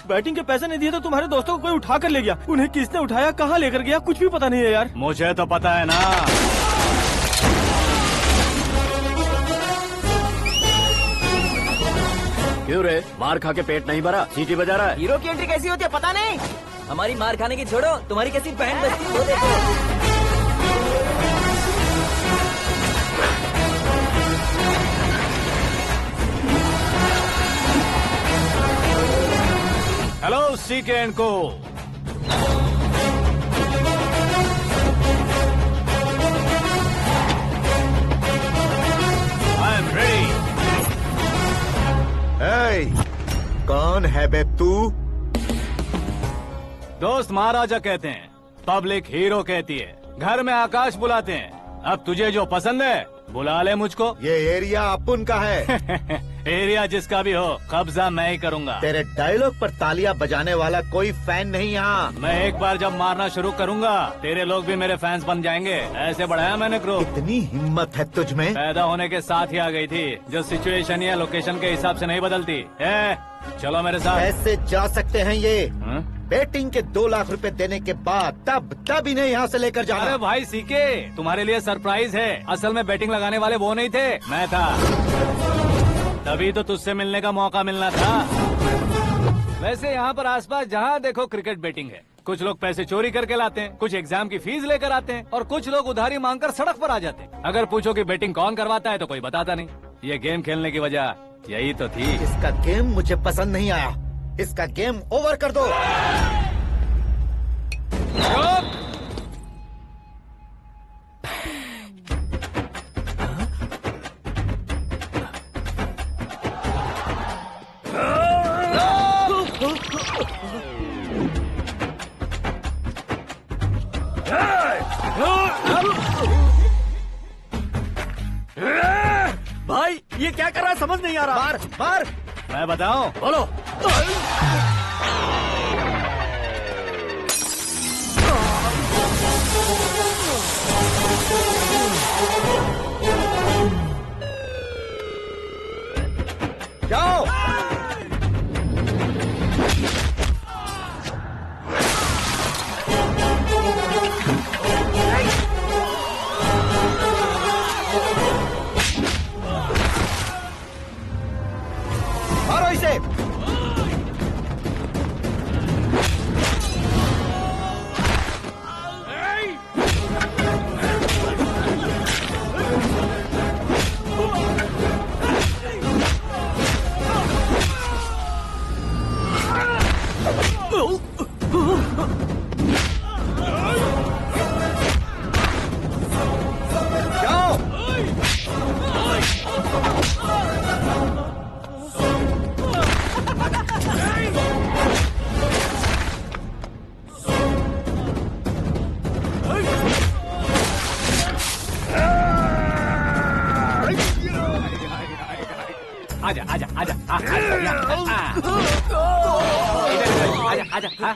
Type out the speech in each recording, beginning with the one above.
Batting के पैसे नहीं दिए तो तुम्हारे दोस्तों को कोई उठा कर ले गया। उन्हें किसने उठाया, कहाँ लेकर गया, कुछ भी पता नहीं है यार। मुझे तो पता है ना। क्यों रे, मार खा के पेट नहीं भरा, सीटी बजा रहा है? हीरो की एंट्री कैसी होती है पता नहीं। हमारी मार खाने की छोड़ो, तुम्हारी कैसी बैंड बजती है वो देखो। हेलो सीके एंड को। I am ready. कौन है बे तू? दोस्त महाराजा कहते हैं, पब्लिक हीरो कहती है, घर में आकाश बुलाते हैं। अब तुझे जो पसंद है बुला ले मुझको। ये एरिया अपुन का है। एरिया जिसका भी हो, कब्जा मैं ही करूंगा। तेरे डायलॉग पर तालियां बजाने वाला कोई फैन नहीं यहाँ। मैं एक बार जब मारना शुरू करूंगा, तेरे लोग भी मेरे फैंस बन जाएंगे। ऐसे बढ़ाया मैंने ग्रुप। इतनी हिम्मत है तुझ में? पैदा होने के साथ ही आ गई थी, जो सिचुएशन या लोकेशन के हिसाब से नहीं बदलती। चलो मेरे साथ। ऐसे जा सकते हैं ये? हा? बेटिंग के 2 लाख रुपए देने के बाद तब इन्हें यहाँ से लेकर जाना। अरे भाई सीके, तुम्हारे लिए सरप्राइज है। असल में बैटिंग लगाने वाले वो नहीं थे, मैं था। तभी तो तुझसे मिलने का मौका मिलना था। वैसे यहाँ पर आसपास जहाँ देखो क्रिकेट बैटिंग है। कुछ लोग पैसे चोरी करके लाते हैं, कुछ एग्जाम की फीस लेकर आते हैं, और कुछ लोग उधारी मांगकर सड़क पर आ जाते हैं। अगर पूछो कि बैटिंग कौन करवाता है तो कोई बताता नहीं। ये गेम खेलने की वजह यही तो थी। इसका गेम मुझे पसंद नहीं आया। इसका गेम ओवर कर दो। भाई ये क्या कर रहा है समझ नहीं आ रहा। मार मार। मैं बताऊं? बोलो। आजा आजा आजा आजा आजा आजा।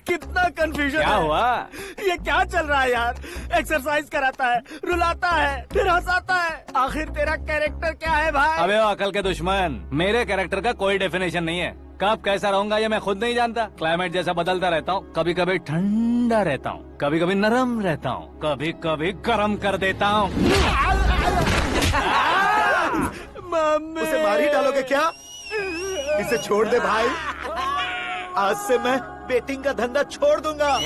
कितना कंफ्यूजन क्या है। हुआ? ये क्या चल रहा है यार? एक्सरसाइज कराता है, रुलाता है, फिर हंसाता है। आखिर तेरा कैरेक्टर क्या है भाई? अबे ओ अकल के दुश्मन, मेरे कैरेक्टर का कोई डेफिनेशन नहीं है। कब कैसा रहूंगा ये मैं खुद नहीं जानता। क्लाइमेट जैसा बदलता रहता हूँ, कभी कभी ठंडा रहता हूँ, कभी कभी नरम रहता हूँ, कभी कभी गर्म कर देता हूँ। मम्मी। उसे मार ही डालोगे क्या? इसे छोड़ दे भाई। आज से मैं बेटिंग का धंधा छोड़ दूंगा।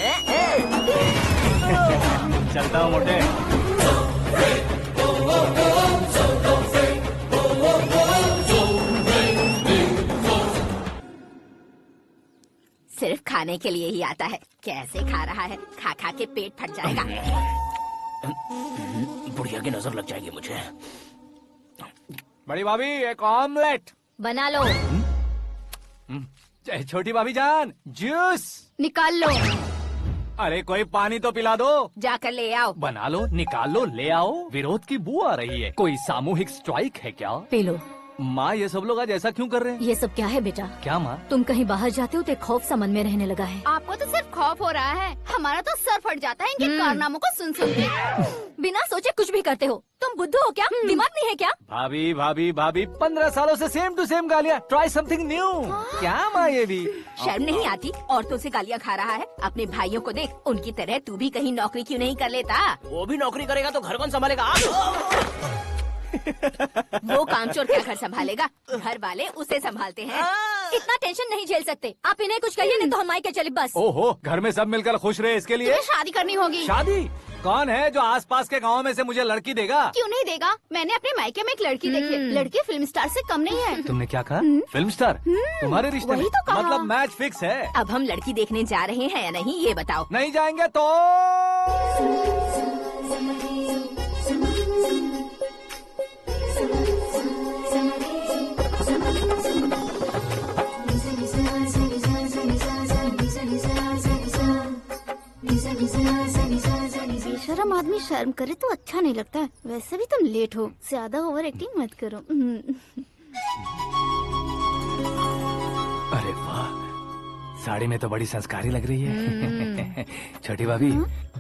चलता हूँ मोटे। सिर्फ खाने के लिए ही आता है। कैसे खा रहा है, खा खा के पेट फट जाएगा। बुढ़िया की नजर लग जाएगी मुझे। बड़ी भाभी एक ऑमलेट। बना लो। छोटी भाभी जान जूस। निकाल लो। अरे कोई पानी तो पिला दो। जाकर ले आओ। बना लो, निकाल लो, ले आओ। विरोध की बू आ रही है। कोई सामूहिक स्ट्राइक है क्या? P low. माँ ये सब लोग आज ऐसा क्यों कर रहे हैं? ये सब क्या है बेटा? क्या माँ? तुम कहीं बाहर जाते हो तो एक खौफ सा मन में रहने लगा है। आपको तो सिर्फ खौफ हो रहा है, हमारा तो सर फट जाता है इनके कारनामों को सुन सुन के। बिना सोचे कुछ भी करते हो। तुम बुद्धू हो क्या? दिमाग नहीं है क्या? भाभी भाभी भाभी 15 सालों से सेम टू सेम गालियाँ। Try something new. क्या माँ ये भी? शर्म नहीं आती? औरतों से गालियाँ खा रहा है। अपने भाइयों को देख, उनकी तरह तू भी कहीं नौकरी क्यों नहीं कर लेता? वो भी नौकरी करेगा तो घर कौन संभालेगा? वो कामचोर क्या घर संभालेगा? घर वाले उसे संभालते हैं। इतना टेंशन नहीं झेल सकते। आप इन्हें कुछ कहिए नहीं तो हम मायके चले बस। ओहो, घर में सब मिलकर खुश रहे इसके लिए। तुम्हें शादी करनी होगी। शादी? कौन है जो आसपास के गांव में से मुझे लड़की देगा? क्यों नहीं देगा? मैंने अपने मायके में एक लड़की देखी है। लड़की फिल्म स्टार से कम नहीं है। तुमने क्या कहा? Film star? तुम्हारे रिश्ते वही में? तो कहा। मतलब मैच फिक्स है? अब हम लड़की देखने जा रहे हैं या नहीं ये बताओ। नहीं जाएंगे तो? बेशरम आदमी शर्म करे तो अच्छा नहीं लगता है। वैसे भी तुम लेट हो, ज्यादा ओवर एक्टिंग मत करो। अरे वाह, साड़ी में तो बड़ी संस्कारी लग रही है। छोटी भाभी,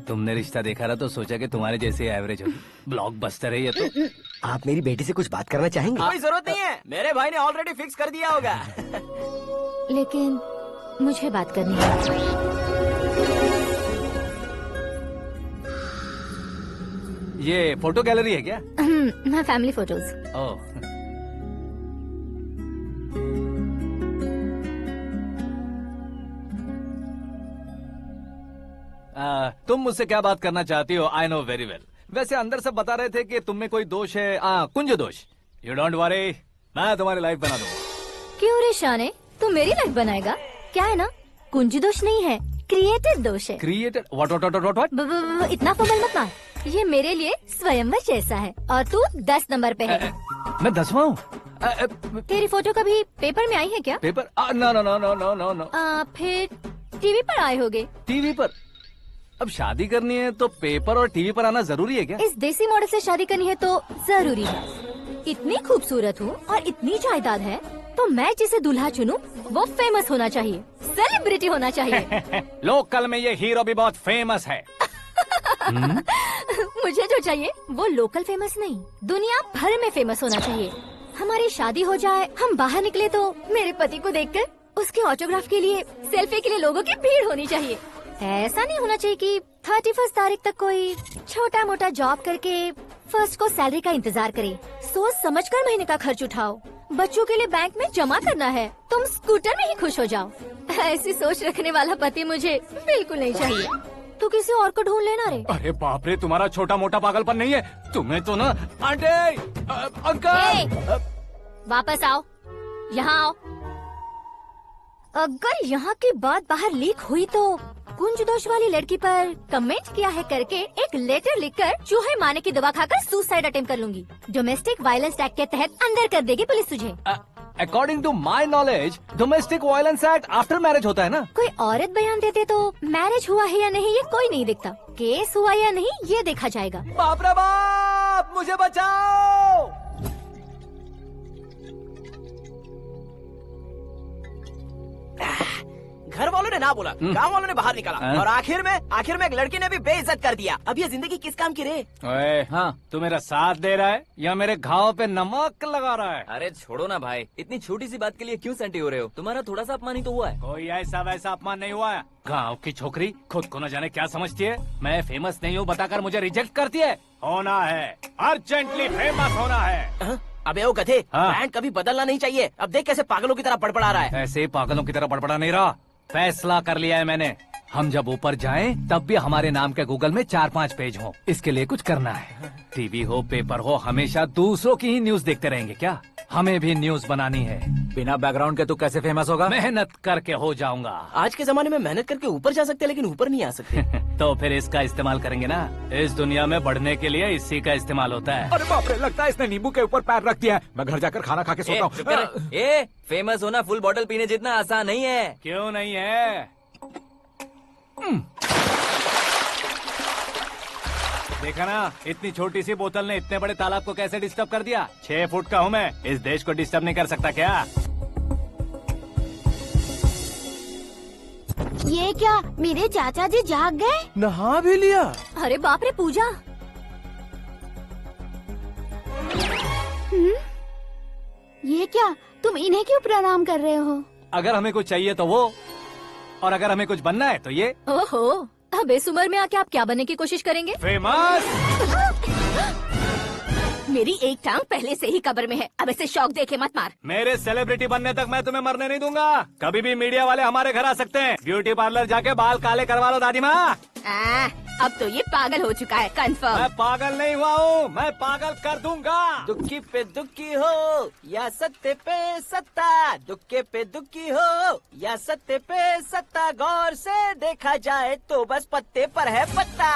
तुमने रिश्ता देखा था तो सोचा कि तुम्हारे जैसे एवरेज होगी। ब्लॉकबस्टर है ये तो। आप मेरी बेटी से कुछ बात करना चाहेंगे? कोई जरूरत नहीं है, मेरे भाई ने ऑलरेडी फिक्स कर दिया होगा। लेकिन मुझे बात करनी है। ये फोटो गैलरी है क्या? मैं फैमिली फोटोज। ओह, तुम मुझसे क्या बात करना चाहती हो? I know very well. वैसे अंदर सब बता रहे थे कि तुम में कोई दोष है। कुंज दोष। यू डोंट वरी, मैं तुम्हारी लाइफ बना दूंगा। क्यों रे शाने, तू मेरी लाइफ बनाएगा? क्या है ना, कुंज दोष नहीं है, क्रिएटिव दोष है। क्रिएटेड? व्हाट? इतना फमल मत मार। ये मेरे लिए स्वयंवर जैसा है और तू 10 नंबर पे है। मैं 10वां हूँ? तेरी फोटो कभी पेपर में आई है क्या? Paper? No no no no no no no. फिर टीवी पर आए होगे। टीवी पर? अब शादी करनी है तो पेपर और टीवी पर आना जरूरी है क्या? इस देसी मॉडल से शादी करनी है तो जरूरी है। इतनी खूबसूरत हूँ और इतनी जायदाद है तो मैं जिसे दूल्हा चुनूं वो फेमस होना चाहिए, सेलिब्रिटी होना चाहिए। लोकल में ये हीरो भी बहुत फेमस है। मुझे जो चाहिए वो लोकल फेमस नहीं, दुनिया भर में फेमस होना चाहिए। हमारी शादी हो जाए, हम बाहर निकले तो मेरे पति को देखकर उसके ऑटोग्राफ के लिए, सेल्फी के लिए लोगों की भीड़ होनी चाहिए। ऐसा नहीं होना चाहिए कि 31 तारीख तक कोई छोटा मोटा जॉब करके फर्स्ट को सैलरी का इंतजार करे। सोच समझकर महीने का खर्च उठाओ। बच्चों के लिए बैंक में जमा करना है, तुम स्कूटर में ही खुश हो जाओ। ऐसी सोच रखने वाला पति मुझे बिल्कुल नहीं चाहिए। तू किसी और को ढूंढ लेना रे। अरे बाप रे, तुम्हारा छोटा मोटा पागलपन नहीं है। तुम्हें तो ना आंटी, अंकल। वापस आओ, यहाँ आओ। अगर यहाँ की बात बाहर लीक हुई तो कुंज दोष वाली लड़की पर कमेंट किया है करके एक लेटर लिखकर चूहे मारने की दवा खाकर सुसाइड अटेम्प्ट कर लूंगी। डोमेस्टिक वायलेंस एक्ट के तहत अंदर कर देगी पुलिस तुझे। According to my knowledge domestic violence act after marriage होता है ना। कोई औरत बयान देते तो मैरिज हुआ है या नहीं ये कोई नहीं दिखता, केस हुआ या नहीं ये देखा जाएगा। बाप रे बाप, मुझे बचाओ। घर वालों ने ना बोला, गांव वालों ने बाहर निकाला, और आखिर में एक लड़की ने भी बेइज्जत कर दिया। अब ये जिंदगी किस काम की रे? ओए, हाँ, तू मेरा साथ दे रहा है या मेरे घाव पे नमक लगा रहा है? अरे छोड़ो ना भाई, इतनी छोटी सी बात के लिए क्यों सैंटी हो रहे हो? तुम्हारा थोड़ा सा अपमान ही तो हुआ है। कोई ऐसा वैसा अपमान नहीं हुआ है। गाँव की छोकरी खुद को न जाने क्या समझती है, मैं फेमस नहीं हूँ बताकर मुझे रिजेक्ट करती है। होना है, अर्जेंटली फेमस होना है। अबे ओ गधे, हाँ। ब्रांड कभी बदलना नहीं चाहिए। अब देख कैसे पागलों की तरह बड़बड़ा रहा है। ऐसे पागलों की तरह बड़बड़ा नहीं रहा, फैसला कर लिया है मैंने। हम जब ऊपर जाएं तब भी हमारे नाम के गूगल में 4-5 पेज हो। इसके लिए कुछ करना है। टीवी हो पेपर हो, हमेशा दूसरों की ही न्यूज देखते रहेंगे क्या? हमें भी न्यूज बनानी है। बिना बैकग्राउंड के तू कैसे फेमस होगा? मेहनत करके हो जाऊंगा। आज के जमाने में मेहनत करके ऊपर जा सकते हैं, लेकिन ऊपर नहीं आ सकते। तो फिर इसका इस्तेमाल करेंगे ना। इस दुनिया में बढ़ने के लिए इसी का इस्तेमाल होता है। अरे बाप रे, लगता है इसने नींबू के ऊपर पैर रख दिया है। मैं घर जाकर खाना खा के सोता चुप कर। हूँ। फेमस होना फुल बॉटल पीने जितना आसान नहीं है। क्यों नहीं है? देखा ना, इतनी छोटी सी बोतल ने इतने बड़े तालाब को कैसे डिस्टर्ब कर दिया। 6 फुट का हूँ मैं, इस देश को डिस्टर्ब नहीं कर सकता क्या? ये क्या, मेरे चाचा जी जाग गए? नहा भी लिया? अरे बाप रे पूजा, ये क्या, तुम इन्हें क्यों प्रणाम कर रहे हो? अगर हमें कुछ चाहिए तो वो, और अगर हमें कुछ बनना है तो ये। ओहो, अब इस उम्र में आके आप क्या बनने की कोशिश करेंगे? फेमस। मेरी एक टांग पहले से ही कब्र में है, अब इसे शौक देके मत मार। मेरे सेलिब्रिटी बनने तक मैं तुम्हें मरने नहीं दूंगा। कभी भी मीडिया वाले हमारे घर आ सकते हैं। ब्यूटी पार्लर जाके बाल काले करवा लो दादी माँ। अब तो ये पागल हो चुका है, कंफर्म। मैं पागल नहीं हुआ हूँ, मैं पागल कर दूंगा। दुखी पे दुखी हो या सत्य पे सत्ता, दुखे पे दुखी हो या सत्य पे सत्ता, गौर से देखा जाए तो बस पत्ते पर है पत्ता।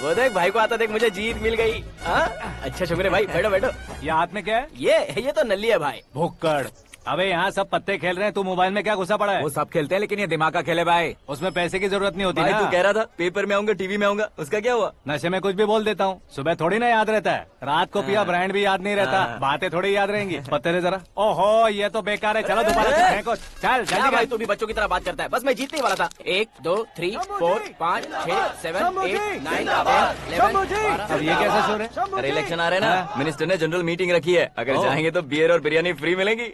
वो देख भाई को आता देख, मुझे जीत मिल गई। अच्छा शुक्र भाई, बैठो बैठो। ये हाथ में क्या है? ये तो नल्ली है भाई। भुक्कड़। अबे यहाँ सब पत्ते खेल रहे हैं, तू मोबाइल में क्या घुसा पड़ा है? वो सब खेलते हैं लेकिन ये दिमाग का खेल है भाई। उसमें पैसे की जरूरत नहीं होती भाई ना। तू कह रहा था पेपर में आऊंगा, टीवी में आऊंगा, उसका क्या हुआ? नशे में कुछ भी बोल देता हूँ, सुबह थोड़ी ना याद रहता है। रात को पिया ब्रांड भी याद नहीं रहता, बातें थोड़ी याद रहेंगी। पत्ते दे जरा। ओहो, ये तो बेकार है, चलो दोबारा खेलते हैं। चल क्या जल्दी भाई, कर। तू भी बच्चों की तरह बात करता है। बस मैं जीतने वाला था। 1 2 3 4 5 6 7 8 9 10 11 अब ये कैसा शोर है? अरे इलेक्शन आ रहे हैं ना, मिनिस्टर ने जनरल मीटिंग रखी है। अगर जाएंगे तो बियर और बिरयानी फ्री मिलेगी।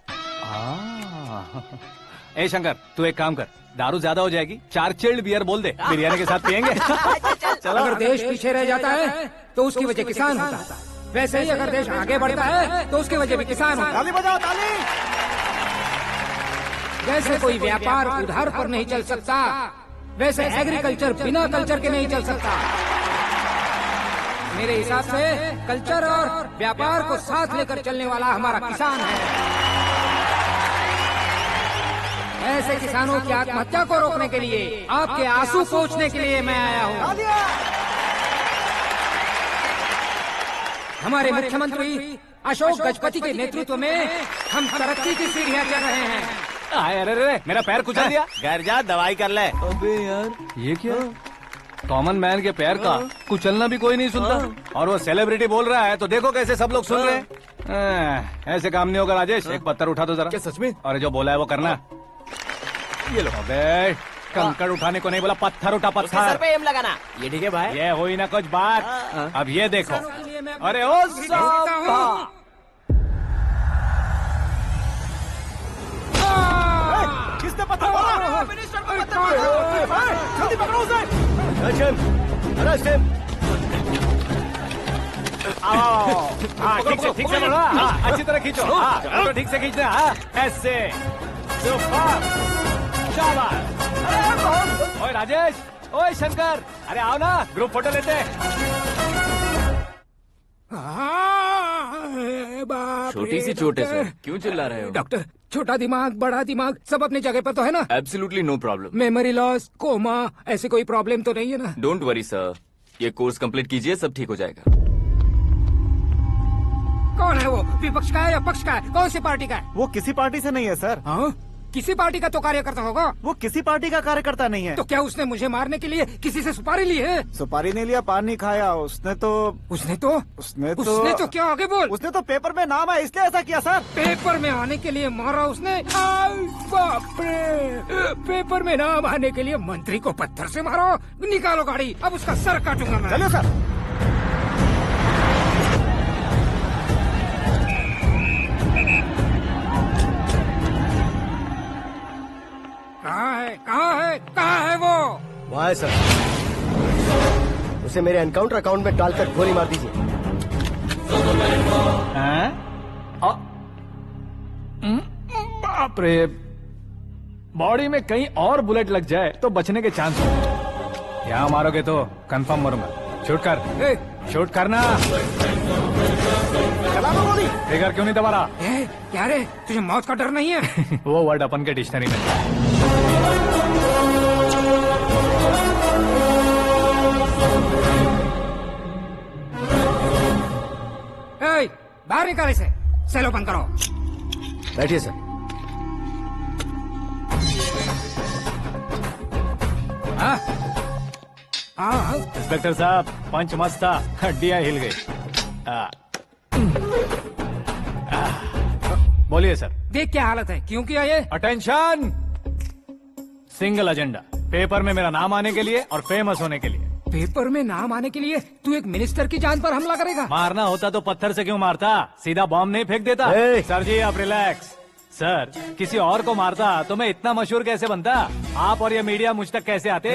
ए शंकर, तू एक काम कर, दारू ज्यादा हो जाएगी, 4 चिल्ड बियर बोल दे, बिरयानी के साथ पियेंगे। चलो, अगर देश पीछे रह जाता है तो उसकी वजह किसान होता है। वैसे ही अगर देश आगे बढ़ता है तो उसकी वजह भी किसान होता है। ताली बजाओ, ताली। जैसे कोई व्यापार उधार पर नहीं चल सकता, वैसे एग्रीकल्चर बिना कल्चर के नहीं चल सकता। मेरे हिसाब से कल्चर और व्यापार को साथ लेकर चलने वाला हमारा किसान है। ऐसे किसानों की आत्महत्या को रोकने के लिए, आपके आंसू पोंछने के लिए मैं आया हूँ। हमारे मुख्यमंत्री अशोक गजपति के नेतृत्व में हम तरक्की की सीढ़ियाँ चढ़ रहे हैं। अरे मेरा पैर कुचल दिया। घर जा, दवाई कर ले। अबे यार, ये क्या? कॉमन मैन के पैर का कुचलना भी कोई नहीं सुनता, और वो सेलिब्रिटी बोल रहा है तो देखो कैसे सब लोग सुन रहे हैं। ऐसे काम नहीं होगा राजेश, एक पत्थर उठा दो जरा। क्या सच में? और जो बोला है वो करना। ये लो। अबे कंकड़ उठाने को नहीं बोला, पत्थर उठा, उसके सर पत्थर। पे एम लगाना। ये ठीक है भाई। ये हुई ना कुछ बात। अब ये देखो। अरे ओ साहब, किसने पत्थर मारा? मिनिस्टर को पत्थर मारा। जल्दी पकड़ो उसे। आओ। हाँ, ठीक से बोलो। हाँ, अच्छी तरह खींचो। हाँ, तो ठीक से खींचना। हाँ, ऐसे। सुपर। शाबाश। ओए राजेश, ओए शंकर, अरे आओ ना, ग्रुप फोटो लेते हैं। छोटी सी चोट है सर, क्यों चिल्ला रहे हो? डॉक्टर, छोटा दिमाग बड़ा दिमाग सब अपनी जगह पर तो है ना? Absolutely no problem. Memory loss, coma, ऐसी कोई प्रॉब्लम तो नहीं है ना? डोंट वरी सर, ये कोर्स कंप्लीट कीजिए, सब ठीक हो जाएगा। कौन है वो? विपक्ष का है या पक्ष का है? कौन सी पार्टी का है? वो किसी पार्टी से नहीं है सर। हाँ? किसी पार्टी का तो कार्यकर्ता होगा। वो किसी पार्टी का कार्यकर्ता नहीं है। तो क्या उसने मुझे मारने के लिए किसी से सुपारी ली है? सुपारी नहीं लिया, पान नहीं खाया। उसने तो क्या? आगे बोल। उसने तो पेपर में नाम है इसलिए ऐसा किया सर। पेपर में आने के लिए मारा उसने? बाप रे! पेपर में नाम आने के लिए मंत्री को पत्थर से मारो? निकालो गाड़ी, अब उसका सर काटूंगा मैं। चलो सर। कहाँ है वो? वहाँ है सर। उसे मेरे एनकाउंटर अकाउंट में डालकर गोली मार दीजिए। बाप रे, बॉडी में कहीं और बुलेट लग जाए तो बचने के चांस हो। यहाँ मारोगे तो कंफर्म मरूंगा। शूट कर, शूट करना। फिगर क्यों नहीं दबा रहा? क्या रे, तुझे मौत का डर नहीं है? वो वर्ड अपन के डिक्शनरी में। बाहर निकाल इसे। सेल ओपन करो। बैठिए सर। इंस्पेक्टर साहब, पंच मस्त था, हड्डियां हिल गई। बोलिए सर। देख क्या हालत है, क्यों किया ये? अटेंशन, सिंगल एजेंडा, पेपर में मेरा नाम आने के लिए और फेमस होने के लिए। पेपर में नाम आने के लिए तू एक मिनिस्टर की जान पर हमला करेगा? मारना होता तो पत्थर से क्यों मारता, सीधा बॉम्ब नहीं फेंक देता। सर जी आप रिलैक्स। सर, किसी और को मारता तो मैं इतना मशहूर कैसे बनता? आप और ये मीडिया मुझ तक कैसे आते?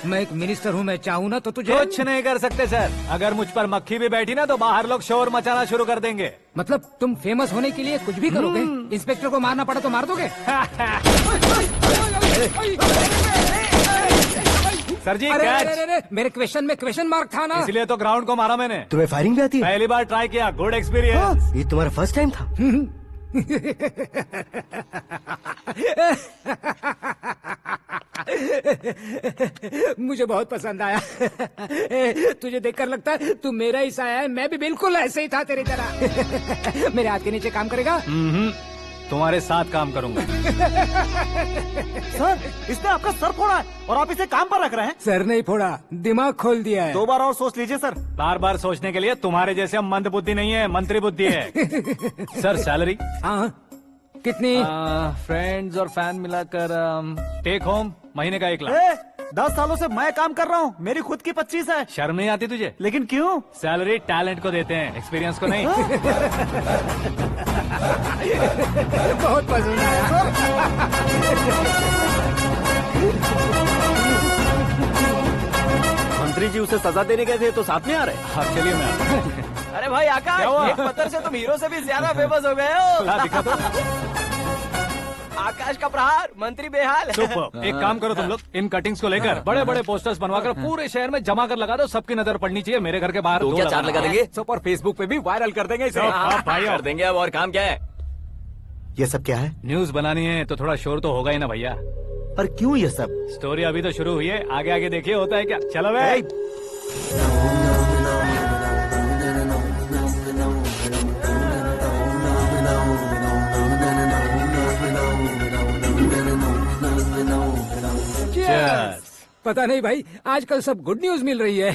मैं एक मिनिस्टर हूँ, मैं चाहूँ ना तो तुझे कुछ नहीं कर सकते सर। अगर मुझ पर मक्खी भी बैठी ना तो बाहर लोग शोर मचाना शुरू कर देंगे। मतलब तुम फेमस होने के लिए कुछ भी करोगे? इंस्पेक्टर को मारना पड़ा तो मार दोगे? सर जी अरे, मेरे क्वेश्चन में क्वेश्चन मार्क था ना, इसलिए तो ग्राउंड को मारा मैंने। तुम्हें फायरिंग भी आती है? पहली बार ट्राई किया, गुड एक्सपीरियंस। ये तुम्हारा फर्स्ट टाइम था? मुझे बहुत पसंद आया। तुझे देखकर लगता है तू मेरा ही साया है। मैं भी बिल्कुल ऐसे ही था तेरी तरह। मेरे हाथ के नीचे काम करेगा? तुम्हारे साथ काम करूंगा। सर, इसने आपका सर फोड़ा है और आप इसे काम पर रख रहे हैं? सर नहीं फोड़ा, दिमाग खोल दिया है। 2 बार और सोच लीजिए सर। बार बार सोचने के लिए तुम्हारे जैसे मंद बुद्धि नहीं है, मंत्री बुद्धि है। Sir salary? हाँ, कितनी? फ्रेंड्स और फैन मिलाकर टेक होम महीने का 1 लाख। 10 सालों से मैं काम कर रहा हूँ, मेरी खुद की 25 है। शर्म नहीं आती तुझे? लेकिन क्यों? सैलरी टैलेंट को देते हैं, एक्सपीरियंस को नहीं। बहुत पसंद आया। मंत्री जी उसे सजा देने गए थे तो साथ में आ रहे? हाँ चलिए मैं। अरे भाई आकाश, एक पत्थर से तुम हीरो से भी ज्यादा फेमस हो गए हो। दिखा तो। आकाश का प्रहार, मंत्री बेहाल। सुपर। एक काम करो तुम लोग, इन कटिंग्स को लेकर बड़े बड़े पोस्टर्स बनवाकर पूरे शहर में जमा कर लगा दो। सबकी नजर पड़नी चाहिए। मेरे घर के बाहर तो क्या 4 लगा देंगे? सब और फेसबुक पे भी वायरल कर देंगे इसे। भाई कर देंगे। अब और काम क्या है? ये सब क्या है? न्यूज बनानी है तो थोड़ा शोर तो होगा ही ना भैया। पर क्यों ये सब? स्टोरी अभी तो शुरू हुई है, आगे आगे देखिए होता है क्या। चलो भाई। पता नहीं भाई, आजकल सब गुड न्यूज मिल रही है।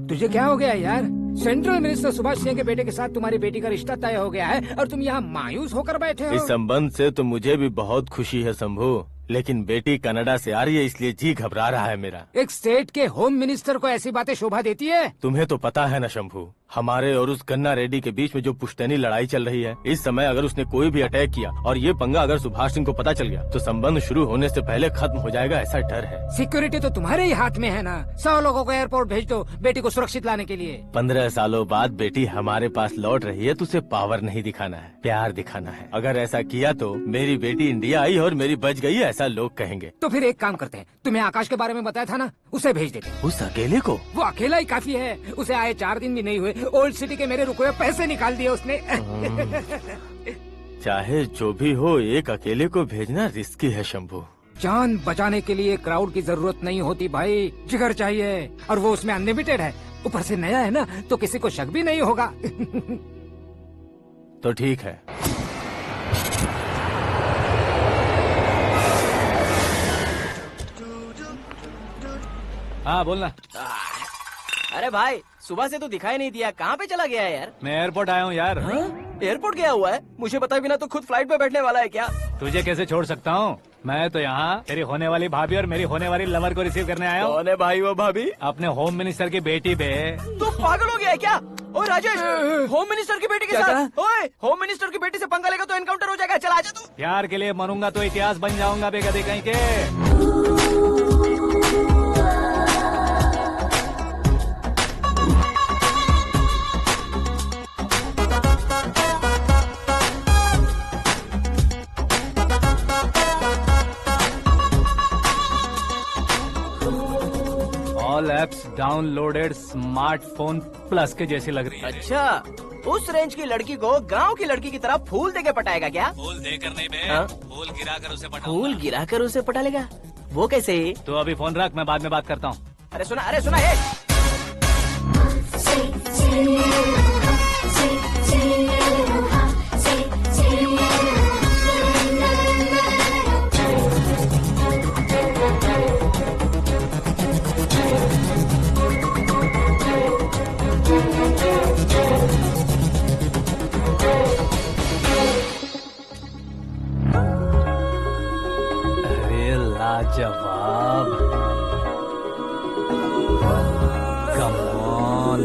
तुझे क्या हो गया यार? सेंट्रल मिनिस्टर सुभाष सिंह के बेटे के साथ तुम्हारी बेटी का रिश्ता तय हो गया है और तुम यहाँ मायूस होकर बैठे हो। इस संबंध से तो मुझे भी बहुत खुशी है शंभू, लेकिन बेटी कनाडा से आ रही है इसलिए जी घबरा रहा है मेरा। एक स्टेट के होम मिनिस्टर को ऐसी बातें शोभा देती है? तुम्हें तो पता है ना शंभू, हमारे और उस गन्ना रेड्डी के बीच में जो पुश्तैनी लड़ाई चल रही है। इस समय अगर उसने कोई भी अटैक किया और ये पंगा अगर सुभाष सिंह को पता चल गया तो संबंध शुरू होने से पहले खत्म हो जाएगा, ऐसा डर है। सिक्योरिटी तो तुम्हारे ही हाथ में है ना। 100 लोगों को एयरपोर्ट भेज दो बेटी को सुरक्षित लाने के लिए। 15 सालों बाद बेटी हमारे पास लौट रही है तो उसे पावर नहीं दिखाना है, प्यार दिखाना है। अगर ऐसा किया तो मेरी बेटी इंडिया आई और मेरी बच गई, ऐसा लोग कहेंगे। तो फिर एक काम करते हैं, तुम्हें आकाश के बारे में बताया था ना, उसे भेज देते। उस अकेले को? वो अकेला ही काफी है। उसे आए 4 दिन भी नहीं हुए, ओल्ड सिटी के मेरे रुके हुए पैसे निकाल दिए उसने। चाहे जो भी हो, एक अकेले को भेजना रिस्की है शंभू। जान बचाने के लिए क्राउड की जरूरत नहीं होती भाई, जिगर चाहिए और वो उसमें अनलिमिटेड है। ऊपर से नया है ना, तो किसी को शक भी नहीं होगा। तो ठीक है। हाँ बोलना। अरे भाई, सुबह से तो दिखाई नहीं दिया, कहाँ पे चला गया है यार? मैं एयरपोर्ट आया हूँ यार। एयरपोर्ट गया हुआ है? मुझे बताए बिना तो खुद फ्लाइट पे बैठने वाला है क्या? तुझे कैसे छोड़ सकता हूँ? मैं तो यहाँ तेरी होने वाली भाभी और मेरी होने वाली लवर को रिसीव करने आया हूँ। कौन है भाई वो भाभी? अपने होम मिनिस्टर की बेटी पे। तू पागल हो गया है क्या? ओए राजेश, होम मिनिस्टर की बेटी के साथ? ओए, होम मिनिस्टर की बेटी से पंगा लेगा तो एनकाउंटर हो जाएगा। चल आजा तू। प्यार के लिए मरूंगा तो इतिहास बन जाऊंगा बेगदे कहीं के। All apps downloaded smartphone plus के जैसी लग रही है। अच्छा, उस रेंज की लड़की को गांव की लड़की की तरह फूल देके पटाएगा क्या? फूल देकर नहीं बे, हाँ? फूल गिराकर उसे पटाऊंगा। फूल गिराकर उसे पटा लेगा? वो कैसे? तो अभी फोन रख, मैं बाद में बात करता हूँ। अरे सुना ये। अरे लाजवाब, कम ऑन।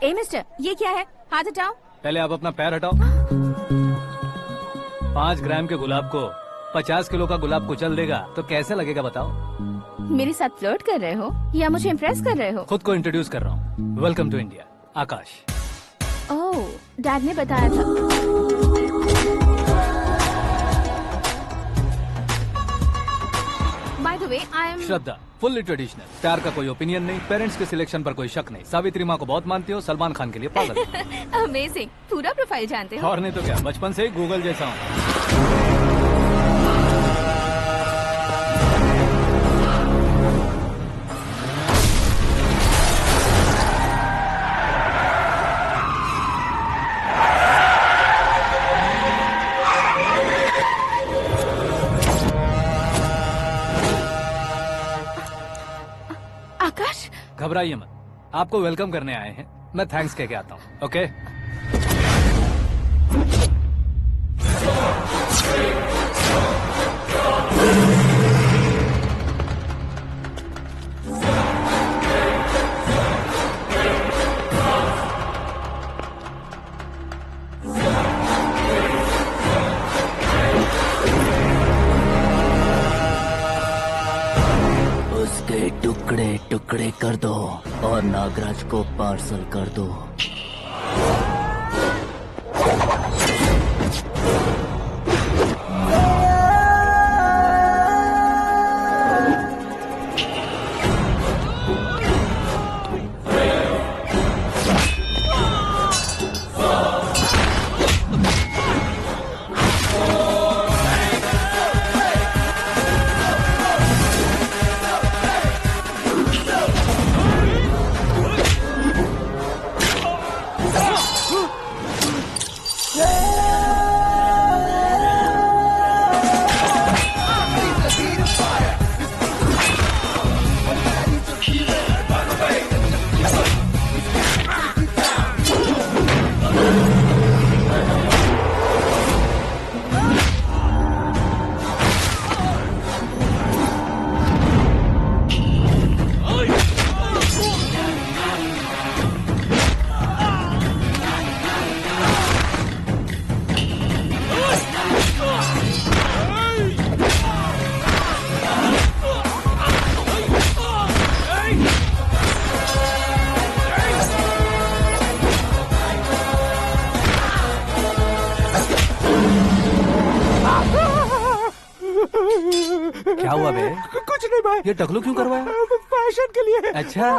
ए मिस्टर, ये क्या है? हाथ हटाओ। पहले आप अपना पैर हटाओ। 5 ग्राम के गुलाब को 50 किलो का गुलाब कुचल देगा तो कैसे लगेगा बताओ? मेरे साथ फ्लर्ट कर रहे हो या मुझे इम्प्रेस कर रहे हो? खुद को इंट्रोड्यूस कर रहा हूँ। Welcome to India, Akash. Oh, dad ने बताया था। By the way, I am Shraddha, fully traditional. प्यार का कोई ओपिनियन नहीं, पेरेंट्स के सिलेक्शन पर कोई शक नहीं। सावित्री माँ को बहुत मानती हो, सलमान खान के लिए पागल। अमेजिंग, पूरा प्रोफाइल जानते हो। और नहीं तो क्या, बचपन से ही गूगल जैसा हूँ। आकाश, घबराइए मत, आपको वेलकम करने आए हैं। मैं थैंक्स कह के आता हूँ। ओके? उसके टुकड़े टुकड़े कर दो और नागराज को पार्सल कर दो। क्या हुआ बे? कुछ नहीं भाई। ये टकलू क्यों करवाया? फैशन के लिए। अच्छा,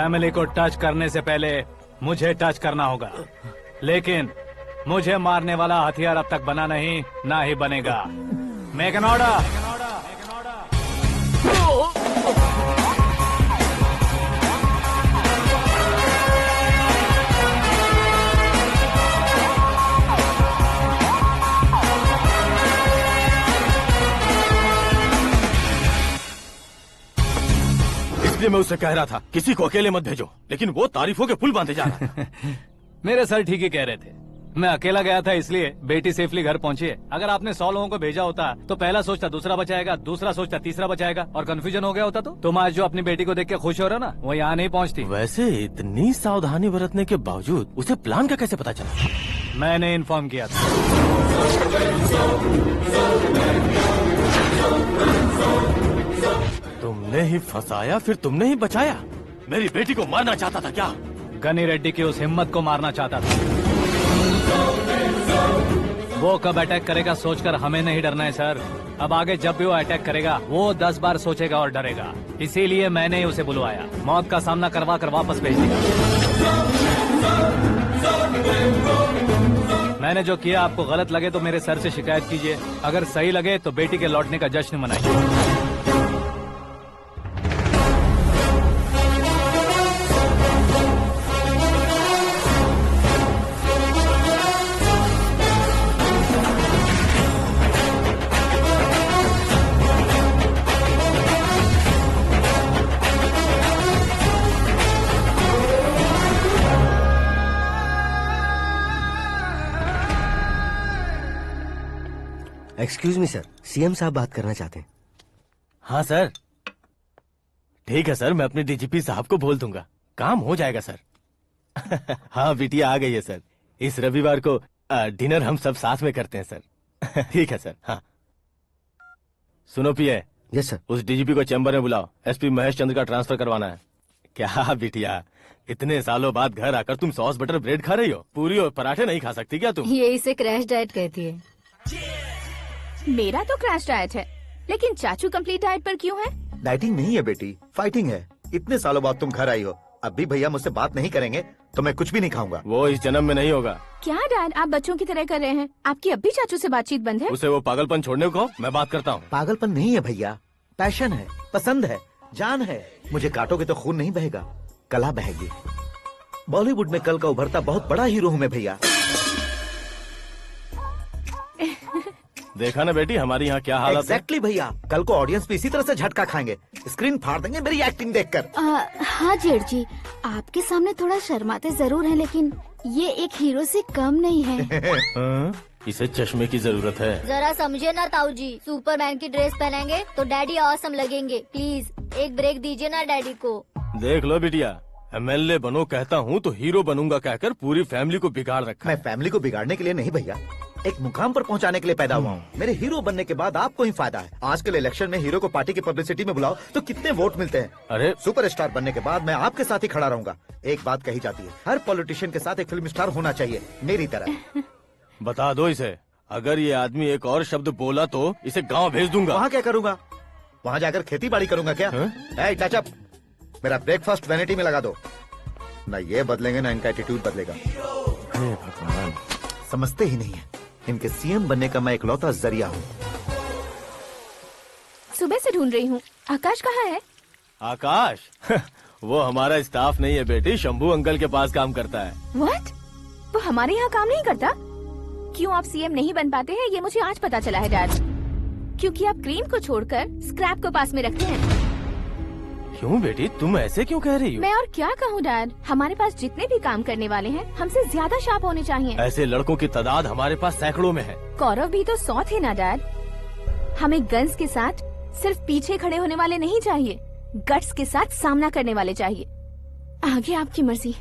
फैमिली को टच करने से पहले मुझे टच करना होगा, लेकिन मुझे मारने वाला हथियार अब तक बना नहीं, ना ही बनेगा। Make an order. इसलिए मैं उससे कह रहा था किसी को अकेले मत भेजो, लेकिन वो तारीफों के पुल बांधे जा रहा है। मेरे सर ठीक ही कह रहे थे। मैं अकेला गया था इसलिए बेटी सेफली घर पहुंची है। अगर आपने 100 लोगों को भेजा होता तो पहला सोचता दूसरा बचाएगा, दूसरा सोचता तीसरा बचाएगा, और कंफ्यूजन हो गया होता तो तुम आज जो अपनी बेटी को देख के खुश हो रहे हो ना, वो यहाँ नहीं पहुँचती। वैसे इतनी सावधानी बरतने के बावजूद उसे प्लान का कैसे पता चला? मैंने इन्फॉर्म किया था। तुमने ही फंसाया, फिर तुमने ही बचाया। मेरी बेटी को मारना चाहता था क्या? गनी रेड्डी की उस हिम्मत को मारना चाहता था। वो कब अटैक करेगा सोचकर हमें नहीं डरना है सर। अब आगे जब भी वो अटैक करेगा वो 10 बार सोचेगा और डरेगा। इसीलिए मैंने ही उसे बुलवाया। मौत का सामना करवा कर वापस भेज दिया। मैंने जो किया आपको गलत लगे तो मेरे सर से शिकायत कीजिए, अगर सही लगे तो बेटी के लौटने का जश्न मनाइए। एक्सक्यूज मी सर, सीएम साहब बात करना चाहते हैं। हाँ सर, ठीक है सर, मैं अपने डीजीपी साहब को बोल दूंगा, काम हो जाएगा सर। हाँ बिटिया आ गई है सर। इस रविवार को डिनर हम सब साथ में करते हैं सर। ठीक है सर। हाँ सुनो पिए। Yes sir. उस डीजीपी को चैम्बर में बुलाओ, एसपी महेश चंद्र का ट्रांसफर करवाना है। क्या बिटिया, इतने सालों बाद घर आकर तुम सॉस बटर ब्रेड खा रही हो? पूरी और पराठे नहीं खा सकती क्या तुम? ये इसे क्रैश डाइट कहती है। मेरा तो क्रैश डाइट है, लेकिन चाचू कंप्लीट डाइट पर क्यों है? डाइटिंग नहीं है बेटी, फाइटिंग है। इतने सालों बाद तुम घर आई हो, अब भी भैया मुझसे बात नहीं करेंगे तो मैं कुछ भी नहीं खाऊंगा। वो इस जन्म में नहीं होगा। क्या डैड, आप बच्चों की तरह कर रहे हैं? आपकी अब भी चाचू से बातचीत बंद है? उसे वो पागलपन छोड़ने को, मैं बात करता हूँ। पागलपन नहीं है भैया, पैशन है, पसंद है, जान है। मुझे काटोगे तो खून नहीं बहेगा, कला बहेगी। बॉलीवुड में कल का उभरता बहुत बड़ा हीरो हूँ मैं भैया। देखा ना बेटी हमारी यहाँ क्या हालत है। एग्जैक्टली भैया, कल को ऑडियंस भी इसी तरह से झटका खाएंगे, स्क्रीन फाड़ देंगे मेरी एक्टिंग देखकर। हाँ जेठ जी, आपके सामने थोड़ा शर्माते जरूर हैं, लेकिन ये एक हीरो से कम नहीं है। इसे चश्मे की जरूरत है। जरा समझे ना ताऊ जी, सुपरमैन की ड्रेस पहनेंगे तो डैडी ऑसम लगेंगे। प्लीज एक ब्रेक दीजिए ना डैडी को। देख लो बिटिया, एमएलए बनो कहता हूँ तो हीरो बनूंगा कहकर पूरी फैमिली को बिगाड़ रखा। मैं फैमिली को बिगाड़ने के लिए नहीं भैया, एक मुकाम पर पहुंचाने के लिए पैदा हुआ हूँ। मेरे हीरो बनने के बाद आपको ही फायदा है। आजकल इलेक्शन में हीरो को पार्टी की पब्लिसिटी में बुलाओ तो कितने वोट मिलते हैं। अरे सुपरस्टार बनने के बाद मैं आपके साथ ही खड़ा रहूंगा। एक बात कही जाती है, हर पॉलिटिशियन के साथ एक फिल्म स्टार होना चाहिए, मेरी तरह। बता दो इसे, अगर ये आदमी एक और शब्द बोला तो इसे गाँव भेज दूंगा। वहाँ क्या करूँगा? वहाँ जाकर खेती बाड़ी करूंगा क्या? टच अप, मेरा ब्रेकफास्ट वैनिटी में लगा दो। न ये बदलेंगे, न इनका एटीट्यूड बदलेगा। भगवान, समझते ही नहीं है, इनके सीएम बनने का मैं इकलौता जरिया हूँ। सुबह से ढूंढ रही हूँ, आकाश कहाँ है? आकाश? वो हमारा स्टाफ नहीं है बेटी, शंभू अंकल के पास काम करता है। व्हाट? वो हमारे यहाँ काम नहीं करता? क्यों आप सीएम नहीं बन पाते हैं, ये मुझे आज पता चला है डैड। क्योंकि आप क्रीम को छोड़कर स्क्रैप को पास में रखते हैं। क्यों बेटी, तुम ऐसे क्यों कह रही हो? मैं और क्या कहूँ डैड, हमारे पास जितने भी काम करने वाले हैं हमसे ज्यादा शार्प होने चाहिए। ऐसे लड़कों की तादाद हमारे पास सैकड़ों में है। कौरव भी तो 100 थे ना डैड। हमें गन्स के साथ सिर्फ पीछे खड़े होने वाले नहीं चाहिए, गट्स के साथ सामना करने वाले चाहिए। आगे आपकी मर्जी।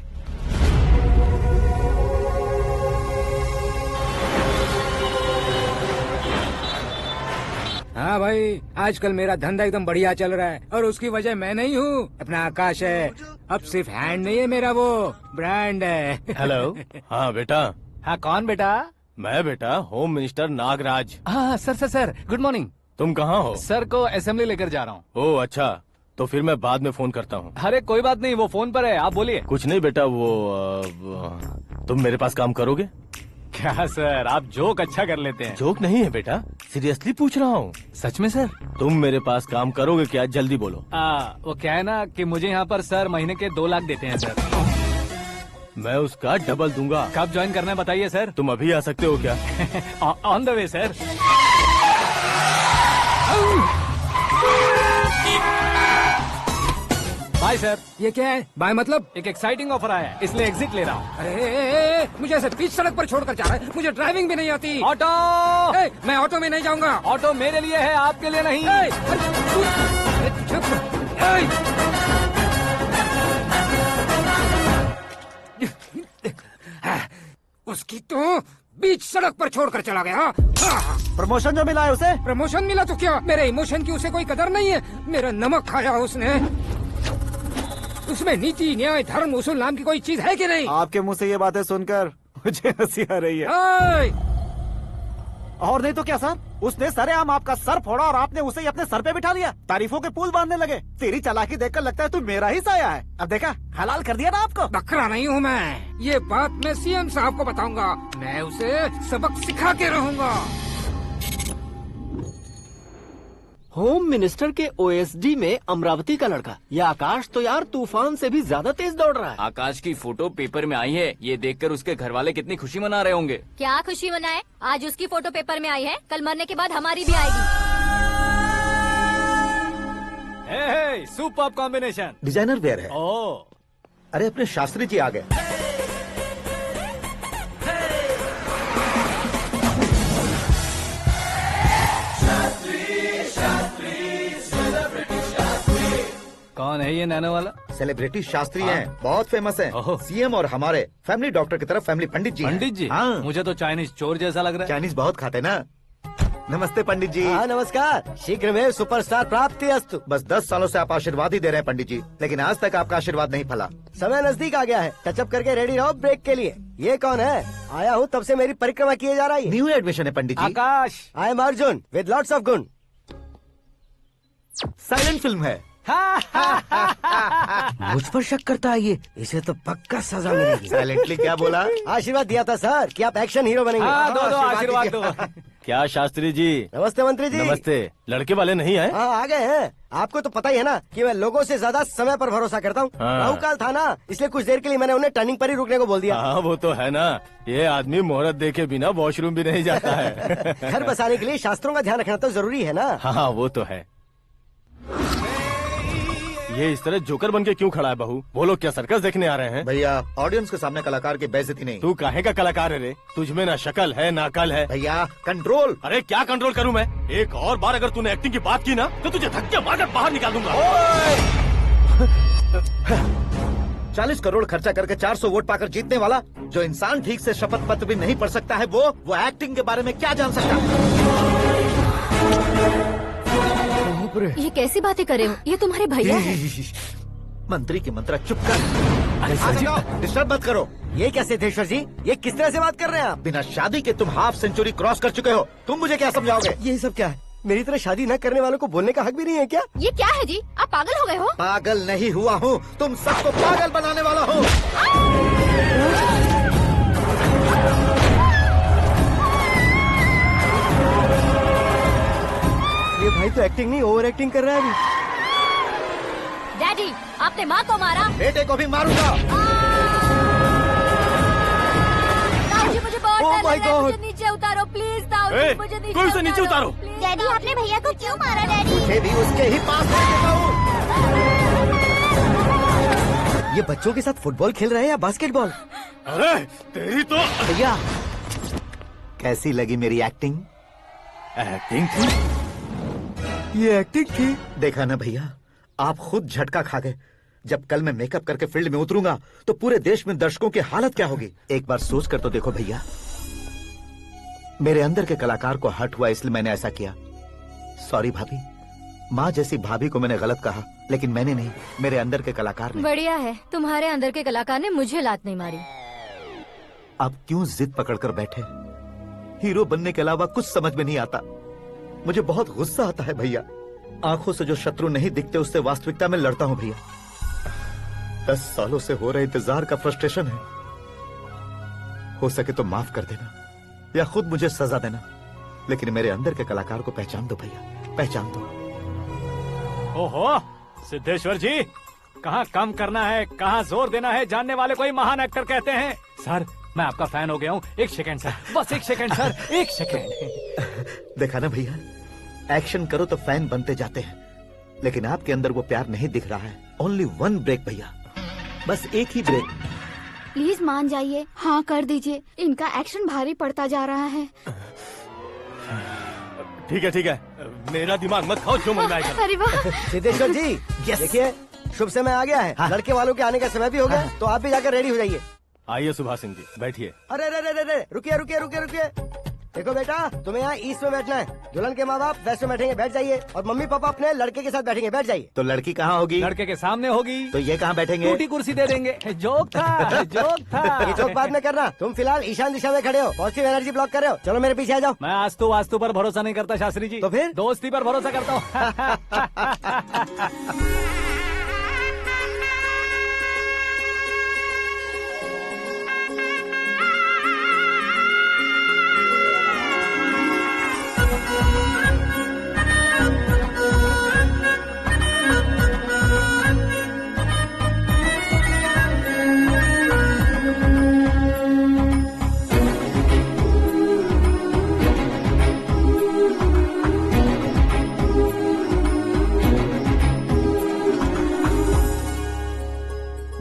हाँ भाई, आजकल मेरा धंधा एकदम बढ़िया चल रहा है और उसकी वजह मैं नहीं हूँ, अपना आकाश है। अब सिर्फ हैंड नहीं है मेरा, वो ब्रांड है। हेलो। हाँ बेटा। हाँ कौन बेटा? मैं बेटा होम मिनिस्टर नागराज। हाँ sir sir sir, good morning. तुम कहाँ हो? सर को असेंबली लेकर जा रहा हूँ। ओह अच्छा, तो फिर मैं बाद में फोन करता हूँ। अरे कोई बात नहीं, वो फोन पर है, आप बोलिए। कुछ नहीं बेटा, तुम मेरे पास काम करोगे? क्या सर, आप जोक अच्छा कर लेते हैं। जोक नहीं है बेटा, सीरियसली पूछ रहा हूँ। सच में सर? तुम मेरे पास काम करोगे क्या? जल्दी बोलो। वो क्या है ना कि मुझे यहाँ पर सर महीने के 2 लाख देते हैं सर। मैं उसका डबल दूंगा। कब ज्वाइन करना है बताइए सर। तुम अभी आ सकते हो क्या? On the way sir. Bye sir. ये क्या है? बाय मतलब? एक एक्साइटिंग ऑफर आया है, इसलिए एग्जिट ले रहा हूँ। अरे मुझे ऐसे बीच सड़क पर छोड़कर जा रहा है, मुझे ड्राइविंग भी नहीं आती। ऑटो! मैं ऑटो में नहीं जाऊंगा। ऑटो मेरे लिए है, आपके लिए नहीं। उसकी तो बीच सड़क पर छोड़कर चला गया। प्रमोशन जो मिला है उसे? प्रमोशन मिला तो क्या, मेरे इमोशन की उसे कोई कदर नहीं है। मेरा नमक खाया उसने। उसमें नीति, न्याय, धर्म, उसूल नाम की कोई चीज है कि नहीं? आपके मुंह से ये बातें सुनकर मुझे हंसी आ रही है। और नहीं तो क्या सर, उसने सरेआम आपका सर फोड़ा और आपने उसे ही अपने सर पे बिठा लिया। तारीफों के पुल बांधने लगे। तेरी चालाकी देखकर लगता है तू मेरा ही साया है। अब देखा, हलाल कर दिया ना आपको। बकरा नहीं हूँ मैं, ये बात मैं सीएम साहब को बताऊंगा। मैं उसे सबक सिखा के रहूंगा। होम मिनिस्टर के ओएसडी में अमरावती का लड़का, ये आकाश तो यार तूफान से भी ज्यादा तेज दौड़ रहा है। आकाश की फोटो पेपर में आई है, ये देखकर उसके घर वाले कितनी खुशी मना रहे होंगे। क्या खुशी मनाए? आज उसकी फोटो पेपर में आई है, कल मरने के बाद हमारी भी आएगी। Super combination. डिजाइनर वेयर है। ओह, अरे अपने शास्त्री जी आ गए। कौन है ये नैनो वाला? सेलिब्रिटी शास्त्री हैं, बहुत फेमस हैं। सीएम और हमारे फैमिली डॉक्टर की तरफ फैमिली पंडित जी हैं। पंडित जी? हाँ। मुझे तो चाइनीज चोर जैसा लग रहा है। चाइनीज बहुत खाते ना। नमस्ते पंडित जी। हाँ नमस्कार, शीघ्र में सुपरस्टार प्राप्ति अस्तु। बस 10 सालों से आप आशीर्वाद ही दे रहे हैं पंडित जी, लेकिन आज तक आपका आशीर्वाद नहीं फला। समय नजदीक आ गया है, टचअप करके रेडी रहो ब्रेक के लिए। ये कौन है? आया हूँ तब से मेरी परिक्रमा किए जा रही है। न्यू एडमिशन है Pandit ji. Akash. I am Arjun with lots of गुण। साइलेंट फिल्म है। मुझ पर शक करता है ये, इसे तो पक्का सजा मिलेगी। साइलेंटली क्या बोला? आशीर्वाद दिया था सर कि आप एक्शन हीरो बनेंगे। हाँ, दो आशीर्वाद दो। क्या शास्त्री जी? नमस्ते मंत्री जी। नमस्ते। लड़के वाले नहीं आए? हाँ आ गए हैं। आपको तो पता ही है ना कि मैं लोगों से ज्यादा समय पर भरोसा करता हूँ। हाँ। राहु काल था ना, इसलिए कुछ देर के लिए मैंने उन्हें टर्निंग पर ही रुकने को बोल दिया। हाँ वो तो है ना, ये आदमी मुहूर्त देखे बिना वॉशरूम भी नहीं जाता है। घर बसाने के लिए शास्त्रों का ध्यान रखना तो जरूरी है ना। हाँ वो तो है। ये इस तरह जोकर बन के क्यों खड़ा है बहू? बोलो, क्या सर्कस देखने आ रहे हैं? भैया ऑडियंस के सामने कलाकार की बेइज्जती नहीं। तू काहे का कलाकार है रे? तुझमें ना शक्ल है ना अकल है। भैया कंट्रोल। अरे क्या कंट्रोल करूं मैं? एक और बार अगर तूने एक्टिंग की बात की ना तो तुझे धक्के मारकर बाहर निकाल दूंगा। 40 करोड़ खर्चा करके 400 वोट पाकर जीतने वाला, जो इंसान ठीक से शपथ पत्र भी नहीं पढ़ सकता है, वो एक्टिंग के बारे में क्या जान सकता है? ये कैसी बातें कर रहे हो? ये तुम्हारे भैया हैं। मंत्री की मंत्रा, चुप कर। डिस्टर्ब मत करो। ये क्या सिद्धेश्वर जी, ये किस तरह से बात कर रहे हैं आप? बिना शादी के तुम हाफ सेंचुरी क्रॉस कर चुके हो, तुम मुझे क्या समझाओगे? ये सब क्या है? मेरी तरह शादी न करने वालों को बोलने का हक भी नहीं है क्या? ये क्या है जी, आप पागल हो गए हो? पागल नहीं हुआ हूँ, तुम सबको पागल बनाने वाला हूँ। ये भाई तो एक्टिंग नहीं ओवर एक्टिंग कर रहा है अभी। डैडी, आपने माँ को मारा। बेटे को भी मारूंगा। ताऊ जी मुझे बहुत Oh डर my लग रहा है, God! मुझे नीचे उतारो प्लीज। ताऊ जी मुझे नीचे कोई उसे नीचे उतारो। डैडी आपने भैया को क्यों मारा डैडी? मुझे भी उसके ही पास लेके जाऊं। ये बच्चों के साथ फुटबॉल खेल रहे हैं या बास्केटबॉल? अरे तेरी तो भैया कैसी लगी मेरी एक्टिंग? एक्टिंग थी? ये एक्टिंग थी? देखा ना भैया, आप खुद झटका खा गए। जब कल मैं मेकअप करके फील्ड में उतरूंगा तो पूरे देश में दर्शकों की हालत क्या होगी? एक बार सोच कर तो देखो भैया। मेरे अंदर के कलाकार को हर्ट हुआ इसलिए मैंने ऐसा किया। सॉरी भाभी। माँ जैसी भाभी को मैंने गलत कहा, लेकिन मैंने नहीं, मेरे अंदर के कलाकार ने। बढ़िया है, तुम्हारे अंदर के कलाकार ने मुझे लात नहीं मारी। आप क्यों जिद पकड़कर बैठे? हीरो बनने के अलावा कुछ समझ में नहीं आता। मुझे बहुत गुस्सा आता है भैया। आंखों से जो शत्रु नहीं दिखते उससे वास्तविकता में लड़ता हूं भैया। 10 सालों से हो रहे इंतजार का फ्रस्ट्रेशन है। हो सके तो माफ कर देना या खुद मुझे सजा देना, लेकिन मेरे अंदर के कलाकार को पहचान दो भैया, पहचान दो। ओहो सिद्धेश्वर जी, कहाँ कम करना है कहाँ जोर देना है जानने वाले को ही महान एक्टर कहते हैं। सर मैं आपका फैन हो गया हूँ। एक सेकंड सर, बस एक सेकंड सर, एक सेकंड। देखा ना भैया, एक्शन करो तो फैन बनते जाते हैं, लेकिन आपके अंदर वो प्यार नहीं दिख रहा है। ओनली 1 ब्रेक भैया, बस एक ही ब्रेक। प्लीज मान जाइए, हाँ कर दीजिए। इनका एक्शन भारी पड़ता जा रहा है। ठीक है, मेरा दिमाग मत खाओ, जो मन में आएगा। अरे वाह सिद्धेश्वर जी, देखिए शुभ समय आ गया है। लड़के वालों के आने का समय भी हो गया, तो आप भी जाकर रेडी हो जाइए। आइए सुभाष सिंह जी, बैठिए। अरे रुकिए। देखो बेटा, तुम्हें यहाँ ईस्ट में बैठना है। दुल्हन के माँ बाप वेस्ट में बैठेंगे, बैठ जाइए। और मम्मी पापा अपने लड़के के साथ बैठेंगे, बैठ जाइए। तो लड़की कहाँ होगी? लड़के के सामने होगी। तो ये कहाँ बैठेंगे? टूटी कुर्सी दे देंगे। जोक था, जोक था। ये जोक बाद में करना। तुम फिलहाल ईशान दिशा में खड़े हो, पॉजिटिव एनर्जी ब्लॉक कर रहे हो। चलो मेरे पीछे आ जाओ। मैं वास्तु पर भरोसा नहीं करता शास्त्री जी। तो फिर? दोस्ती पर भरोसा करता हूँ।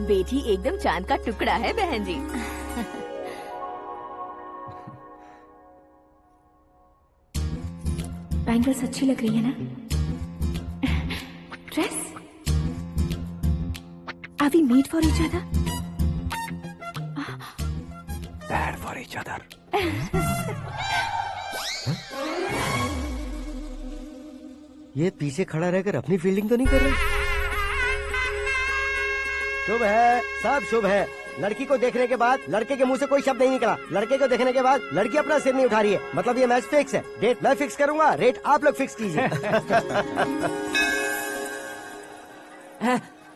बेटी एकदम चांद का टुकड़ा है बहन जी। बैंगल्स अच्छी लग रही है ना? Dress? Are we made for each other? Bad for each other. ये पीछे खड़ा रहकर अपनी फील्डिंग तो नहीं कर रहा? शुभ है, सब शुभ है। लड़की को देखने के बाद लड़के के मुंह से कोई शब्द नहीं निकला। लड़के को देखने के बाद लड़की अपना सिर नहीं उठा रही है। मतलब ये मैच फिक्स है। डेट मैं फिक्स करूंगा, रेट आप लोग फिक्स कीजिए।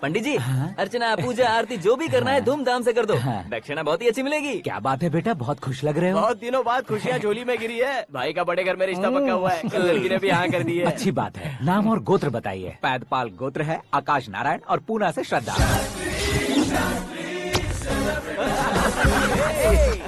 पंडित जी, अर्चना पूजा आरती जो भी करना है धूमधाम से कर दो। दक्षिणा बहुत ही अच्छी मिलेगी। क्या बात है बेटा, बहुत खुश लग रहे हो। बहुत दिनों बाद खुशियाँ झोली में गिरी है। भाई का बड़े घर में रिश्ता पक्का हुआ है। कल लड़की ने भी हाँ कर दी है। अच्छी बात है। नाम और गोत्र बताइए। पैदपाल गोत्र है, आकाश नारायण, और पूना से श्रद्धा।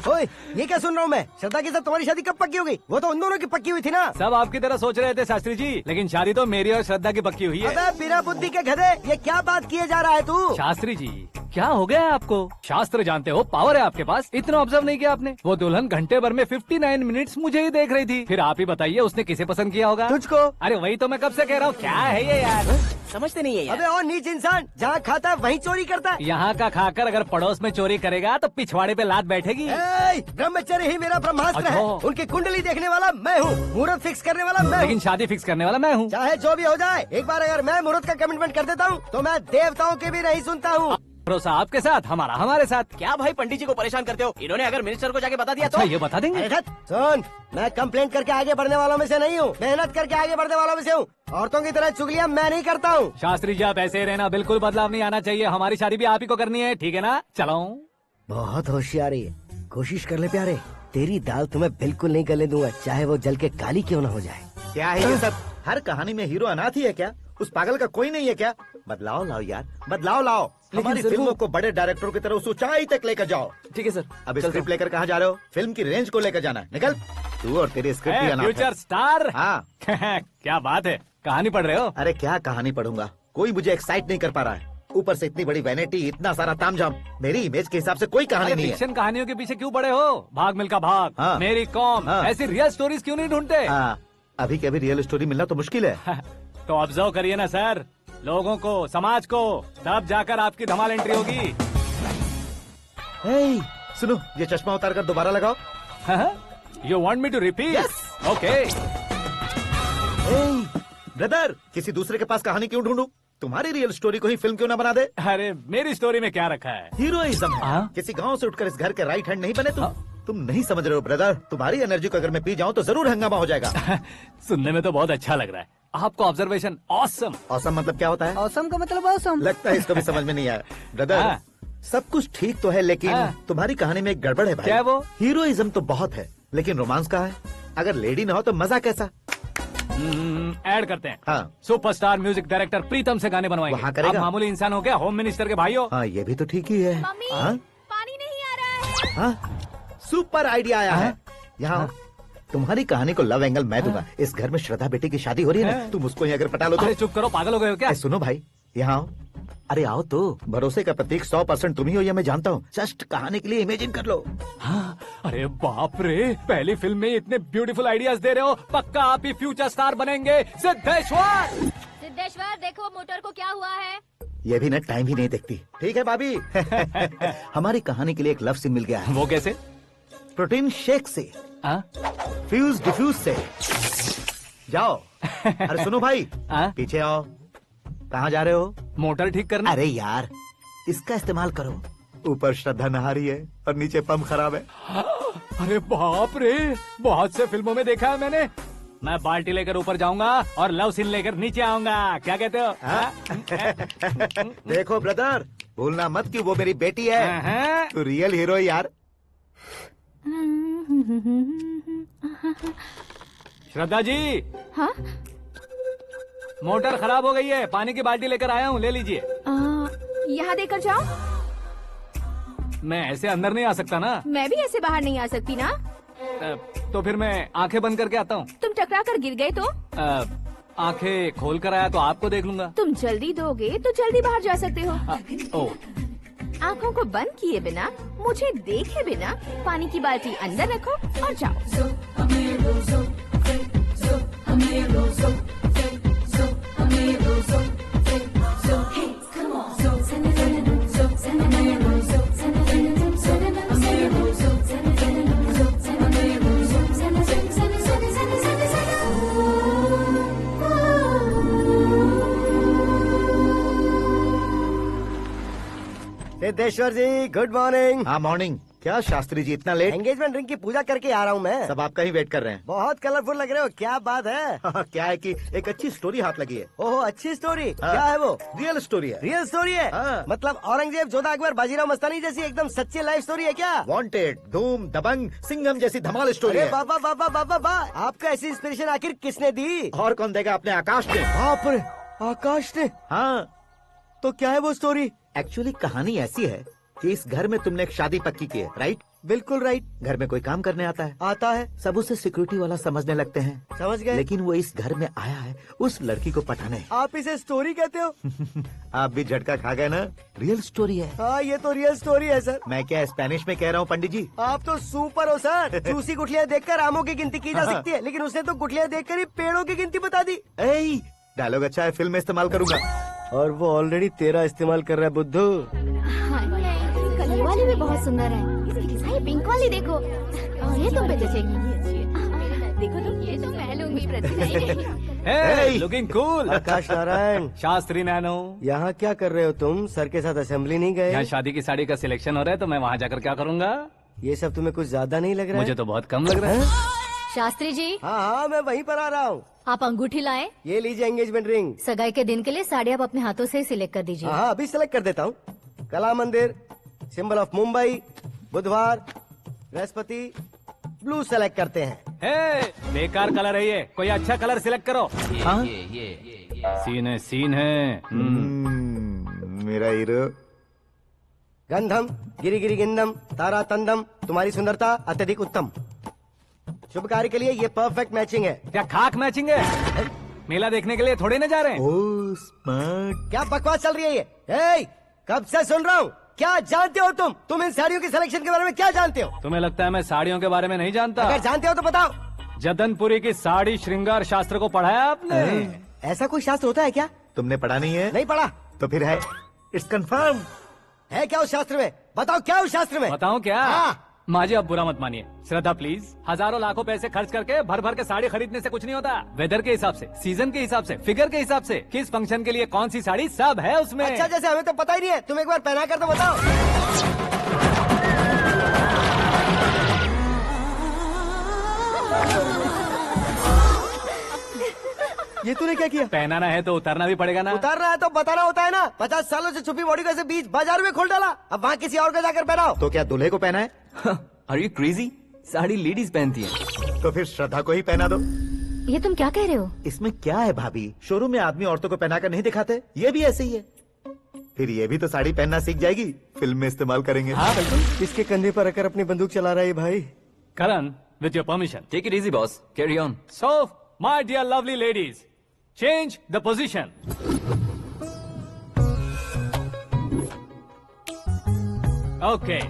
ओए, ये क्या सुन रहा हूँ मैं? श्रद्धा के साथ तुम्हारी शादी कब पक्की हो गई? वो तो उन दोनों की पक्की हुई थी ना। सब आपकी तरह सोच रहे थे शास्त्री जी, लेकिन शादी तो मेरी और श्रद्धा की पक्की हुई है। अबे बिना बुद्धि के गधे, ये क्या बात किए जा रहा है तू? शास्त्री जी क्या हो गया है आपको? शास्त्र जानते हो, पावर है आपके पास। इतना ऑब्जर्व नहीं किया आपने? वो दुल्हन घंटे भर में 59 मिनट्स मुझे ही देख रही थी। फिर आप ही बताइए उसने किसे पसंद किया होगा? तुझको। अरे वही तो मैं कब से कह रहा हूँ। क्या है ये यार, समझते नहीं है यार। अबे और नीच इंसान, जहाँ खाता है वहीं चोरी करता है। यहाँ का खाकर अगर पड़ोस में चोरी करेगा तो पिछवाड़े पे लात बैठेगी। ब्रह्मचर्य ही मेरा ब्रह्मास्त्र है। अच्छा। उनकी कुंडली देखने वाला मैं हूँ, मुहूर्त फिक्स करने वाला मैं हूँ। लेकिन शादी फिक्स करने वाला मैं हूँ। चाहे जो भी हो जाए, एक बार अगर मैं मुहूर्त का कमिटमेंट कर देता हूँ तो मैं देवताओं की भी नहीं सुनता हूँ। भरोसा आपके साथ, हमारा हमारे साथ। क्या भाई पंडित जी को परेशान करते हो? इन्होंने अगर मिनिस्टर को जाके बता दिया अच्छा, तो ये बता देंगे। सुन, मैं कंप्लेंट करके आगे बढ़ने वालों में से नहीं हूँ, मेहनत करके आगे बढ़ने वालों में से हूँ। औरतों की तरह चुगलियाँ मैं नहीं करता हूँ। शास्त्री जी आप ऐसे ही रहना, बिल्कुल बदलाव नहीं आना चाहिए। हमारी शादी भी आप ही को करनी है, ठीक है ना? चलो। बहुत होशियारी है, कोशिश कर ले प्यारे। तेरी दाल तुम्हें बिल्कुल नहीं गलने दूंगा, चाहे वो जल के काली क्यों न हो जाए। क्या है ये सब? हर कहानी में हीरो अनाथ ही है क्या? उस पागल का कोई नहीं है क्या? बदलाव लाओ यार, बदलाव लाओ। हमारी फिल्मों को बड़े डायरेक्टरों की तरह उस ऊंचाई तक लेकर जाओ। ठीक है सर। अब स्क्रिप्ट लेकर कहाँ जा रहे हो? फिल्म की रेंज को लेकर जाना है। निकल तू और तेरी स्क्रिप्ट भी अनाथ है। Future star. हाँ क्या बात है, कहानी पढ़ रहे हो? अरे क्या कहानी पढ़ूंगा, कोई मुझे एक्साइट नहीं कर पा रहा है। ऊपर से इतनी बड़ी वैनिटी, इतना सारा तामझाम। मेरी इमेज के हिसाब से कोई कहानी नहीं है। फिक्शन कहानियों के पीछे क्यों पड़े हो? भाग मिल्खा भाग, हाँ। मेरी कॉम, हाँ। ऐसी रियल स्टोरीज क्यों नहीं ढूंढते? हाँ, अभी के अभी रियल स्टोरी मिलना तो मुश्किल है। तो ऑब्जर्व करिए ना सर, लोगों को, समाज को, तब जाकर आपकी धमाल एंट्री होगी। सुनो, ये चश्मा उतार कर दोबारा लगाओ। You want me to repeat? Okay. Brother, किसी दूसरे के पास कहानी क्यों ढूंढूं? तुम्हारी रियल स्टोरी को ही फिल्म क्यों ना बना दे? अरे मेरी स्टोरी में क्या रखा है? हीरोइज्म है। किसी गांव से उठकर इस घर के राइट हैंड नहीं बने तुम। तुम नहीं समझ रहे हो ब्रदर, तुम्हारी एनर्जी को अगर मैं पी जाऊं तो जरूर हंगामा हो जाएगा। सुनने में तो बहुत अच्छा लग रहा है। आपको ऑब्जर्वेशन ऑसम। औसम मतलब क्या होता है? औसम का मतलब औसम। लगता है इसको भी समझ में नहीं आया। ब्रदर, हाँ। सब कुछ ठीक तो है, लेकिन हाँ। तुम्हारी कहानी में एक गड़बड़ है भाई। क्या है वो? हीरोइज्म तो बहुत है, लेकिन रोमांस कहाँ है? अगर लेडी ना हो तो मजा कैसा? ऐड करते हैं। हाँ। सुपरस्टार म्यूजिक डायरेक्टर प्रीतम से गाने बनवाएंगे। वहाँ करेगा? आप मामूली इंसान हो क्या, होम मिनिस्टर के भाई हो। हाँ, ये भी तो ठीक ही है। मम्मी हाँ? पानी नहीं आ रहा है। हाँ? सुपर आइडिया आया है। यहाँ तुम्हारी कहानी को लव एंगल मैं दूंगा। इस घर में श्रद्धा बेटी की शादी हो रही है ना, तुम उसको ही अगर पटा लो तो। अरे चुप करो, पागल हो गए हो क्या? सुनो भाई, यहाँ आओ। अरे आओ तो, भरोसे का प्रतीक 100% तुम ही हो, ये मैं जानता हूँ। जस्ट कहानी के लिए इमेजिन कर लो। हाँ, अरे बाप रे, पहली फिल्म में इतने ब्यूटीफुल आइडियाज दे रहे हो, पक्का आप ही फ्यूचर स्टार बनेंगे। सिद्धेश्वर, सिद्धेश्वर देखो मोटर को क्या हुआ है। ये भी ना टाइम ही नहीं देखती। ठीक है भाभी। हमारी कहानी के लिए एक लव सीन मिल गया है। वो कैसे? प्रोटीन शेक से, फ्यूज डिफ्यूज से। जाओ। अरे सुनो भाई, पीछे आओ। कहाँ जा रहे हो? मोटर ठीक करना। अरे यार, इसका इस्तेमाल करो। ऊपर श्रद्धा नहा रही है और नीचे पंप खराब है। अरे बाप रे, बहुत से फिल्मों में देखा है मैंने। मैं बाल्टी लेकर ऊपर जाऊंगा और लव सीन लेकर नीचे आऊंगा। क्या कहते हो? देखो ब्रदर, भूलना मत कि वो मेरी बेटी है। तू रियल हीरो यार। श्रद्धा जी। हाँ? मोटर खराब हो गई है, पानी की बाल्टी लेकर आया हूँ, ले लीजिए। यहाँ देकर जाओ। मैं ऐसे अंदर नहीं आ सकता ना। मैं भी ऐसे बाहर नहीं आ सकती ना। तो फिर मैं आंखें बंद करके आता हूँ। तुम टकरा कर गिर गए तो? आंखें खोल कर आया तो आपको देख लूंगा। तुम जल्दी दोगे तो जल्दी बाहर जा सकते हो। ओ, आँखों को बंद किए बिना, मुझे देखे बिना पानी की बाल्टी अंदर रखो और जाओ। सिद्धेश्वर जी, गुड मॉर्निंग। हाँ मॉर्निंग। क्या शास्त्री जी इतना लेट? एंगेजमेंट रिंग की पूजा करके आ रहा हूँ मैं। सब आपका ही वेट कर रहे हैं। बहुत कलरफुल लग रहे हो, क्या बात है? क्या है कि एक अच्छी स्टोरी हाथ लगी है। ओहो, अच्छी स्टोरी। क्या है वो? रियल स्टोरी है। रियल स्टोरी है? मतलब औरंगजेब, जोधा अकबर, बाजीराव मस्तानी जैसी एकदम सच्ची लाइफ स्टोरी है क्या? वांटेड, धूम, दबंग, सिंघम जैसी धमाल स्टोरी है। बाबा बाबा बाबा बा, आपका ऐसी इंस्पिरेशन आखिर किसने दी? और कौन देगा? अपने आकाश ने। बाप रे, आकाश ने? हाँ। तो क्या है वो स्टोरी? एक्चुअली कहानी ऐसी है कि इस घर में तुमने एक शादी पक्की की है, राइट? बिल्कुल राइट। घर में कोई काम करने आता है? आता है। सब उसे सिक्योरिटी वाला समझने लगते हैं। समझ गए। लेकिन वो इस घर में आया है उस लड़की को पटाने। आप इसे स्टोरी कहते हो? आप भी झटका खा गए ना? रियल स्टोरी है। हाँ, ये तो रियल स्टोरी है सर। मैं क्या स्पेनिश में कह रहा हूँ पंडित जी? आप तो सुपर हो सर। चूसी गुठलियाँ देखकर आमों की गिनती की जा सकती है, लेकिन उसने तो गुठलियाँ देखकर ही पेड़ों की गिनती बता दी। डायलॉग अच्छा है, फिल्म में इस्तेमाल करूंगा। और वो ऑलरेडी तेरा इस्तेमाल कर रहा है बुद्धू। कलर वाली भी बहुत सुंदर है। ये पिंक वाली देखो, और ये तुम पे जचेगी। देखो तो ये तो मैं लूंगी Hey, looking cool। आकाश नारायण। शास्त्री नैनो। यहाँ क्या कर रहे हो तुम? सर के साथ असेंबली नहीं गए? यहाँ शादी की साड़ी का सिलेक्शन हो रहा है, तो मैं वहाँ जाकर क्या करूँगा? ये सब तुम्हें कुछ ज्यादा नहीं लग रहा है? मुझे तो बहुत कम लग रहा है। शास्त्री जी। हाँ हाँ, मैं वहीं पर आ रहा हूँ। आप अंगूठी लाएं। ये लीजिए एंगेजमेंट रिंग। सगाई के दिन के लिए साड़ी आप अपने हाथों से सिलेक्ट कर दीजिए। हाँ, अभी सिलेक्ट कर देता हूँ। कला मंदिर, सिंबल ऑफ मुंबई, बुधवार, बृहस्पति, ब्लू सेलेक्ट करते हैं। बेकार कलर है ये, कोई अच्छा कलर सिलेक्ट करो। सीन है। मेरा हीरो। गंधम, गिरी गिरी गिंदम, तारा तंदम, तुम्हारी सुंदरता अत्यधिक उत्तम। शुभ कार्य के लिए ये परफेक्ट मैचिंग है। क्या खाक मैचिंग है? मेला देखने के लिए थोड़े न जा रहे हैं। Oh smart. क्या बकवास चल रही है ये? कब से सुन रहा हूँ। क्या जानते हो तुम? तुम इन साड़ियों की सिलेक्शन के बारे में क्या जानते हो? तुम्हें लगता है मैं साड़ियों के बारे में नहीं जानता? अगर जानते हो तो बताओ। जदनपुरी की साड़ी श्रृंगार शास्त्र को पढ़ा है आपने? ऐसा कोई शास्त्र होता है क्या? तुमने पढ़ा नहीं है? नहीं पढ़ा। तो फिर है, इट्स कंफर्म। है क्या उस शास्त्र में? बताओ क्या उस शास्त्र में? बताऊं क्या? हाँ। माँ जी, अब बुरा मत मानिए। श्रद्धा प्लीज, हजारों लाखों पैसे खर्च करके भर भर के साड़ी खरीदने से कुछ नहीं होता। वेदर के हिसाब से, सीजन के हिसाब से, फिगर के हिसाब से, किस फंक्शन के लिए कौन सी साड़ी, सब है उसमें। अच्छा, जैसे हमें तो पता ही नहीं है, तुम एक बार पहना कर तो बताओ। ये तूने क्या क्या किया? पहनाना है तो उतारना भी पड़ेगा ना। उतारना है तो बताना होता है ना। 50 सालों से छुपी बॉडी को ऐसे बीच बाजार में खोल डाला, अब वहाँ किसी और को जाकर पहनाओ। तो क्या दूल्हे को पहना है? Are you crazy? Sari ladies पहनती है। तो फिर श्रद्धा को ही पहना दो। ये तुम क्या कह रहे हो? इसमें क्या है भाभी, शोरूम में आदमी औरतों को पहनाकर नहीं दिखाते, ये भी ऐसे ही है। फिर ये भी तो साड़ी पहनना सीख जाएगी, फिल्म में इस्तेमाल करेंगे। हाँ बिल्कुल। इसके कंधे पर रखकर अपनी बंदूक चला रहा है भाई। करण, with your permission. Take it easy, boss. Carry on. So, my dear lovely ladies, change the position. Okay.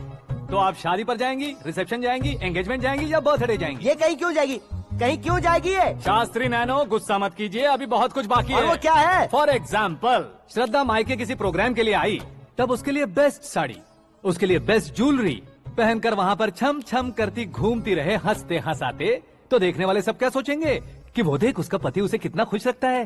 तो आप शादी पर जाएंगी, रिसेप्शन जाएंगी, एंगेजमेंट जाएंगी या बर्थडे जाएंगी? ये कहीं क्यों जाएगी? कहीं क्यों जाएगी ये? शास्त्री नैनो, गुस्सा मत कीजिए, अभी बहुत कुछ बाकी है। और वो क्या है? फॉर एग्जाम्पल, श्रद्धा मायके किसी प्रोग्राम के लिए आई, तब उसके लिए बेस्ट साड़ी, उसके लिए बेस्ट ज्वेलरी पहनकर वहाँ पर छम छम करती घूमती रहे, हंसते हंसाते, तो देखने वाले सब क्या सोचेंगे कि वो देख उसका पति उसे कितना खुश रखता है।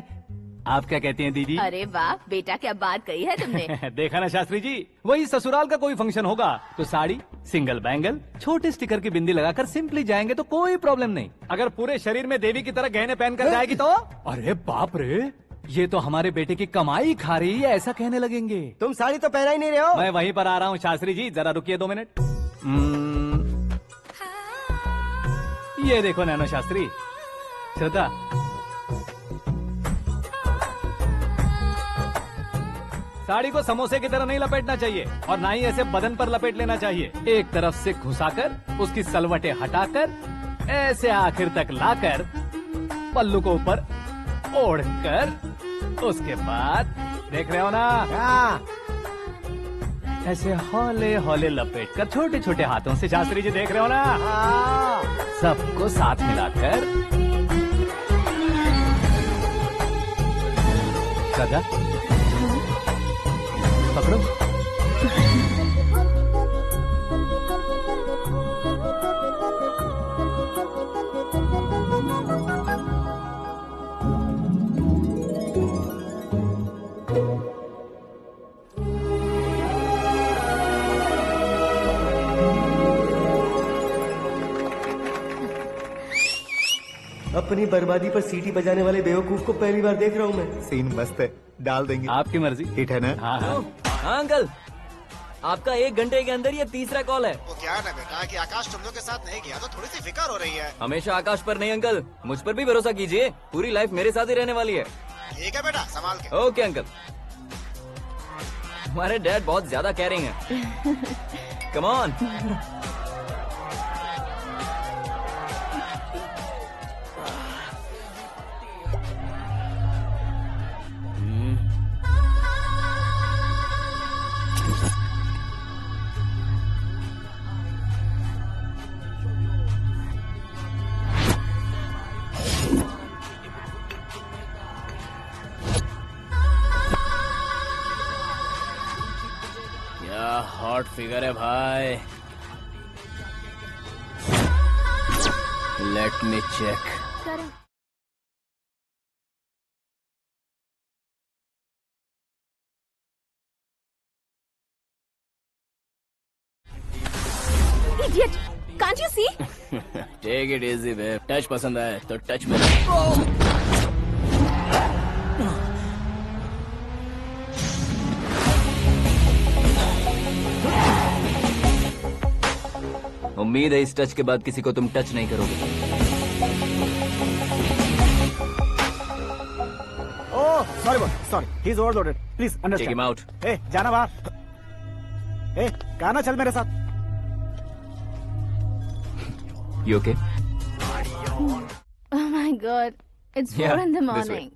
आप क्या कहती हैं दीदी? अरे वाह बेटा, क्या बात कही है तुमने। देखा ना शास्त्री जी, वही ससुराल का कोई फंक्शन होगा तो साड़ी, सिंगल बैंगल, छोटे स्टिकर की बिंदी लगाकर सिंपली जाएंगे तो कोई प्रॉब्लम नहीं। अगर पूरे शरीर में देवी की तरह गहने पहनकर जाएगी तो अरे बाप रे, ये तो हमारे बेटे की कमाई खा रही है, ऐसा कहने लगेंगे। तुम साड़ी तो पहना ही नहीं रहे हो। मैं वहीं पर आ रहा हूँ शास्त्री जी, जरा रुकिए 2 मिनट। ये देखो नैनो शास्त्री, श्रद्धा, साड़ी को समोसे की तरह नहीं लपेटना चाहिए और ना ही ऐसे बदन पर लपेट लेना चाहिए। एक तरफ से घुसाकर, उसकी सलवटें हटाकर, ऐसे आखिर तक लाकर, पल्लू को ऊपर ओढ़कर, उसके बाद देख रहे हो ना, ऐसे हौले हौले लपेट कर छोटे छोटे हाथों से, शास्त्री जी देख रहे हो ना, सबको साथ मिलाकर, श्रद्धा पकड़ो। अपनी बर्बादी पर सीटी बजाने वाले बेवकूफ को पहली बार देख रहा हूँ मैं। सीन मस्त है, डाल देंगे। आपकी मर्जी। हिट है ना? हाँ हाँ। हाँ अंकल, आपका 1 घंटे के अंदर ये तीसरा कॉल है। वो क्या है ना बेटा कि आकाश तुम लोग के साथ नहीं गया तो थोड़ी सी फिक्र हो रही है। हमेशा आकाश पर नहीं अंकल, मुझ पर भी भरोसा कीजिए, पूरी लाइफ मेरे साथ ही रहने वाली है। ठीक है बेटा, संभाल के। Okay uncle. हमारे डैड बहुत ज्यादा केयरिंग है। Come on. हॉट फिगर है भाई। Let me check. Idiot! Can't you see? Take it easy babe, touch पसंद आए तो टच में। उम्मीद है इस टच के बाद किसी को तुम टच नहीं करोगे। Oh sorry sorry, he is overloaded, please take understand. Him out. ए जाना बाहर। ए गाना चल मेरे साथ। You okay? Oh my God! It's 4 Yeah, in the this morning.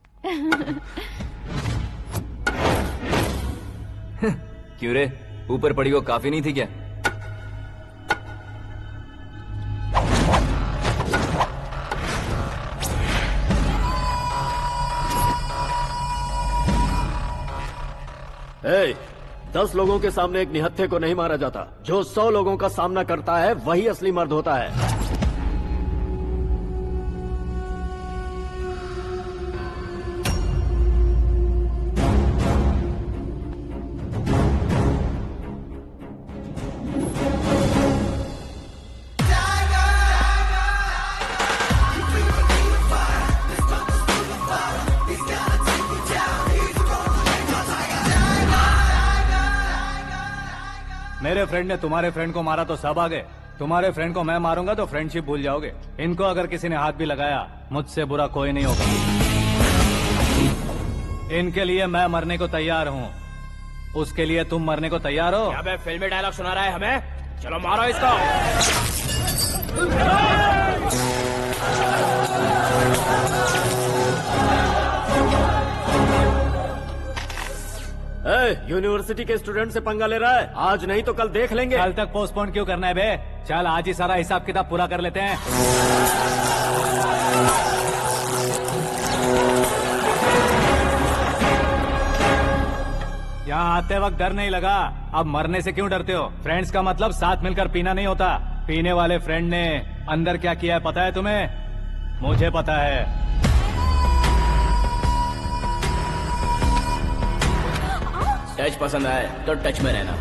क्यों रे, ऊपर पड़ी वो काफी नहीं थी क्या? Hey, 10 लोगों के सामने एक निहत्थे को नहीं मारा जाता। जो 100 लोगों का सामना करता है वही असली मर्द होता है। मेरे फ्रेंड ने तुम्हारे फ्रेंड को मारा तो सब आ गए, तुम्हारे फ्रेंड को मैं मारूंगा तो फ्रेंडशिप भूल जाओगे। इनको अगर किसी ने हाथ भी लगाया, मुझसे बुरा कोई नहीं होगा। इनके लिए मैं मरने को तैयार हूँ, उसके लिए तुम मरने को तैयार हो? क्या बे फिल्मी डायलॉग सुना रहा है हमें? चलो मारो इसको। यूनिवर्सिटी के स्टूडेंट से पंगा ले रहा है, आज नहीं तो कल देख लेंगे। कल तक पोस्टपोन क्यों करना है बे? चल आज ही सारा हिसाब किताब पूरा कर लेते हैं। यहाँ आते वक्त डर नहीं लगा, अब मरने से क्यों डरते हो? फ्रेंड्स का मतलब साथ मिलकर पीना नहीं होता। पीने वाले फ्रेंड ने अंदर क्या किया है पता है तुम्हें? मुझे पता है। टच पसंद आए तो टच में रहना।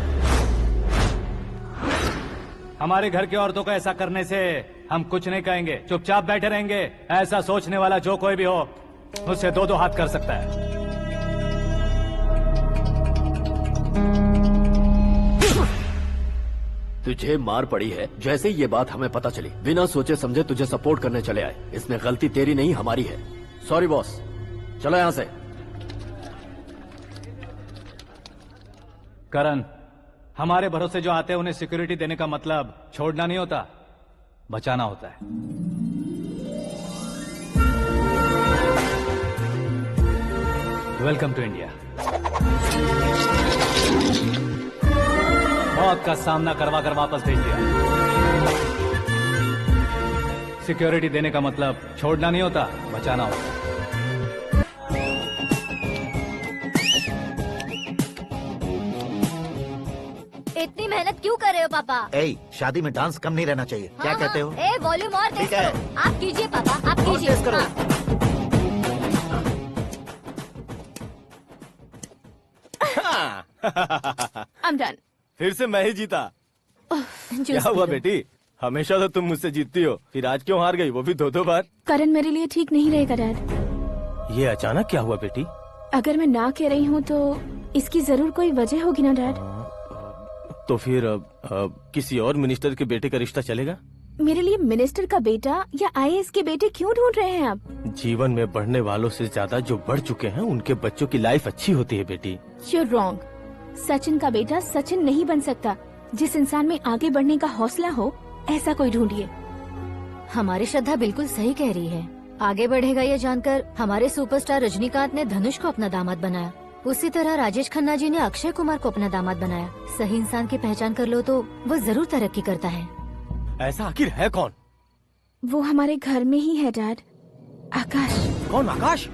हमारे घर की औरतों को ऐसा करने से हम कुछ नहीं कहेंगे, चुपचाप बैठे रहेंगे। ऐसा सोचने वाला जो कोई भी हो, उससे दो दो हाथ कर सकता है। तुझे मार पड़ी है, जैसे ही ये बात हमें पता चली बिना सोचे समझे तुझे सपोर्ट करने चले आए। इसमें गलती तेरी नहीं हमारी है। सॉरी बॉस, चलो यहाँ से। करण, हमारे भरोसे जो आते हैं उन्हें सिक्योरिटी देने का मतलब छोड़ना नहीं होता, बचाना होता है। Welcome to India. मौत का सामना करवा कर वापस भेज दिया। सिक्योरिटी देने का मतलब छोड़ना नहीं होता, बचाना होता है। इतनी मेहनत क्यों कर रहे हो पापा? ए, शादी में डांस कम नहीं रहना चाहिए। क्या कहते हो? ए, वॉल्यूम और तेज ठीक है। करो। आप कीजिए पापा, आप कीजिए। तेज करो। I'm done. फिर से मैं ही जीता। क्या हुआ बेटी? हमेशा तो तुम मुझसे जीतती हो, फिर आज क्यों हार गई, वो भी दो दो बार? करण मेरे लिए ठीक नहीं रहेगा डैड। ये अचानक क्या हुआ बेटी? अगर मैं ना कह रही हूँ तो इसकी जरूर कोई वजह होगी ना डैड। तो फिर किसी और मिनिस्टर के बेटे का रिश्ता चलेगा? मेरे लिए मिनिस्टर का बेटा या IAS के बेटे क्यों ढूंढ रहे हैं आप? जीवन में बढ़ने वालों से ज्यादा जो बढ़ चुके हैं उनके बच्चों की लाइफ अच्छी होती है बेटी। You're wrong. सचिन का बेटा सचिन नहीं बन सकता। जिस इंसान में आगे बढ़ने का हौसला हो, ऐसा कोई ढूंढिए। हमारी श्रद्धा बिल्कुल सही कह रही है। आगे बढ़ेगा ये जानकर हमारे सुपरस्टार रजनीकांत ने धनुष को अपना दामाद बनाया, उसी तरह राजेश खन्ना जी ने अक्षय कुमार को अपना दामाद बनाया। सही इंसान की पहचान कर लो तो वो जरूर तरक्की करता है। ऐसा आखिर है कौन? वो हमारे घर में ही है डैड, आकाश। कौन आकाश?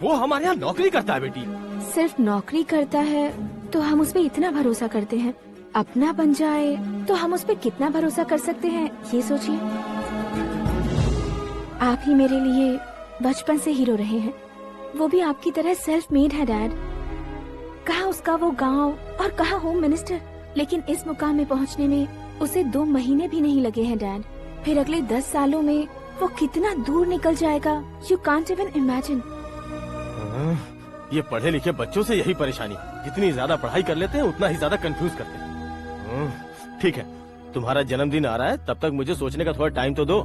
वो हमारे यहाँ नौकरी करता है बेटी। सिर्फ नौकरी करता है तो हम उस पे इतना भरोसा करते हैं, अपना बन जाए तो हम उस पे कितना भरोसा कर सकते हैं, ये सोचिए। आप ही मेरे लिए बचपन से हीरो रहे हैं, वो भी आपकी तरह सेल्फ मेड है डैड। कहाँ उसका वो गांव और कहाँ होम मिनिस्टर, लेकिन इस मुकाम में पहुँचने में उसे 2 महीने भी नहीं लगे हैं डैड। फिर अगले 10 सालों में वो कितना दूर निकल जाएगा, यू कांट इवन इमेजिन। ये पढ़े लिखे बच्चों से यही परेशानी, जितनी ज्यादा पढ़ाई कर लेते हैं उतना ही ज्यादा कंफ्यूज करते हैं। ठीक है, तुम्हारा जन्मदिन आ रहा है, तब तक मुझे सोचने का थोड़ा टाइम तो दो।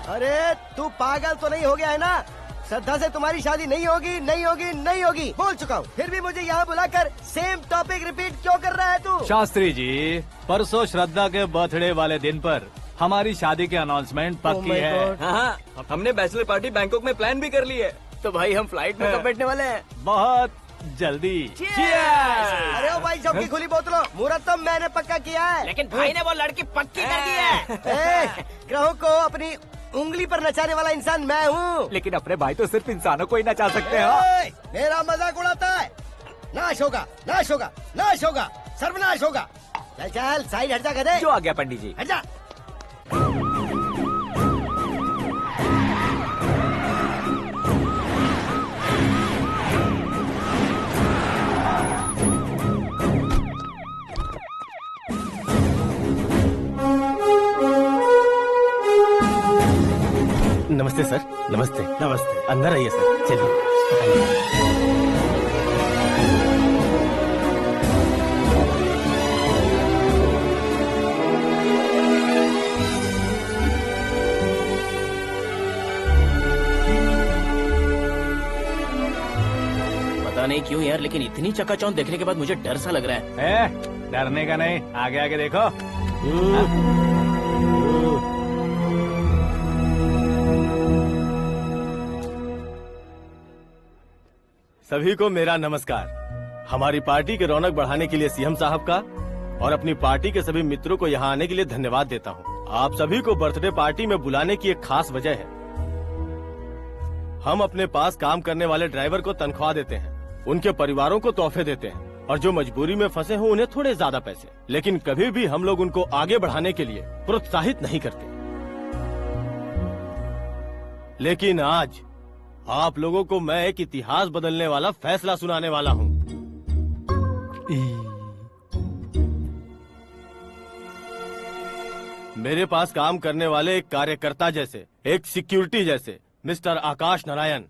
अरे तू पागल तो नहीं हो गया है ना? श्रद्धा से तुम्हारी शादी नहीं होगी, नहीं होगी, नहीं होगी, बोल चुका हूँ। फिर भी मुझे यहाँ बुलाकर सेम टॉपिक रिपीट क्यों कर रहा है तू? शास्त्री जी, परसों श्रद्धा के बर्थडे वाले दिन पर हमारी शादी की अनाउंसमेंट पक्की है। हाँ, हमने बैचलर पार्टी बैंकॉक में प्लान भी कर ली है। तो भाई हम फ्लाइट में कब बैठने वाले हैं? बहुत जल्दी। अरे ओ भाई, सबकी खुली बोतलों, मुहूर्त तो मैंने पक्का किया है। लेकिन भाई ने वो लड़की पक्की कर दी है। ग्रहों को अपनी उंगली पर नचाने वाला इंसान मैं हूँ। लेकिन अपने भाई तो सिर्फ इंसानों को ही नचा सकते हैं। मेरा मजाक उड़ाता है? नाश होगा, नाश होगा, नाश होगा, सर्वनाश होगा। चल चल साइड हट जा गधे। जो आ गया पंडित जी। हट जा। नमस्ते सर। नमस्ते। नमस्ते। अंदर आइए सर, चलिए। नहीं क्यों यार, लेकिन इतनी चकाचौंध देखने के बाद मुझे डर सा लग रहा है। डरने का नहीं, आगे आगे देखो। सभी को मेरा नमस्कार। हमारी पार्टी के रौनक बढ़ाने के लिए सीएम साहब का और अपनी पार्टी के सभी मित्रों को यहाँ आने के लिए धन्यवाद देता हूँ। आप सभी को बर्थडे पार्टी में बुलाने की एक खास वजह है। हम अपने पास काम करने वाले ड्राइवर को तनख्वाह देते हैं, उनके परिवारों को तोहफे देते हैं और जो मजबूरी में फंसे हो उन्हें थोड़े ज्यादा पैसे, लेकिन कभी भी हम लोग उनको आगे बढ़ाने के लिए प्रोत्साहित नहीं करते। लेकिन आज आप लोगों को मैं एक इतिहास बदलने वाला फैसला सुनाने वाला हूँ। मेरे पास काम करने वाले एक कार्यकर्ता जैसे, एक सिक्योरिटी जैसे मिस्टर आकाश नारायण,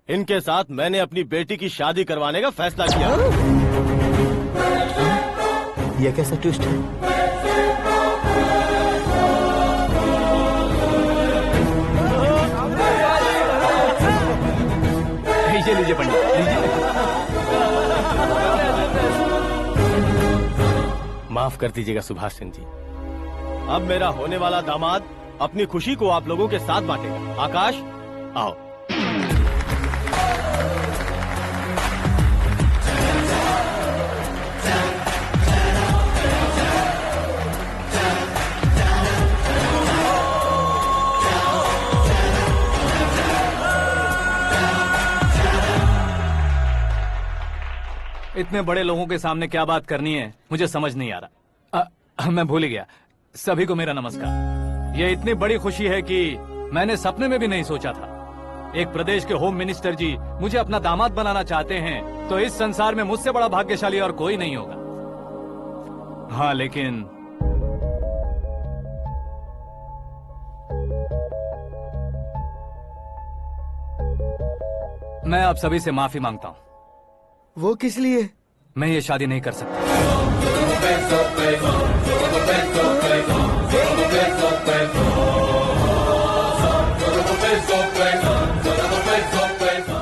इनके साथ मैंने अपनी बेटी की शादी करवाने का फैसला किया। यह कैसा ट्विस्ट है? लीजिए पंडित, माफ कर दीजिएगा सुभाष सिंह जी। अब मेरा होने वाला दामाद अपनी खुशी को आप लोगों के साथ बांटेगा। आकाश, आओ। इतने बड़े लोगों के सामने क्या बात करनी है मुझे समझ नहीं आ रहा। मैं भूल ही गया। सभी को मेरा नमस्कार। ये इतनी बड़ी खुशी है कि मैंने सपने में भी नहीं सोचा था। एक प्रदेश के होम मिनिस्टर जी मुझे अपना दामाद बनाना चाहते हैं तो इस संसार में मुझसे बड़ा भाग्यशाली और कोई नहीं होगा। हाँ, लेकिन मैं आप सभी से माफी मांगता हूँ। वो किस लिए? मैं ये शादी नहीं कर सकता।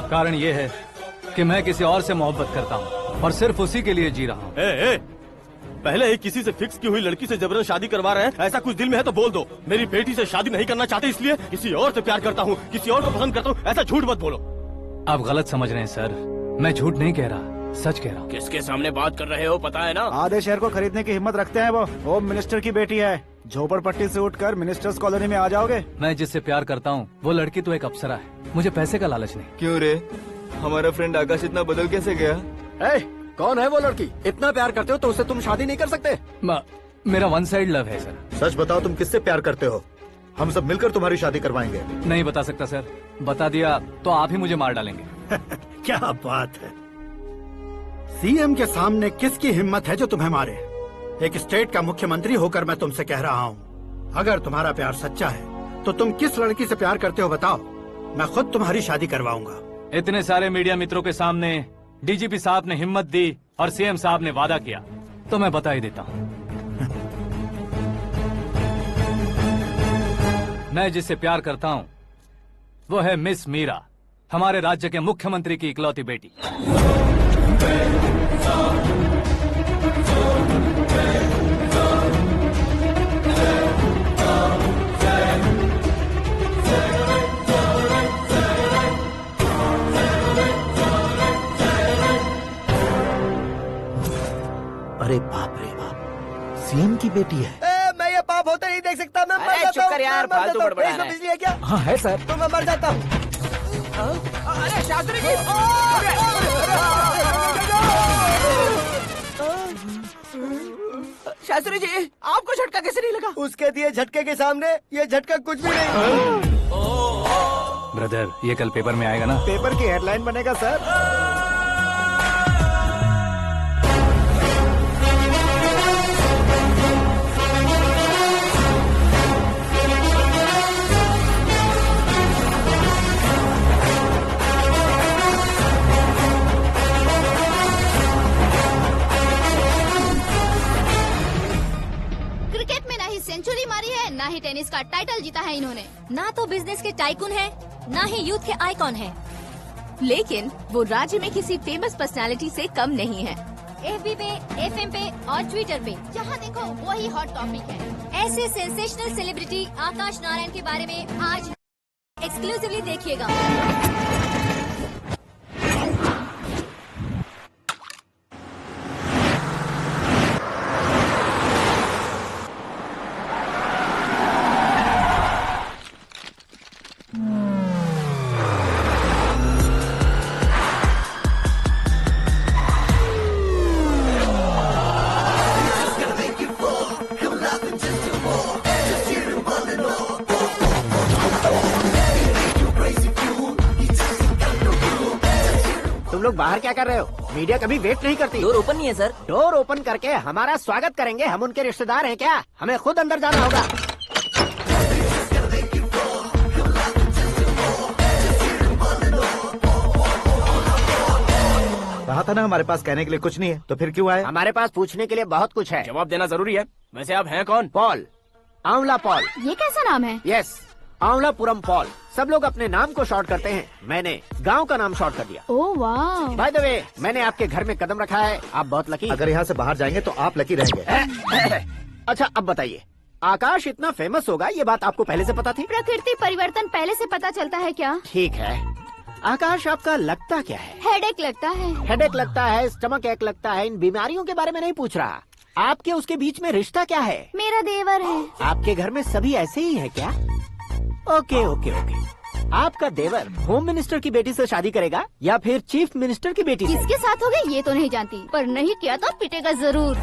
कारण ये है कि मैं किसी और से मोहब्बत करता हूँ और सिर्फ उसी के लिए जी रहा हूँ। पहले ही किसी से फिक्स की हुई लड़की से जबरन शादी करवा रहे हैं। ऐसा कुछ दिल में है तो बोल दो। मेरी बेटी से शादी नहीं करना चाहते इसलिए किसी और से प्यार करता हूँ, किसी और को पसंद करता हूँ, ऐसा झूठ मत बोलो। आप गलत समझ रहे हैं सर। मैं झूठ नहीं कह रहा, सच कह रहा हूँ। किसके सामने बात कर रहे हो पता है ना? आधे शहर को खरीदने की हिम्मत रखते हैं वो। होम मिनिस्टर की बेटी है। झोपड़पट्टी से उठकर मिनिस्टर्स कॉलोनी में आ जाओगे। मैं जिससे प्यार करता हूँ वो लड़की तो एक अप्सरा है। मुझे पैसे का लालच नहीं। क्यों रे, हमारा फ्रेंड आकाश इतना बदल कैसे गया? कौन है वो लड़की? इतना प्यार करते हो तो उससे तुम शादी नहीं कर सकते? मेरा वन साइड लव है सर। सच बताओ, तुम किससे प्यार करते हो? हम सब मिलकर तुम्हारी शादी करवाएंगे। नहीं बता सकता सर। बता दिया तो आप ही मुझे मार डालेंगे। क्या बात है। सीएम के सामने किसकी हिम्मत है जो तुम्हें मारे? एक स्टेट का मुख्यमंत्री होकर मैं तुमसे कह रहा हूँ, अगर तुम्हारा प्यार सच्चा है तो तुम किस लड़की से प्यार करते हो बताओ, मैं खुद तुम्हारी शादी करवाऊंगा। इतने सारे मीडिया मित्रों के सामने डीजीपी साहब ने हिम्मत दी और सीएम साहब ने वादा किया तो मैं बता ही देता हूँ। मैं जिससे प्यार करता हूँ वो है मिस मीरा, हमारे राज्य के मुख्यमंत्री की इकलौती बेटी। अरे बाप रे बाप, सीएम की बेटी है। मैं ये पाप होते नहीं देख सकता। मैं मर जाता हूँ। चुप कर यार, फालतू बड़बड़ा रहा है। बिजली है क्या? हाँ है सर। तो मैं मर जाता हूँ। अरे शास्त्री जी, शास्त्री जी आपको झटका कैसे नहीं लगा? उसके दिए झटके के सामने ये झटका कुछ भी नहीं। ब्रदर, ये कल पेपर में आएगा ना? पेपर की हेडलाइन बनेगा सर। क्रिकेट में ना ही सेंचुरी मारी है, ना ही टेनिस का टाइटल जीता है इन्होंने। ना तो बिजनेस के टाइकून है, ना ही यूथ के आइकॉन है। लेकिन वो राज्य में किसी फेमस पर्सनालिटी से कम नहीं है। FB पे, FM पे और ट्विटर पे जहाँ देखो वही हॉट टॉपिक है। ऐसे सेंसेशनल सेलिब्रिटी आकाश नारायण के बारे में आज एक्सक्लूसिवली देखिएगा। तुम लोग बाहर क्या कर रहे हो? मीडिया कभी वेट नहीं करती। डोर ओपन नहीं है सर। डोर ओपन करके हमारा स्वागत करेंगे। हम उनके रिश्तेदार हैं क्या? हमें खुद अंदर जाना होगा। कहा था ना हमारे पास कहने के लिए कुछ नहीं है, तो फिर क्यों आए? हमारे पास पूछने के लिए बहुत कुछ है। जवाब देना जरूरी है। वैसे आप हैं कौन? पॉल, आंवला पॉल। ये कैसा नाम है? Yes, Anwalapuram Paul. सब लोग अपने नाम को शॉर्ट करते हैं, मैंने गांव का नाम शॉर्ट कर दिया। ओह वाह। बाय द वे, मैंने आपके घर में कदम रखा है। आप बहुत लकी। अगर यहाँ से बाहर जाएंगे तो आप लकी रहेंगे। अच्छा अब बताइए, आकाश इतना फेमस होगा ये बात आपको पहले से पता थी? प्रकृति परिवर्तन पहले से पता चलता है क्या? ठीक है, आकाश आपका लगता क्या है? हेडेक लगता है। हेडेक लगता है, स्टमक एक लगता है। इन बीमारियों के बारे में नहीं पूछ रहा। आपके उसके बीच में रिश्ता क्या है? मेरा देवर है। आपके घर में सभी ऐसे ही है क्या? Okay okay okay. आपका देवर होम मिनिस्टर की बेटी से शादी करेगा या फिर चीफ मिनिस्टर की बेटी से? किसके साथ हो गई ये तो नहीं जानती, पर नहीं किया तो पिटेगा जरूर।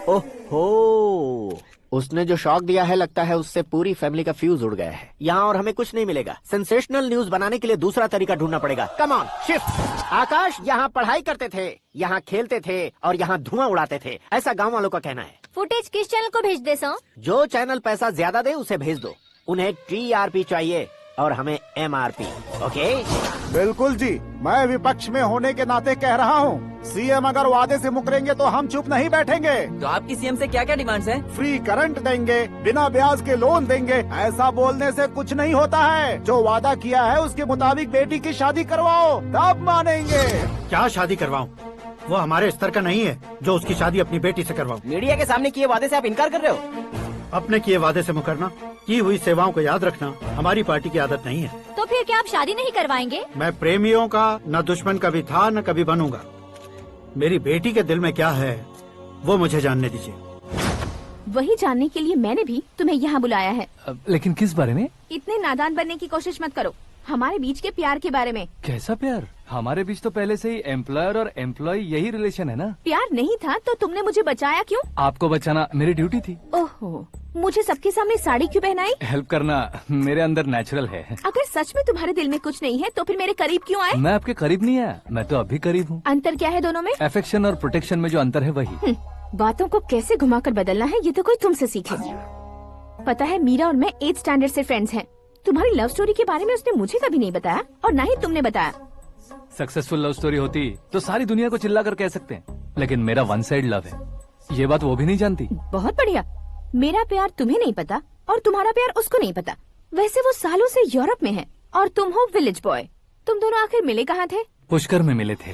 ओहो, उसने जो शॉक दिया है लगता है उससे पूरी फैमिली का फ्यूज उड़ गया है। यहाँ और हमें कुछ नहीं मिलेगा। सेंसेशनल न्यूज बनाने के लिए दूसरा तरीका ढूंढना पड़ेगा। Come on, shift. आकाश यहाँ पढ़ाई करते थे, यहाँ खेलते थे और यहाँ धुआं उड़ाते थे, ऐसा गाँव वालों का कहना है। फुटेज किस चैनल को भेज दे सो? जो चैनल पैसा ज्यादा दे उसे भेज दो। उन्हें TRP चाहिए और हमें MRP। ओके? बिल्कुल जी, मैं विपक्ष में होने के नाते कह रहा हूँ, सीएम अगर वादे से मुकरेंगे तो हम चुप नहीं बैठेंगे। तो आपकी सीएम से क्या क्या डिमांड्स हैं? फ्री करंट देंगे, बिना ब्याज के लोन देंगे। ऐसा बोलने से कुछ नहीं होता है। जो वादा किया है उसके मुताबिक बेटी की शादी करवाओ, तब मानेंगे। क्या शादी करवाऊं? वो हमारे स्तर का नहीं है जो उसकी शादी अपनी बेटी से करवाऊं। मीडिया के सामने किए वादे से आप इनकार कर रहे हो? अपने किए वादे से मुकरना, की हुई सेवाओं को याद रखना हमारी पार्टी की आदत नहीं है। तो फिर क्या आप शादी नहीं करवाएंगे? मैं प्रेमियों का न दुश्मन कभी था न कभी बनूंगा। मेरी बेटी के दिल में क्या है वो मुझे जानने दीजिए। वही जानने के लिए मैंने भी तुम्हें यहाँ बुलाया है। लेकिन किस बारे में? इतने नादान बनने की कोशिश मत करो। हमारे बीच के प्यार के बारे में। कैसा प्यार? हमारे बीच तो पहले से ही एम्प्लॉयर और एम्प्लॉय यही रिलेशन है ना। प्यार नहीं था तो तुमने मुझे बचाया क्यों? आपको बचाना मेरी ड्यूटी थी। ओहो, मुझे सबके सामने साड़ी क्यों पहनाई? हेल्प करना मेरे अंदर नेचुरल है। अगर सच में तुम्हारे दिल में कुछ नहीं है तो फिर मेरे करीब क्यों आए? मैं आपके करीब नहीं आया, मैं तो अभी करीब हूँ। अंतर क्या है दोनों में? अफेक्शन और प्रोटेक्शन में जो अंतर है वही। बातों को कैसे घुमाकर बदलना है ये तो कोई तुमसे सीखे। पता है, मीरा और मैं 8th स्टैंडर्ड से फ्रेंड्स हैं। तुम्हारी लव स्टोरी के बारे में उसने मुझे कभी नहीं बताया और न ही तुमने बताया। सक्सेसफुल लव स्टोरी होती तो सारी दुनिया को चिल्ला कर कह सकते हैं, लेकिन मेरा वन साइड लव है, ये बात वो भी नहीं जानती। बहुत बढ़िया। मेरा प्यार तुम्हें नहीं पता और तुम्हारा प्यार उसको नहीं पता। वैसे वो सालों से यूरोप में है और तुम हो विलेज बॉय। तुम दोनों आखिर मिले कहाँ थे? पुष्कर में मिले थे।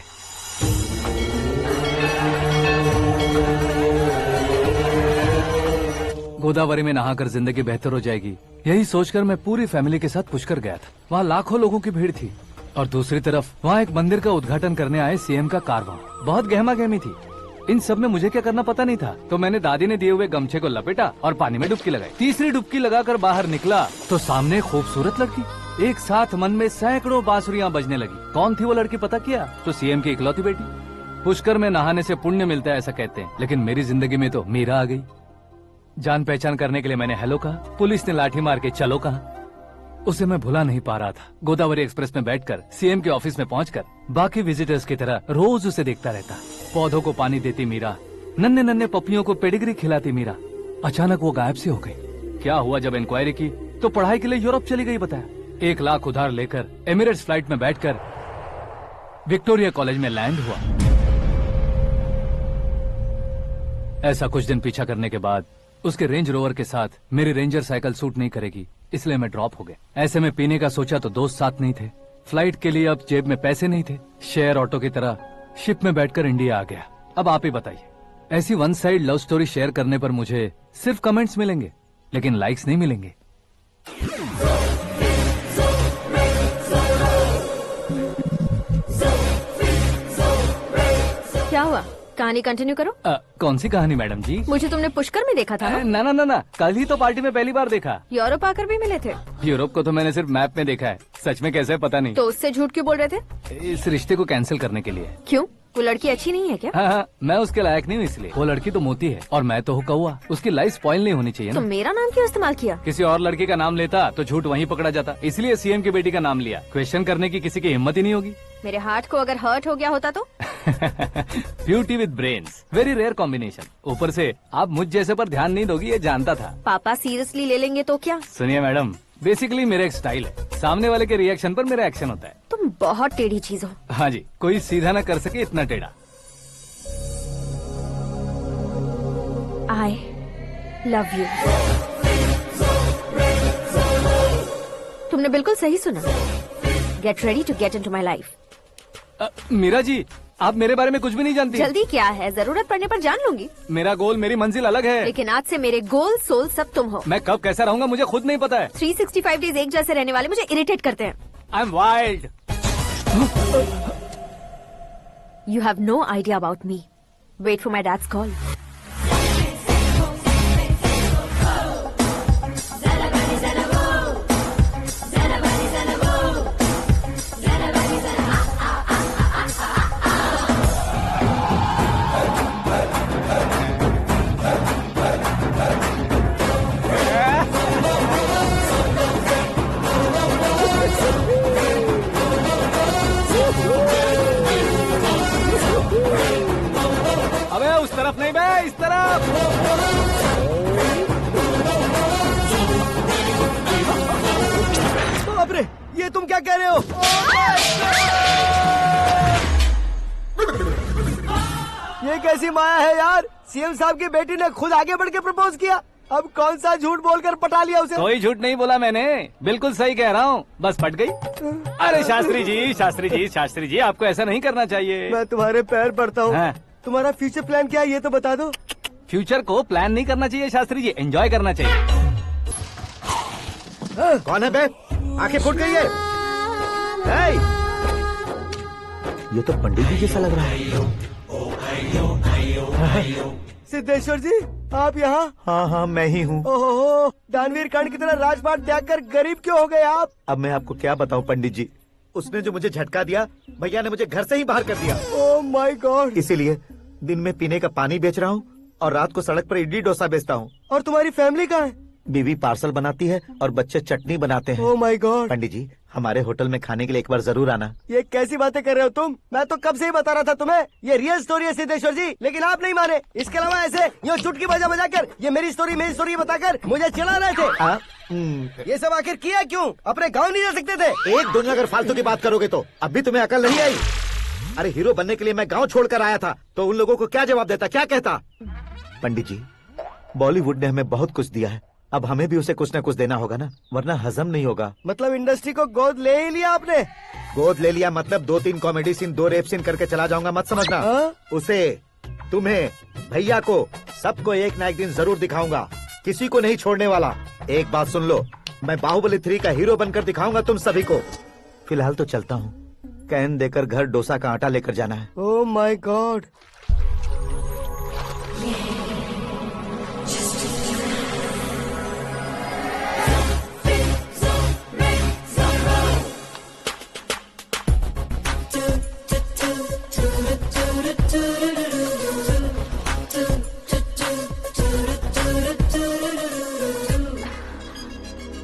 गोदावरी में नहाकर जिंदगी बेहतर हो जाएगी, यही सोचकर मैं पूरी फैमिली के साथ पुष्कर गया था। वहाँ लाखों लोगों की भीड़ थी और दूसरी तरफ वहाँ एक मंदिर का उद्घाटन करने आए सीएम का कारवां। बहुत गहमा गहमी थी। इन सब में मुझे क्या करना पता नहीं था, तो मैंने दादी ने दिए हुए गमछे को लपेटा और पानी में डुबकी लगाई। तीसरी डुबकी लगाकर बाहर निकला तो सामने खूबसूरत लड़की। एक साथ मन में सैकड़ों बांसुरियां बजने लगी। कौन थी वो लड़की पता किया? तो सीएम की इकलौती बेटी। पुष्कर में नहाने से पुण्य मिलता है ऐसा कहते हैं, लेकिन मेरी जिंदगी में तो मीरा आ गई। जान पहचान करने के लिए मैंने हेलो कहा, पुलिस ने लाठी मार के चलो कहा। उसे मैं भुला नहीं पा रहा था। गोदावरी एक्सप्रेस में बैठकर सीएम के ऑफिस में पहुंचकर बाकी विजिटर्स की तरह रोज उसे देखता रहता। पौधों को पानी देती मीरा, नन्हे नन्हे पपियों को पेडिग्री खिलाती मीरा। अचानक वो गायब सी हो गई। क्या हुआ? जब इंक्वायरी की तो पढ़ाई के लिए यूरोप चली गई बताया। 1 लाख उधार लेकर एमिरेट्स फ्लाइट में बैठकर विक्टोरिया कॉलेज में लैंड हुआ। ऐसा कुछ दिन पीछा करने के बाद उसके रेंज रोवर के साथ मेरी रेंजर साइकिल सूट नहीं करेगी, इसलिए मैं ड्रॉप हो गया। ऐसे में पीने का सोचा तो दोस्त साथ नहीं थे, फ्लाइट के लिए अब जेब में पैसे नहीं थे। शेयर ऑटो की तरह शिप में बैठकर इंडिया आ गया। अब आप ही बताइए, ऐसी one side love story share करने पर मुझे सिर्फ कमेंट्स मिलेंगे, लेकिन लाइक्स नहीं मिलेंगे। क्या हुआ? कहानी कंटिन्यू करो। कौन सी कहानी मैडम जी? मुझे तुमने पुष्कर में देखा था ना? ना, कल ही तो पार्टी में पहली बार देखा। यूरोप आकर भी मिले थे? यूरोप को तो मैंने सिर्फ मैप में देखा है, सच में कैसे पता नहीं। तो उससे झूठ क्यों बोल रहे थे? इस रिश्ते को कैंसिल करने के लिए। क्यों? वो लड़की अच्छी नहीं है क्या? हाँ, मैं उसके लायक नहीं हूँ इसलिए। वो लड़की तो मोती है और मैं तो हूँ कौवा। उसकी लाइफ स्पॉइल नहीं होनी चाहिए तो ना। मेरा नाम क्यों इस्तेमाल किया? किसी और लड़की का नाम लेता तो झूठ वहीं पकड़ा जाता, इसलिए सीएम की बेटी का नाम लिया। क्वेश्चन करने की किसी की हिम्मत ही नहीं होगी। मेरे हार्ट को अगर हर्ट हो गया होता तो? Beauty with brains, very rare combination. ऊपर से आप मुझ जैसे पर ध्यान नहीं दोगी ये जानता था। पापा सीरियसली ले लेंगे तो क्या? सुनिए मैडम, बेसिकली मेरा एक स्टाइल है, सामने वाले के रिएक्शन पर मेरा एक्शन होता है। तुम बहुत टेढ़ी चीज हो। हाँ जी, कोई सीधा न कर सके इतना टेढ़ा। I love you। तुमने बिल्कुल सही सुना। Get ready to get into my life। Meera ji, आप मेरे बारे में कुछ भी नहीं जानती। जल्दी क्या है, जरूरत पड़ने पर जान लूंगी। मेरा गोल, मेरी मंजिल अलग है। लेकिन आज से मेरे गोल सोल सब तुम हो। मैं कब कैसा रहूंगा मुझे खुद नहीं पता है। 365 डेज एक जैसे रहने वाले मुझे इरिटेट करते हैं। I am wild. You have no idea about me। Wait for my dad's call। अबे उस तरफ नहीं बे, इस तरफ। बाप रे, ये तुम क्या कह रहे हो? ये कैसी माया है यार? सीएम साहब की बेटी ने खुद आगे बढ़ के प्रपोज किया। अब कौन सा झूठ बोलकर पटा लिया उसे? कोई झूठ नहीं बोला मैंने, बिल्कुल सही कह रहा हूँ, बस पट गई। अरे शास्त्री जी, शास्त्री जी, शास्त्री जी, आपको ऐसा नहीं करना चाहिए। मैं तुम्हारे पैर पड़ता हूँ। हाँ। तुम्हारा फ्यूचर प्लान क्या है ये तो बता दो। फ्यूचर को प्लान नहीं करना चाहिए शास्त्री जी, एंजॉय करना चाहिए। कौन है बे? आंखें फूट गई है। हे! ये तो पंडित जी जैसा लग रहा है। सिद्धेश्वर जी, आप यहाँ? हाँ हाँ, मैं ही हूँ। ओहो, दानवीर कांड की तरह राजपाट त्याग कर गरीब क्यों हो गए आप? अब मैं आपको क्या बताऊँ पंडित जी, उसने जो मुझे झटका दिया, भैया ने मुझे घर से ही बाहर कर दिया। ओह माय गॉड। इसीलिए दिन में पीने का पानी बेच रहा हूँ और रात को सड़क पर इडली डोसा बेचता हूँ। और तुम्हारी फैमिली कहाँ है? बीवी पार्सल बनाती है और बच्चे चटनी बनाते हैं। ओह माय गॉड। पंडित जी, हमारे होटल में खाने के लिए एक बार जरूर आना। ये कैसी बातें कर रहे हो तुम? मैं तो कब से ही बता रहा था तुम्हें, ये रियल स्टोरी है सिद्धेश्वर जी, लेकिन आप नहीं माने। इसके अलावा ऐसे यूँ चुटकी बजा कर ये मेरी स्टोरी बताकर मुझे चिढ़ा रहे थे। ये सब आखिर किया क्यों? अपने गाँव नहीं जा सकते थे? एक दिन अगर फालतू की बात करोगे तो अब भी तुम्हें अकल नहीं आई। अरे हीरो बनने के लिए मैं गाँव छोड़कर आया था, तो उन लोगों को क्या जवाब देता, क्या कहता? पंडित जी, बॉलीवुड ने हमें बहुत कुछ दिया है, अब हमें भी उसे कुछ न कुछ देना होगा ना, वरना हजम नहीं होगा। मतलब इंडस्ट्री को गोद ले ही लिया आपने? गोद ले लिया मतलब 2-3 कॉमेडी सीन, 2 रेप सीन करके चला जाऊंगा मत समझना। उसे, तुम्हें, भैया को, सबको एक ना एक दिन जरूर दिखाऊंगा, किसी को नहीं छोड़ने वाला। एक बात सुन लो, मैं बाहुबली 3 का हीरो बनकर दिखाऊंगा तुम सभी को। फिलहाल तो चलता हूँ, कैन देकर घर डोसा का आटा लेकर जाना है। Oh my God.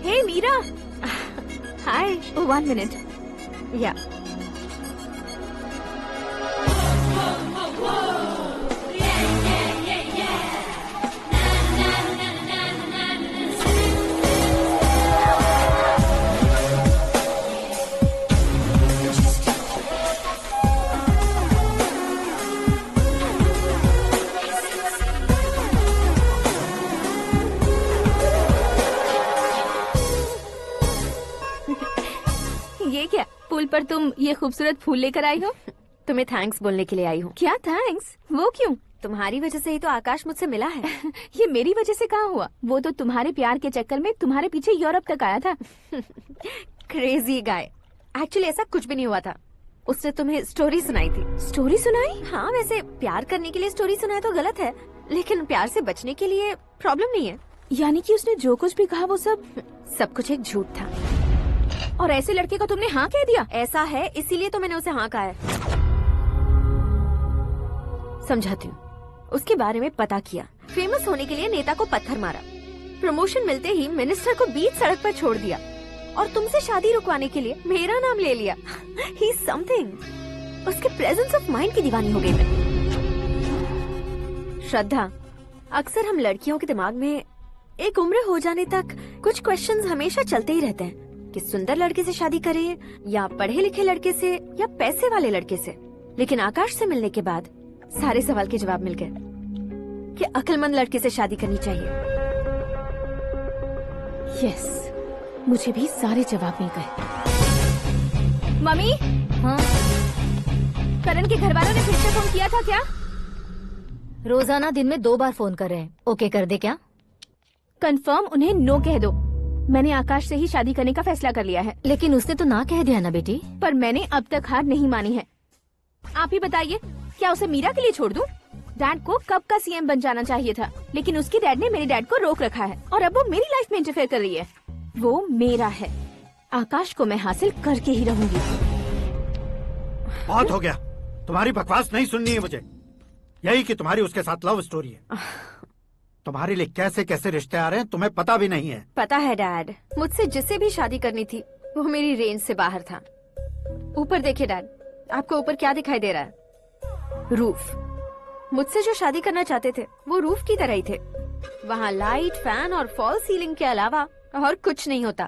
Hey Meera, hi. 1 minute। या ये क्या, पूल पर तुम ये खूबसूरत फूल लेकर आई हो? तुम्हें थैंक्स बोलने के लिए आई हूँ। क्या थैंक्स? वो क्यों? तुम्हारी वजह से ही तो आकाश मुझसे मिला है। ये मेरी वजह से कहाँ हुआ? वो तो तुम्हारे प्यार के चक्कर में तुम्हारे पीछे यूरोप तक आया था। Crazy guy. एक्चुअली ऐसा कुछ भी नहीं हुआ था। उसने तुम्हें स्टोरी सुनाई थी। स्टोरी सुनाई? हाँ, वैसे प्यार करने के लिए स्टोरी सुनाए तो गलत है, लेकिन प्यार से बचने के लिए प्रॉब्लम नहीं है। यानी कि उसने जो कुछ भी कहा वो सब कुछ एक झूठ था। और ऐसे लड़के को तुमने हाँ कह दिया? ऐसा है, इसीलिए तो मैंने उसे हाँ कहा है। समझाती हूँ। उसके बारे में पता किया। फेमस होने के लिए नेता को पत्थर मारा। प्रमोशन मिलते ही मिनिस्टर को बीच सड़क पर छोड़ दिया और तुमसे शादी रुकवाने के लिए मेरा नाम ले लिया। ही समथिंग। उसके प्रेजेंस ऑफ माइंड की दीवानी हो गई मैं। श्रद्धा, अक्सर हम लड़कियों के दिमाग में एक उम्र हो जाने तक कुछ क्वेश्चंस हमेशा चलते ही रहते हैं कि सुंदर लड़के से शादी करें या पढ़े लिखे लड़के से या पैसे वाले लड़के से। लेकिन आकाश से मिलने के बाद सारे सवाल के जवाब मिल गए कि अक्लमंद लड़के से शादी करनी चाहिए। यस, मुझे भी सारे जवाब मिल गए। मम्मी, हाँ? करण के घर वालों ने फिर से फोन किया था क्या? रोजाना दिन में 2 बार फोन कर रहे हैं। ओके कर दे क्या? कंफर्म उन्हें नो कह दो। मैंने आकाश से ही शादी करने का फैसला कर लिया है। लेकिन उसने तो ना कह दिया ना बेटी। पर मैंने अब तक हार नहीं मानी है। आप ही बताइए, क्या उसे मीरा के लिए छोड़ दूं? डैड को कब का सीएम बन जाना चाहिए था, लेकिन उसके डैड ने मेरे डैड को रोक रखा है और अब वो मेरी लाइफ में इंटरफेयर कर रही है। वो मेरा है। आकाश को मैं हासिल करके ही रहूंगी। बहुत हो गया, तुम्हारी बकवास नहीं सुननी है मुझे। यही कि तुम्हारी उसके साथ लव स्टोरी है। तुम्हारे लिए कैसे कैसे रिश्ते आ रहे हैं तुम्हें पता भी नहीं है। पता है डैड, मुझसे जिसे भी शादी करनी थी वो मेरी रेंज से बाहर था। ऊपर देखिए डैड, आपको ऊपर क्या दिखाई दे रहा है? रूफ। मुझसे जो शादी करना चाहते थे वो रूफ की तरह ही थे। वहाँ लाइट, फैन और फॉल सीलिंग के अलावा और कुछ नहीं होता।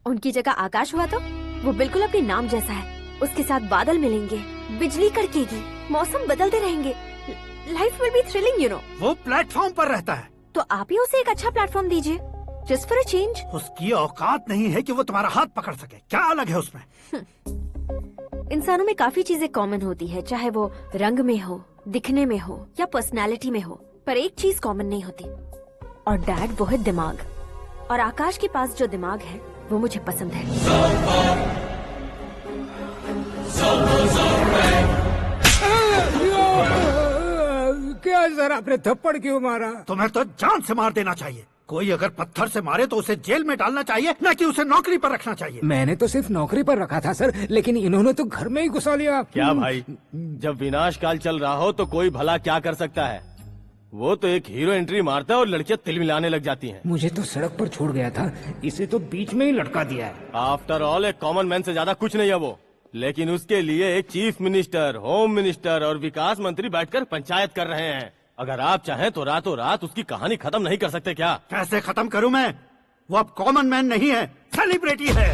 उनकी जगह आकाश हुआ तो वो बिल्कुल अपने नाम जैसा है। उसके साथ बादल मिलेंगे, बिजली कड़केगी, मौसम बदलते रहेंगे। Life will be thrilling, you know. वो प्लेटफॉर्म पर रहता है तो आप ही उसे एक अच्छा प्लेटफॉर्म दीजिए, जस्ट फॉर अ चेंज। उसकी औकात नहीं है कि वो तुम्हारा हाथ पकड़ सके। क्या अलग है उसमें? इंसानों में काफी चीजें कॉमन होती है, चाहे वो रंग में हो, दिखने में हो या पर्सनालिटी में हो, पर एक चीज कॉमन नहीं होती, और डैड वो है दिमाग। और आकाश के पास जो दिमाग है वो मुझे पसंद है। क्या सर, आपने थप्पड़ क्यों मारा? तुम्हें तो जान से मार देना चाहिए। कोई अगर पत्थर से मारे तो उसे जेल में डालना चाहिए, न कि उसे नौकरी पर रखना चाहिए। मैंने तो सिर्फ नौकरी पर रखा था सर, लेकिन इन्होंने तो घर में ही घुसा लिया। क्या भाई, जब विनाश काल चल रहा हो तो कोई भला क्या कर सकता है? वो तो एक हीरो एंट्री मारता है और लड़कियां तिल मिलाने लग जाती हैं। मुझे तो सड़क पर छोड़ गया था, इसे तो बीच में ही लटका दिया है। आफ्टर ऑल एक कॉमन मैन से ज्यादा कुछ नहीं है वो, लेकिन उसके लिए एक चीफ मिनिस्टर, होम मिनिस्टर और विकास मंत्री बैठकर पंचायत कर रहे हैं। अगर आप चाहें तो रातों रात उसकी कहानी खत्म नहीं कर सकते क्या? कैसे खत्म करूं मैं? वो अब कॉमन मैन नहीं है, सेलिब्रिटी है।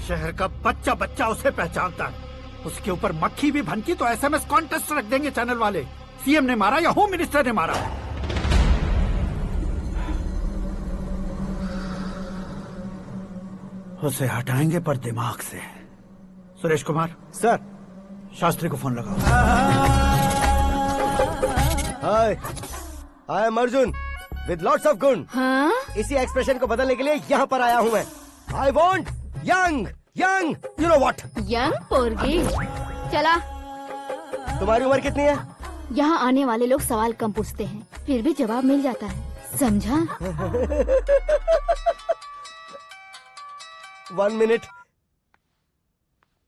शहर का बच्चा बच्चा उसे पहचानता है। उसके ऊपर मक्खी भी भनकी तो एसएमएस कॉन्टेस्ट रख देंगे चैनल वाले। सीएम ने मारा या होम मिनिस्टर ने मारा। उसे हटाएंगे पर दिमाग से। सुरेश कुमार सर, शास्त्री को फोन लगाओ। Hi, I am Arjun with lots of गुण। हाँ? इसी एक्सप्रेशन को बदलने के लिए यहाँ पर आया हूँ मैं। I want young young, you know what? Young पोरगी। चला। तुम्हारी उम्र कितनी है? यहाँ आने वाले लोग सवाल कम पूछते हैं, फिर भी जवाब मिल जाता है, समझा? 1 मिनट।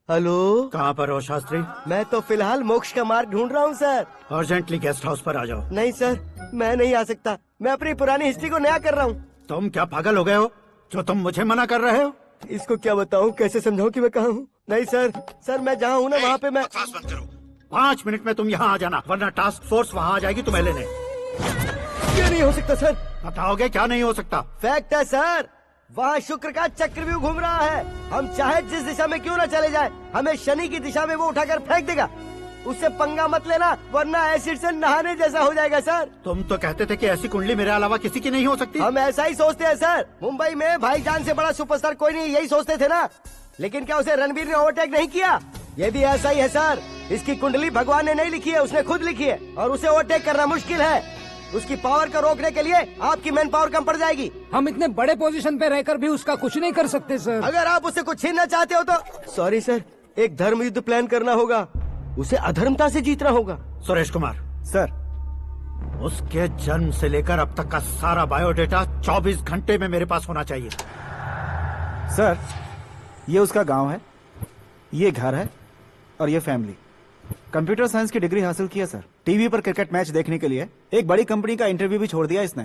हेलो, कहाँ पर हो शास्त्री? मैं तो फिलहाल मोक्ष का मार्ग ढूंढ रहा हूँ सर। अर्जेंटली गेस्ट हाउस पर आ जाओ। नहीं सर, मैं नहीं आ सकता। मैं अपनी पुरानी हिस्ट्री को नया कर रहा हूँ। तुम क्या पागल हो गए हो जो तुम मुझे मना कर रहे हो? इसको क्या बताऊँ, कैसे समझाऊँ कि मैं कहाँ हूँ? नहीं सर, सर मैं जहाँ हूँ ना वहाँ पे मैं। 5 मिनट में तुम यहाँ आ जाना, वरना टास्क फोर्स वहाँ आ जाएगी तुम्हें लेने। क्यों नहीं हो सकता सर? बताओगे क्या नहीं हो सकता? फैक्ट है सर, वहाँ शुक्र का चक्रव्यूह घूम रहा है। हम चाहे जिस दिशा में क्यों न चले जाए, हमें शनि की दिशा में वो उठाकर फेंक देगा। उससे पंगा मत लेना, वरना एसिड से नहाने जैसा हो जाएगा सर। तुम तो कहते थे कि ऐसी कुंडली मेरे अलावा किसी की नहीं हो सकती। हम ऐसा ही सोचते हैं सर। मुंबई में भाईजान से बड़ा सुपरस्टार कोई नहीं, यही सोचते थे ना। लेकिन क्या उसे रणवीर ने ओवरटेक नहीं किया? ये भी ऐसा ही है सर। इसकी कुंडली भगवान ने नहीं लिखी है, उसने खुद लिखी है, और उसे ओवरटेक करना मुश्किल है। उसकी पावर को रोकने के लिए आपकी मैन पावर कम पड़ जाएगी। हम इतने बड़े पोजीशन पे रहकर भी उसका कुछ नहीं कर सकते सर। अगर आप उसे कुछ छीनना चाहते हो तो सॉरी सर, एक धर्म युद्ध प्लान करना होगा। उसे अधर्मता से जीतना होगा। सुरेश कुमार सर, उसके जन्म से लेकर अब तक का सारा बायोडेटा 24 घंटे में मेरे पास होना चाहिए। सर, ये उसका गांव है, ये घर है और ये फैमिली। कंप्यूटर साइंस की डिग्री हासिल की है सर। टीवी पर क्रिकेट मैच देखने के लिए एक बड़ी कंपनी का इंटरव्यू भी छोड़ दिया इसने।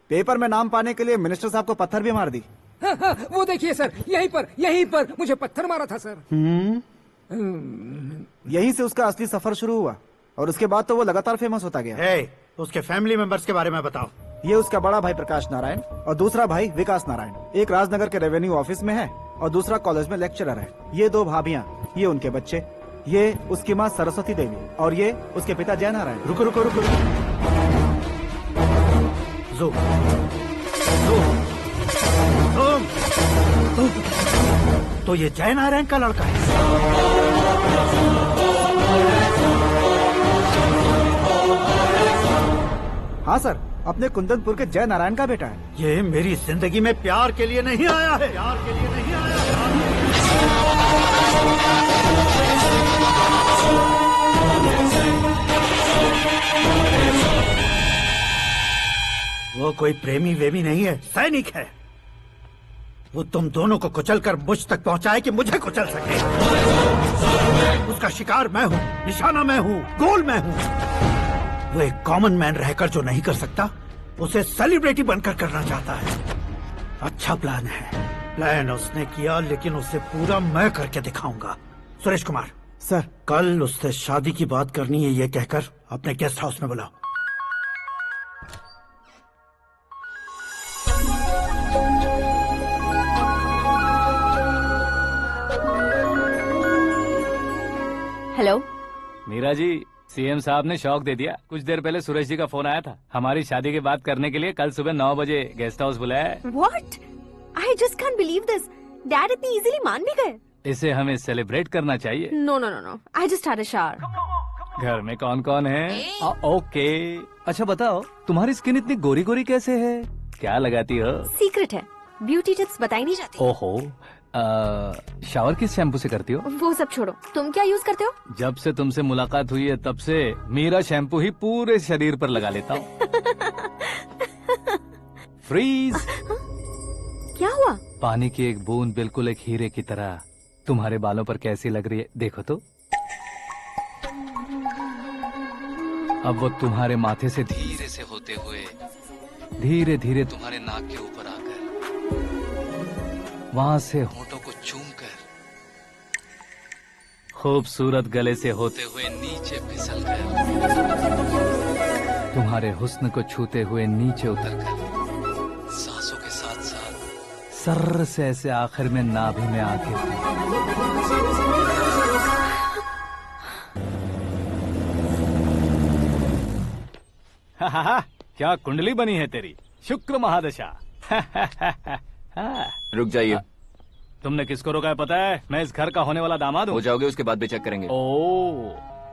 पेपर में नाम पाने के लिए मिनिस्टर साहब को पत्थर भी मार दी। हाँ, वो देखिए सर, यहीं पर मुझे पत्थर मारा था सर। यहीं से उसका असली सफर शुरू हुआ और उसके बाद तो वो लगातार फेमस होता गया। उसके फैमिली मेंबर्स के बारे में बताओ। ये उसका बड़ा भाई प्रकाश नारायण और दूसरा भाई विकास नारायण। एक राजनगर के रेवेन्यू ऑफिस में है और दूसरा कॉलेज में लेक्चरर है। ये 2 भाभियां, ये उनके बच्चे, ये उसकी माँ सरस्वती देवी और ये उसके पिता जय नारायण। रुको रुको रुको, तो ये जय नारायण का लड़का है। हाँ सर, अपने कुंदनपुर के जय नारायण का बेटा है। ये मेरी जिंदगी में प्यार के लिए नहीं आया है, प्यार के लिए नहीं आया है। वो कोई प्रेमी वेमी नहीं है, सैनिक है। वो तुम दोनों को कुचलकर मुझ तक पहुंचाए कि मुझे कुचल सके। उसका शिकार मैं हूँ, निशाना मैं हूँ, गोल मैं हूँ। वो एक कॉमन मैन रहकर जो नहीं कर सकता, उसे सेलिब्रिटी बनकर करना चाहता है। अच्छा प्लान है। प्लान उसने किया, लेकिन उसे पूरा मैं करके दिखाऊंगा। सुरेश कुमार सर, कल उससे शादी की बात करनी है, ये कहकर अपने गेस्ट हाउस में बुलाओ। हेलो मीरा जी, सीएम साहब ने शौक दे दिया। कुछ देर पहले सुरेश जी का फोन आया था, हमारी शादी की बात करने के लिए कल सुबह 9 बजे गेस्ट हाउस बुलाया है। What? I just can't believe this. Dad इतनी इजीली मान भी गए। इसे हमें सेलिब्रेट करना चाहिए। No no no no, I just had a shower. घर में कौन कौन है? ओके, अच्छा बताओ, तुम्हारी स्किन इतनी गोरी गोरी कैसे है? क्या लगाती हो? सीक्रेट है, ब्यूटी टिप्स बताई नहीं जाती। ओहो, शावर किस शैम्पू से करती हो? वो सब छोड़ो, तुम क्या यूज करते हो? जब से तुमसे मुलाकात हुई है तब से मेरा शैम्पू ही पूरे शरीर पर लगा लेता हूँ। फ्रीज। क्या हुआ? पानी की एक बूंद बिल्कुल एक हीरे की तरह तुम्हारे बालों पर कैसी लग रही है, देखो तो। अब वो तुम्हारे माथे से धीरे से होते हुए धीरे धीरे तुम्हारे नाक के ऊपर आकर वहां से होठों को चूमकर खूबसूरत गले से होते हुए नीचे फिसलकर तुम्हारे हुस्न को छूते हुए नीचे उतरकर सांसों के साथ साथ सर्र से ऐसे आखिर में नाभि में आके क्या कुंडली बनी है तेरी, शुक्र महादशा। रुक जाइए। तुमने किसको रोका है पता है? मैं इस घर का होने वाला दामाद हूँ। हो जाओगे उसके बाद भी चेक करेंगे। ओ,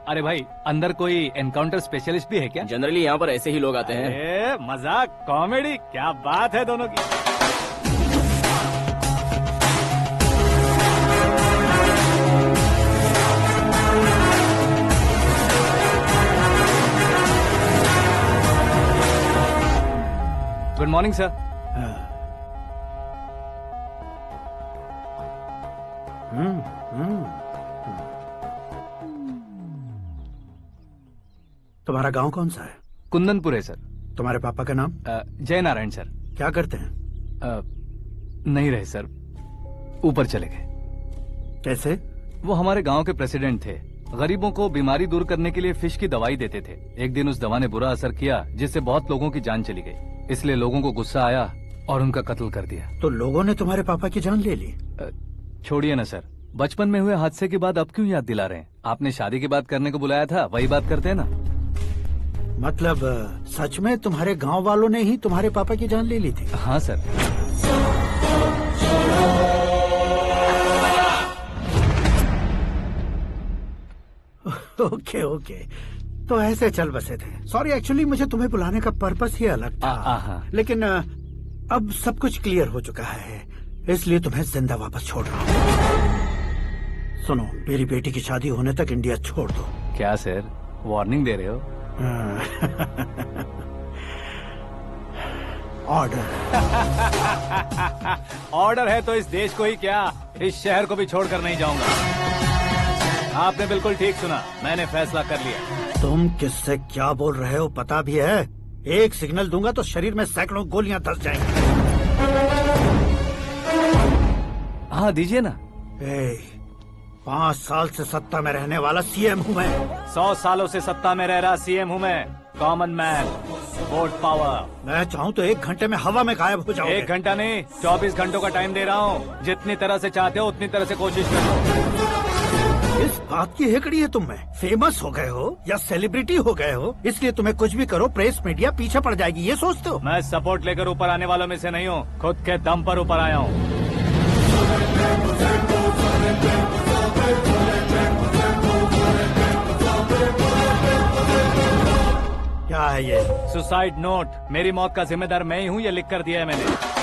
अरे भाई, अंदर कोई एनकाउंटर स्पेशलिस्ट भी है क्या? जनरली यहाँ पर ऐसे ही लोग आते हैं। मजाक, कॉमेडी, क्या बात है दोनों की। Good morning sir. तुम्हारा गांव कौन सा है? कुंदनपुर है सर। तुम्हारे पापा का नाम? जय नारायण सर। क्या करते हैं? नहीं रहे सर, ऊपर चले गए। कैसे? वो हमारे गांव के प्रेसिडेंट थे। गरीबों को बीमारी दूर करने के लिए फिश की दवाई देते थे। एक दिन उस दवा ने बुरा असर किया जिससे बहुत लोगों की जान चली गई। इसलिए लोगों को गुस्सा आया और उनका कत्ल कर दिया। तो लोगों ने तुम्हारे पापा की जान ले ली? छोड़िए ना सर, बचपन में हुए हादसे के बाद अब क्यों याद दिला रहे हैं? आपने शादी की बात करने को बुलाया था, वही बात करते हैं ना। मतलब सच में तुम्हारे गांव वालों ने ही तुम्हारे पापा की जान ले ली थी? हाँ सर। ओके ओके, तो ऐसे चल बसे थे। सॉरी, एक्चुअली मुझे तुम्हें बुलाने का पर्पस ही अलग था, लेकिन अब सब कुछ क्लियर हो चुका है, इसलिए तुम्हें जिंदा वापस छोड़ रहा हूँ। सुनो, मेरी बेटी की शादी होने तक इंडिया छोड़ दो। क्या सर, वार्निंग दे रहे हो? ऑर्डर। ऑर्डर है तो इस देश को ही क्या, इस शहर को भी छोड़कर नहीं जाऊंगा। आपने बिल्कुल ठीक सुना, मैंने फैसला कर लिया। तुम किससे क्या बोल रहे हो पता भी है? एक सिग्नल दूंगा तो शरीर में सैकड़ों गोलियां धस जाएंगी। हाँ दीजिए ना। 5 साल से सत्ता में रहने वाला सीएम हूँ मैं। 100 सालों से सत्ता में रह रहा सीएम हूँ मैं। Common man, vote power. मैं चाहूँ तो 1 घंटे में हवा में गायब हो जाऊँ। 1 घंटा नहीं, 24 घंटों का टाइम दे रहा हूँ। जितनी तरह से चाहते हो उतनी तरह से कोशिश करो। इस बात की हेकड़ी है तुम में। फेमस हो गए हो या सेलिब्रिटी हो गए हो, इसलिए तुम्हें कुछ भी करो प्रेस मीडिया पीछे पड़ जाएगी, ये सोचते हो? मैं सपोर्ट लेकर ऊपर आने वालों में से नहीं हूँ, खुद के दम पर ऊपर आया हूँ। क्या है ये? Suicide note. मेरी मौत का जिम्मेदार मैं ही हूँ, ये लिख कर दिया है मैंने।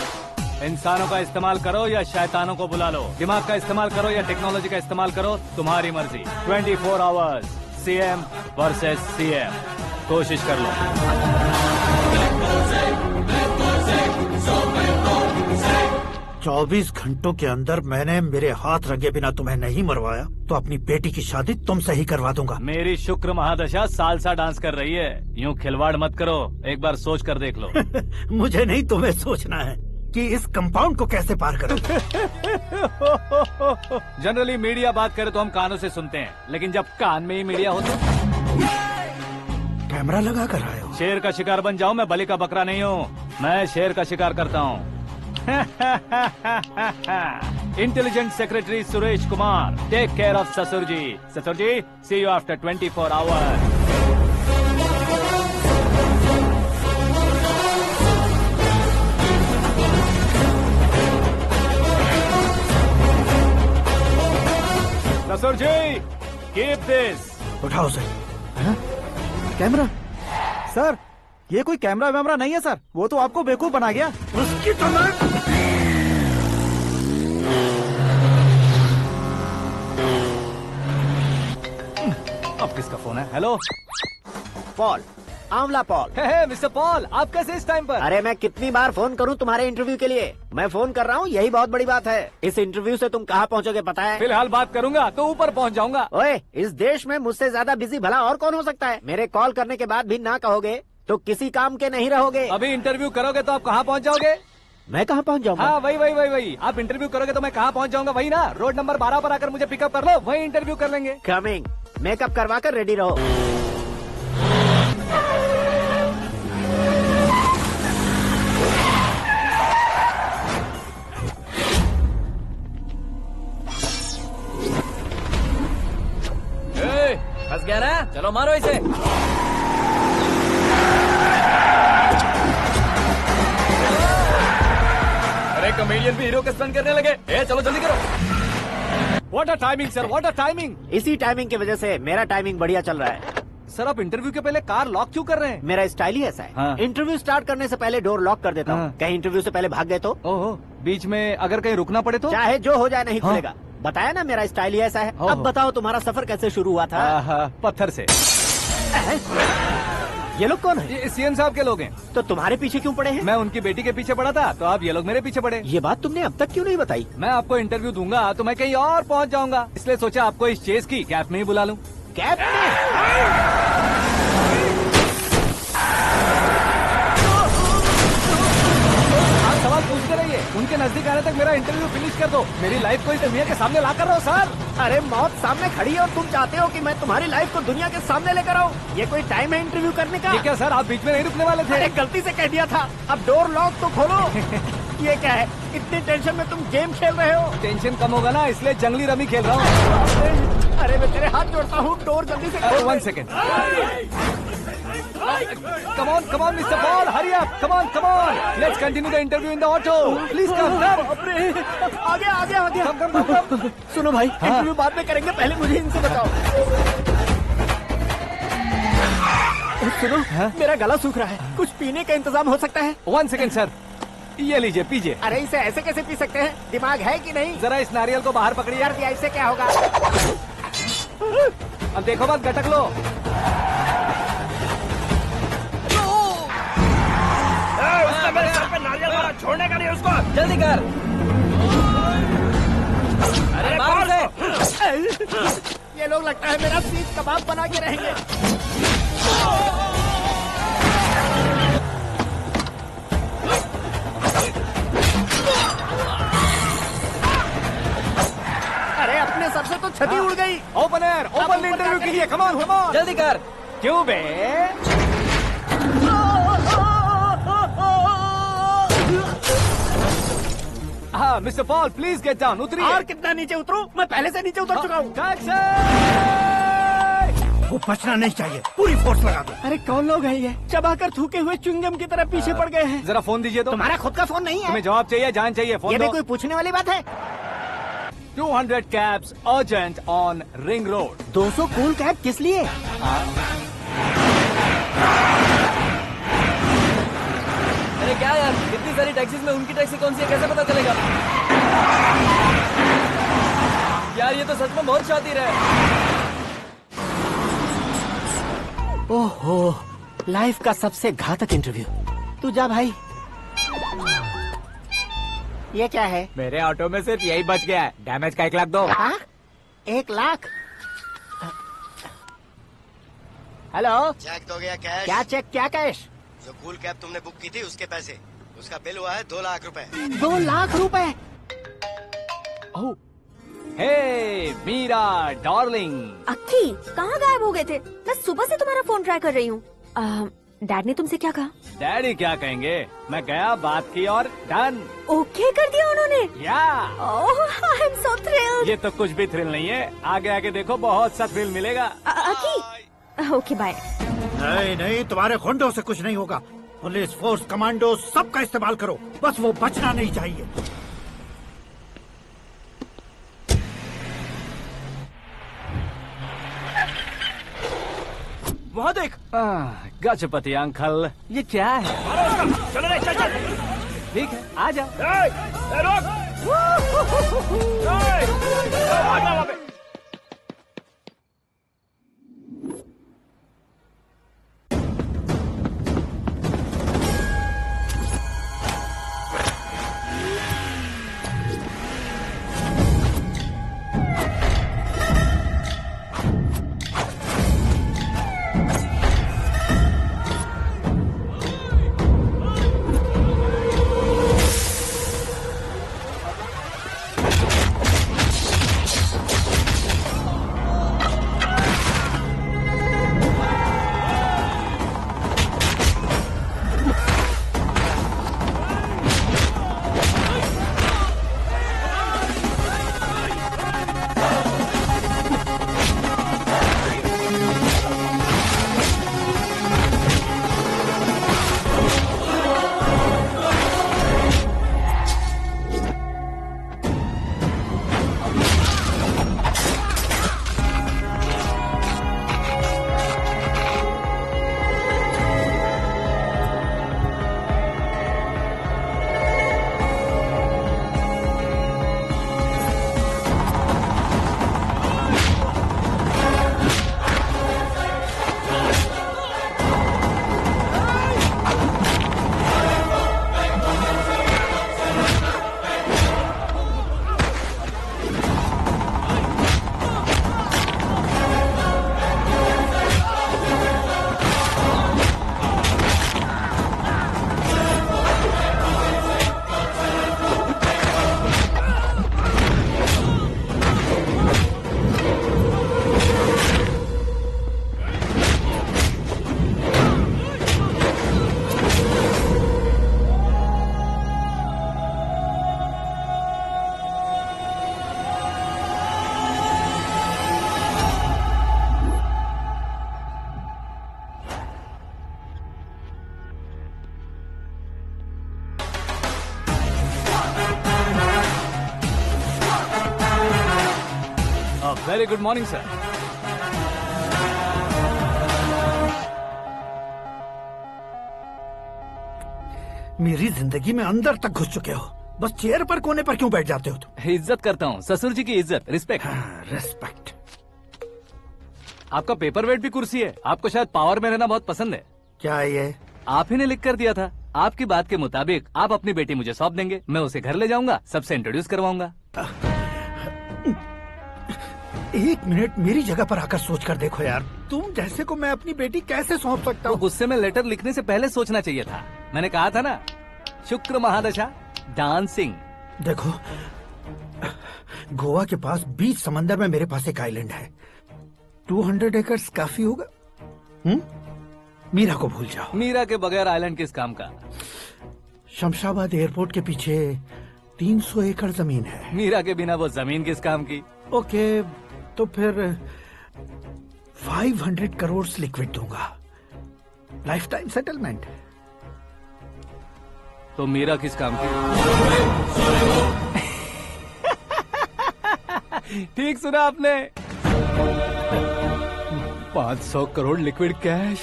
इंसानों का इस्तेमाल करो या शैतानों को बुला लो, दिमाग का इस्तेमाल करो या टेक्नोलॉजी का इस्तेमाल करो, तुम्हारी मर्जी। 24 आवर्स, सीएम वर्सेस सीएम, कोशिश कर लो। 24 घंटों के अंदर मैंने मेरे हाथ रंगे बिना तुम्हें नहीं मरवाया तो अपनी बेटी की शादी तुमसे ही करवा दूंगा। मेरी शुक्र महादशा सालसा डांस कर रही है, यूँ खिलवाड़ मत करो, एक बार सोच कर देख लो। मुझे नहीं, तुम्हें सोचना है कि इस कंपाउंड को कैसे पार करूं। जनरली मीडिया बात करे तो हम कानों से सुनते हैं, लेकिन जब कान में ही मीडिया हो तो कैमरा लगा कर आए हो। शेर का शिकार बन जाऊं, मैं बलि का बकरा नहीं हूँ, मैं शेर का शिकार करता हूँ। Intelligent secretary Suresh Kumar, take care of ससुर जी। ससुर जी, सी यू आफ्टर 24 आवर्स। ससुर जी, कीप दिस। उठाओ सर। कैमरा? सर, ये कोई कैमरा वैमरा नहीं है सर, वो तो आपको बेवकूफ बना गया। उसकी तो अब किसका फोन है? हेलो पॉल, आंवला पॉल। मिस्टर पॉल, आप कैसे इस टाइम पर? अरे मैं कितनी बार फोन करूं तुम्हारे इंटरव्यू के लिए? मैं फोन कर रहा हूं, यही बहुत बड़ी बात है। इस इंटरव्यू से तुम कहां पहुंचोगे पता है? फिलहाल बात करूंगा तो ऊपर पहुंच जाऊंगा। ओए, इस देश में मुझसे ज्यादा बिजी भला और कौन हो सकता है? मेरे कॉल करने के बाद भी ना कहोगे तो किसी काम के नहीं रहोगे। अभी इंटरव्यू करोगे तो आप कहाँ पहुँच जाओगे? मैं कहाँ पहुँच जाऊंगा? हाँ वही। आप इंटरव्यू करोगे तो मैं कहाँ पहुँच जाऊंगा? वही ना, रोड नंबर 12 पर आकर मुझे पिकअप कर लो, वही इंटरव्यू कर लेंगे। कमिंग। मेकअप करवा कर रेडी रहो। फंस गया ना, चलो मारो इसे। अरे कॉमेडियन भी हीरो के स्टंट करने लगे। चलो जल्दी करो। What a timing sir, what a timing. इसी टाइमिंग की वजह से मेरा टाइमिंग बढ़िया चल रहा है। सर, आप इंटरव्यू के पहले कार लॉक क्यों कर रहे हैं? मेरा स्टाइल ही ऐसा है। हाँ। इंटरव्यू स्टार्ट करने से पहले डोर लॉक कर देता हूँ। कहीं इंटरव्यू से पहले भाग गए तो? ओहो, बीच में अगर कहीं रुकना पड़े तो? चाहे जो हो जाए नहीं खुलेगा। बताया ना, मेरा स्टाइल ही ऐसा है। अब बताओ तुम्हारा सफर कैसे शुरू हुआ था? पत्थर से। ये लोग कौन है? ये सीएम साहब के लोग हैं। तो तुम्हारे पीछे क्यों पड़े हैं? मैं उनकी बेटी के पीछे पड़ा था, तो आप ये लोग मेरे पीछे पड़े। ये बात तुमने अब तक क्यों नहीं बताई? मैं आपको इंटरव्यू दूंगा तो मैं कहीं और पहुंच जाऊंगा, इसलिए सोचा आपको इस चेस की कैप में ही बुला लूं। कैप में? आप सवाल पूछते रहिए, उनके नजदीक आने तक मेरा इंटरव्यू फिनिश कर दो। मेरी लाइफ को इस दुनिया के सामने ला कर रहो सर। अरे मौत सामने खड़ी है और तुम चाहते हो कि मैं तुम्हारी लाइफ को दुनिया के सामने लेकर आऊं? ये कोई टाइम है इंटरव्यू करने का? ये क्या सर, आप बीच में नहीं रुकने वाले थे? अरे गलती से कह दिया था। अब डोर लॉक तो खोलो। ये क्या है, इतनी टेंशन में तुम गेम खेल रहे हो? टेंशन कम होगा ना, इसलिए जंगली रमी खेल रहा हूँ। अरे मैं तेरे हाथ जोड़ता हूँ, डोर जल्दी से खोल। 1 second. Come on, Mr. Paul, hurry up! Come on! Let's continue the interview in the auto. Please come. आगे। Come. सुनो भाई, इंटरव्यू बाद में करेंगे, पहले मुझे इनसे बताओ। सुनो, मेरा गला सूख रहा है, कुछ पीने का इंतजाम हो सकता है? 1 सेकेंड सर, ये लीजिए पीजिए। अरे इसे ऐसे कैसे पी सकते हैं? दिमाग है कि नहीं? जरा इस नारियल को बाहर पकड़िए। कर दिया, इससे क्या होगा? अब देखो मत, गटक लो। उसने मेरे सर पे नारियल मारा, छोड़ने का नहीं उसको। जल्दी कर। अरे मार दे। ये लोग लगता है मेरा सीख कबाब बना के रहेंगे। अरे अपने सर से तो छती उड़ गई। ओपनर, ओपन इंटरव्यू के लिए, कम ऑन कम ऑन। जल्दी कर। क्यों बे? हाँ mister Paul, please get down. उतरिए। और कितना नीचे उतरूं? मैं पहले से नीचे उतर चुका हूँ। वो बचना नहीं चाहिए, पूरी फोर्स लगा दो। अरे कौन लोग हैं ये? चबाकर थूके हुए च्युइंगम की तरह पीछे पड़ गए हैं। जरा फोन दीजिए तो। तुम्हारा खुद का फोन नहीं है? तुम्हें जवाब चाहिए, जान चाहिए, फोन ये दो। भी कोई पूछने वाली बात है? 200 cabs urgent on Ring Road। 200 cool cab किस लिए? अरे क्या यार, इतनी सारी टैक्सीज में उनकी टैक्सी कौन सी है, कैसे पता चलेगा? यार ये तो सच में बहुत शातिर है। ओहो, लाइफ का सबसे घातक इंटरव्यू। तू जा भाई। ये क्या है? मेरे ऑटो में सिर्फ यही बच गया है, डैमेज का 1 लाख दो। हाँ? 1 लाख? हेलो, चेक तो गया कैश। क्या चेक, क्या कैश? जो कूल कैब तुमने बुक की थी उसके पैसे, उसका बिल हुआ है 2 लाख रुपए। 2 लाख रुपए? हे मीरा डार्लिंग। अक्की, कहाँ गायब हो गए थे? मैं सुबह से तुम्हारा फोन ट्राई कर रही हूँ। डैड ने तुमसे क्या कहा? डैडी क्या कहेंगे, मैं गया, बात की और डन। ओके कर दिया उन्होंने? या। ओह, आई एम सो थ्रिल्ड। ये तो कुछ भी थ्रिल नहीं है, आगे आगे देखो बहुत सा थ्रिल मिलेगा। अक्की, ओके बाय। नहीं नहीं, तुम्हारे गुंडों से कुछ नहीं होगा। पुलिस फोर्स, कमांडो, सबका इस्तेमाल करो, बस वो बचना नहीं चाहिए। वहाँ देख। गजपति अंकल, ये क्या है? चलो रे, चल चल। ठीक है, आ जा। Very good morning sir. मेरी जिंदगी में अंदर तक घुस चुके हो, बस चेयर पर कोने पर क्यों बैठ जाते हो तुम? इज्जत करता हूँ, ससुर जी की इज्जत, रिस्पेक्ट। रिस्पेक्ट। आपका पेपर वेट भी कुर्सी है। आपको शायद पावर में रहना बहुत पसंद है। क्या ये? आप ही ने लिख कर दिया था। आपकी बात के मुताबिक आप अपनी बेटी मुझे सौंप देंगे, मैं उसे घर ले जाऊंगा, सबसे इंट्रोड्यूस करवाऊंगा। 1 मिनट मेरी जगह पर आकर सोच कर देखो यार, तुम जैसे को मैं अपनी बेटी कैसे सौंप सकता हूँ? गुस्से में लेटर लिखने से पहले सोचना चाहिए था। मैंने कहा था ना, शुक्र महादशा डांसिंग। देखो, गोवा के पास बीच समंदर में मेरे पास एक आइलैंड है, 200 एकर्स काफी होगा। मीरा को भूल जाओ। मीरा के बगैर आइलैंड किस काम का? शमशाबाद एयरपोर्ट के पीछे 300 एकड़ जमीन है। मीरा के बिना वो जमीन किस काम की? ओके, तो फिर 500 करोड़ लिक्विड दूंगा, लाइफ टाइम सेटलमेंट। तो मीरा किस काम की? ठीक सुना आपने, 500 करोड़ लिक्विड कैश।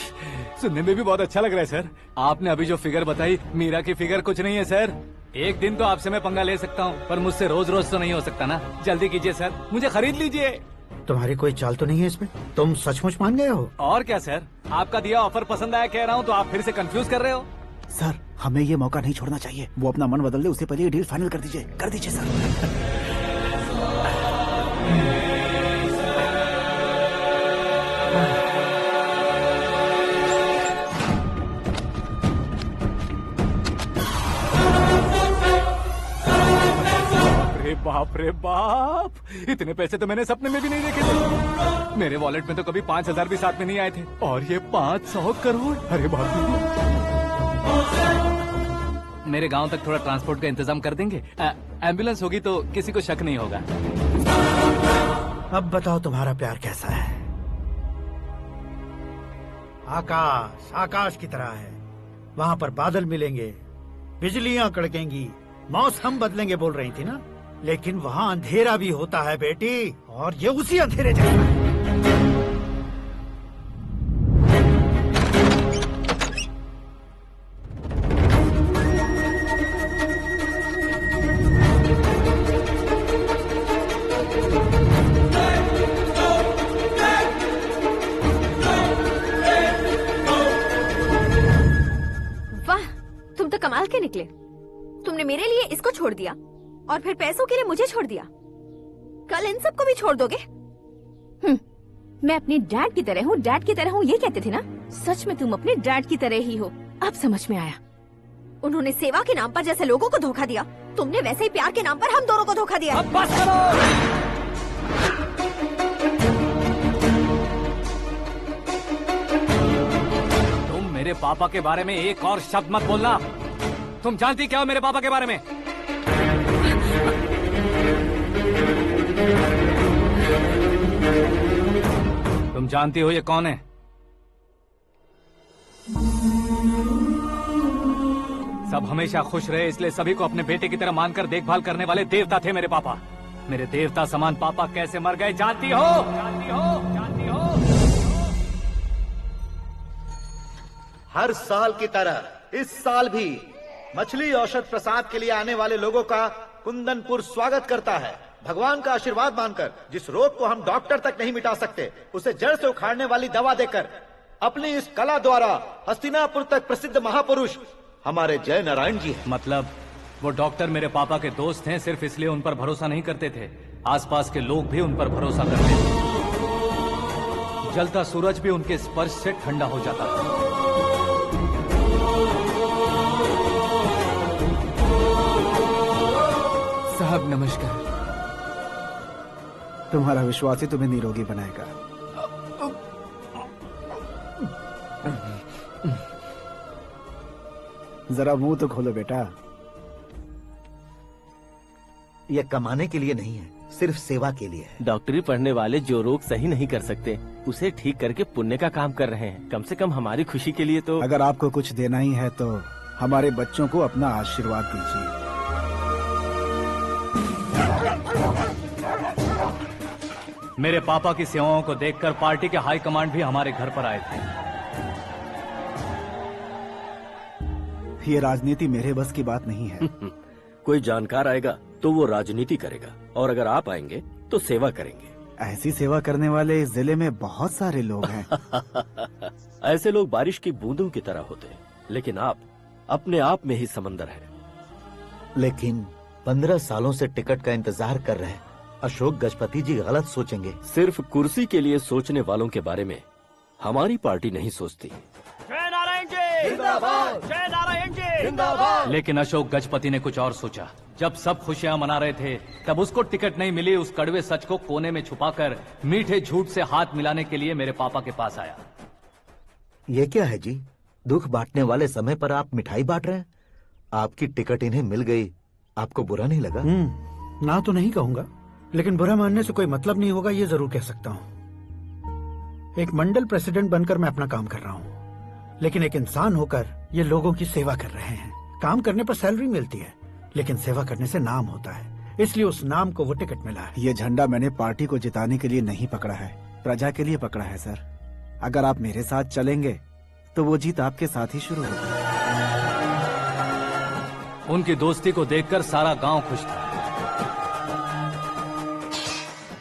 सुनने में भी बहुत अच्छा लग रहा है सर। आपने अभी जो फिगर बताई, मीरा की फिगर कुछ नहीं है सर। एक दिन तो आपसे मैं पंगा ले सकता हूँ, पर मुझसे रोज रोज तो नहीं हो सकता ना। जल्दी कीजिए सर, मुझे खरीद लीजिए। तुम्हारी कोई चाल तो नहीं है इसमें? तुम सचमुच मान गए हो? और क्या सर, आपका दिया ऑफर पसंद आया कह रहा हूँ, तो आप फिर से कंफ्यूज कर रहे हो। सर, हमें ये मौका नहीं छोड़ना चाहिए। वो अपना मन बदल दे, उससे पहले ये डील फाइनल कर दीजिए। कर दीजिए सर। बाप रे बाप, इतने पैसे तो मैंने सपने में भी नहीं देखे थे। मेरे वॉलेट में तो कभी 5,000 भी साथ में नहीं आए थे, और ये 500 करोड़। अरे बाप रे। मेरे गांव तक थोड़ा ट्रांसपोर्ट का इंतजाम कर देंगे? एम्बुलेंस होगी तो किसी को शक नहीं होगा। अब बताओ तुम्हारा प्यार कैसा है? आकाश आकाश की तरह है, वहाँ पर बादल मिलेंगे, बिजलियां कड़केंगी, मौसम बदलेंगे बोल रही थी ना, लेकिन वहाँ अंधेरा भी होता है बेटी, और ये उसी अंधेरे जैसा है। वाह, तुम तो कमाल के निकले। तुमने मेरे लिए इसको छोड़ दिया और फिर पैसों के लिए मुझे छोड़ दिया। कल इन सबको भी छोड़ दोगे? मैं अपने डैड की तरह हूँ, डैड की तरह हूँ, ये कहते थे ना। सच में तुम अपने डैड की तरह ही हो। अब समझ में आया। उन्होंने सेवा के नाम पर जैसे लोगों को धोखा दिया, तुमने वैसे ही प्यार के नाम पर हम दोनों को धोखा दिया। अब बस करो। तुम मेरे पापा के बारे में एक और शब्द मत बोलना। तुम जानती क्या हो मेरे पापा के बारे में? तुम जानती हो ये कौन है? सब हमेशा खुश रहे, इसलिए सभी को अपने बेटे की तरह मानकर देखभाल करने वाले देवता थे मेरे पापा। मेरे देवता समान पापा कैसे मर गए जानती हो? जानती हो? जानती हो? हर साल की तरह इस साल भी मछली औषध प्रसाद के लिए आने वाले लोगों का कुंदनपुर स्वागत करता है। भगवान का आशीर्वाद मानकर जिस रोग को हम डॉक्टर तक नहीं मिटा सकते, उसे जड़ से उखाड़ने वाली दवा देकर अपनी इस कला द्वारा हस्तिनापुर तक प्रसिद्ध महापुरुष हमारे जय नारायण जी हैं। मतलब वो डॉक्टर मेरे पापा के दोस्त हैं, सिर्फ इसलिए उन पर भरोसा नहीं करते थे, आसपास के लोग भी उन पर भरोसा करते थे। जलता सूरज भी उनके स्पर्श से ठंडा हो जाता था। साहब नमस्कार। तुम्हारा विश्वास ही तुम्हें निरोगी बनाएगा। जरा मुंह तो खोलो बेटा। यह कमाने के लिए नहीं है, सिर्फ सेवा के लिए है। डॉक्टरी पढ़ने वाले जो रोग सही नहीं कर सकते, उसे ठीक करके पुण्य का काम कर रहे हैं। कम से कम हमारी खुशी के लिए तो। अगर आपको कुछ देना ही है तो हमारे बच्चों को अपना आशीर्वाद दीजिए। मेरे पापा की सेवाओं को देखकर पार्टी के हाई कमांड भी हमारे घर पर आए थे। ये राजनीति मेरे बस की बात नहीं है। कोई जानकार आएगा तो वो राजनीति करेगा, और अगर आप आएंगे तो सेवा करेंगे। ऐसी सेवा करने वाले इस जिले में बहुत सारे लोग हैं। ऐसे लोग बारिश की बूंदों की तरह होते हैं, लेकिन आप अपने आप में ही समंदर हैं। लेकिन 15 सालों से टिकट का इंतजार कर रहे अशोक गजपति जी गलत सोचेंगे। सिर्फ कुर्सी के लिए सोचने वालों के बारे में हमारी पार्टी नहीं सोचती। जय नारायण जी जिंदाबाद, जय नारायण जी जिंदाबाद। लेकिन अशोक गजपति ने कुछ और सोचा। जब सब खुशियां मना रहे थे तब उसको टिकट नहीं मिली। उस कड़वे सच को कोने में छुपाकर मीठे झूठ से हाथ मिलाने के लिए मेरे पापा के पास आया। ये क्या है जी? दुख बांटने वाले समय पर आप मिठाई बांट रहे हैं। आपकी टिकट इन्हें मिल गई, आपको बुरा नहीं लगा? ना तो नहीं कहूंगा, लेकिन बुरा मानने से कोई मतलब नहीं होगा, ये जरूर कह सकता हूँ। एक मंडल प्रेसिडेंट बनकर मैं अपना काम कर रहा हूँ, लेकिन एक इंसान होकर ये लोगों की सेवा कर रहे हैं। काम करने पर सैलरी मिलती है, लेकिन सेवा करने से नाम होता है, इसलिए उस नाम को वो टिकट मिला है। ये झंडा मैंने पार्टी को जिताने के लिए नहीं पकड़ा है, प्रजा के लिए पकड़ा है सर। अगर आप मेरे साथ चलेंगे तो वो जीत आपके साथ ही शुरू होगी। उनकी दोस्ती को देखकर सारा गांव खुश था,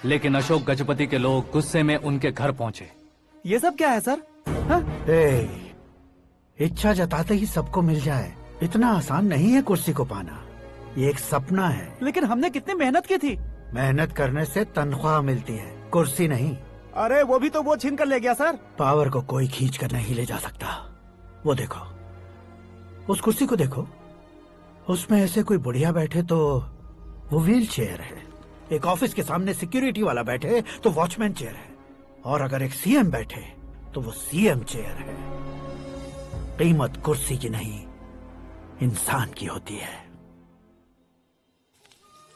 लेकिन अशोक गजपति के लोग गुस्से में उनके घर पहुंचे। ये सब क्या है सर? इच्छा जताते ही सबको मिल जाए, इतना आसान नहीं है कुर्सी को पाना। ये एक सपना है। लेकिन हमने कितनी मेहनत की थी। मेहनत करने से तनख्वाह मिलती है, कुर्सी नहीं। अरे वो भी तो वो छीन कर ले गया सर। पावर को कोई खींच कर नहीं ले जा सकता। वो देखो, उस कुर्सी को देखो, उसमें ऐसे कोई बुढ़िया बैठे तो वो व्हील चेयर है। एक ऑफिस के सामने सिक्योरिटी वाला बैठे तो वॉचमैन चेयर है, और अगर एक सीएम बैठे तो वो सीएम चेयर है। कीमत कुर्सी की नहीं, इंसान की होती है।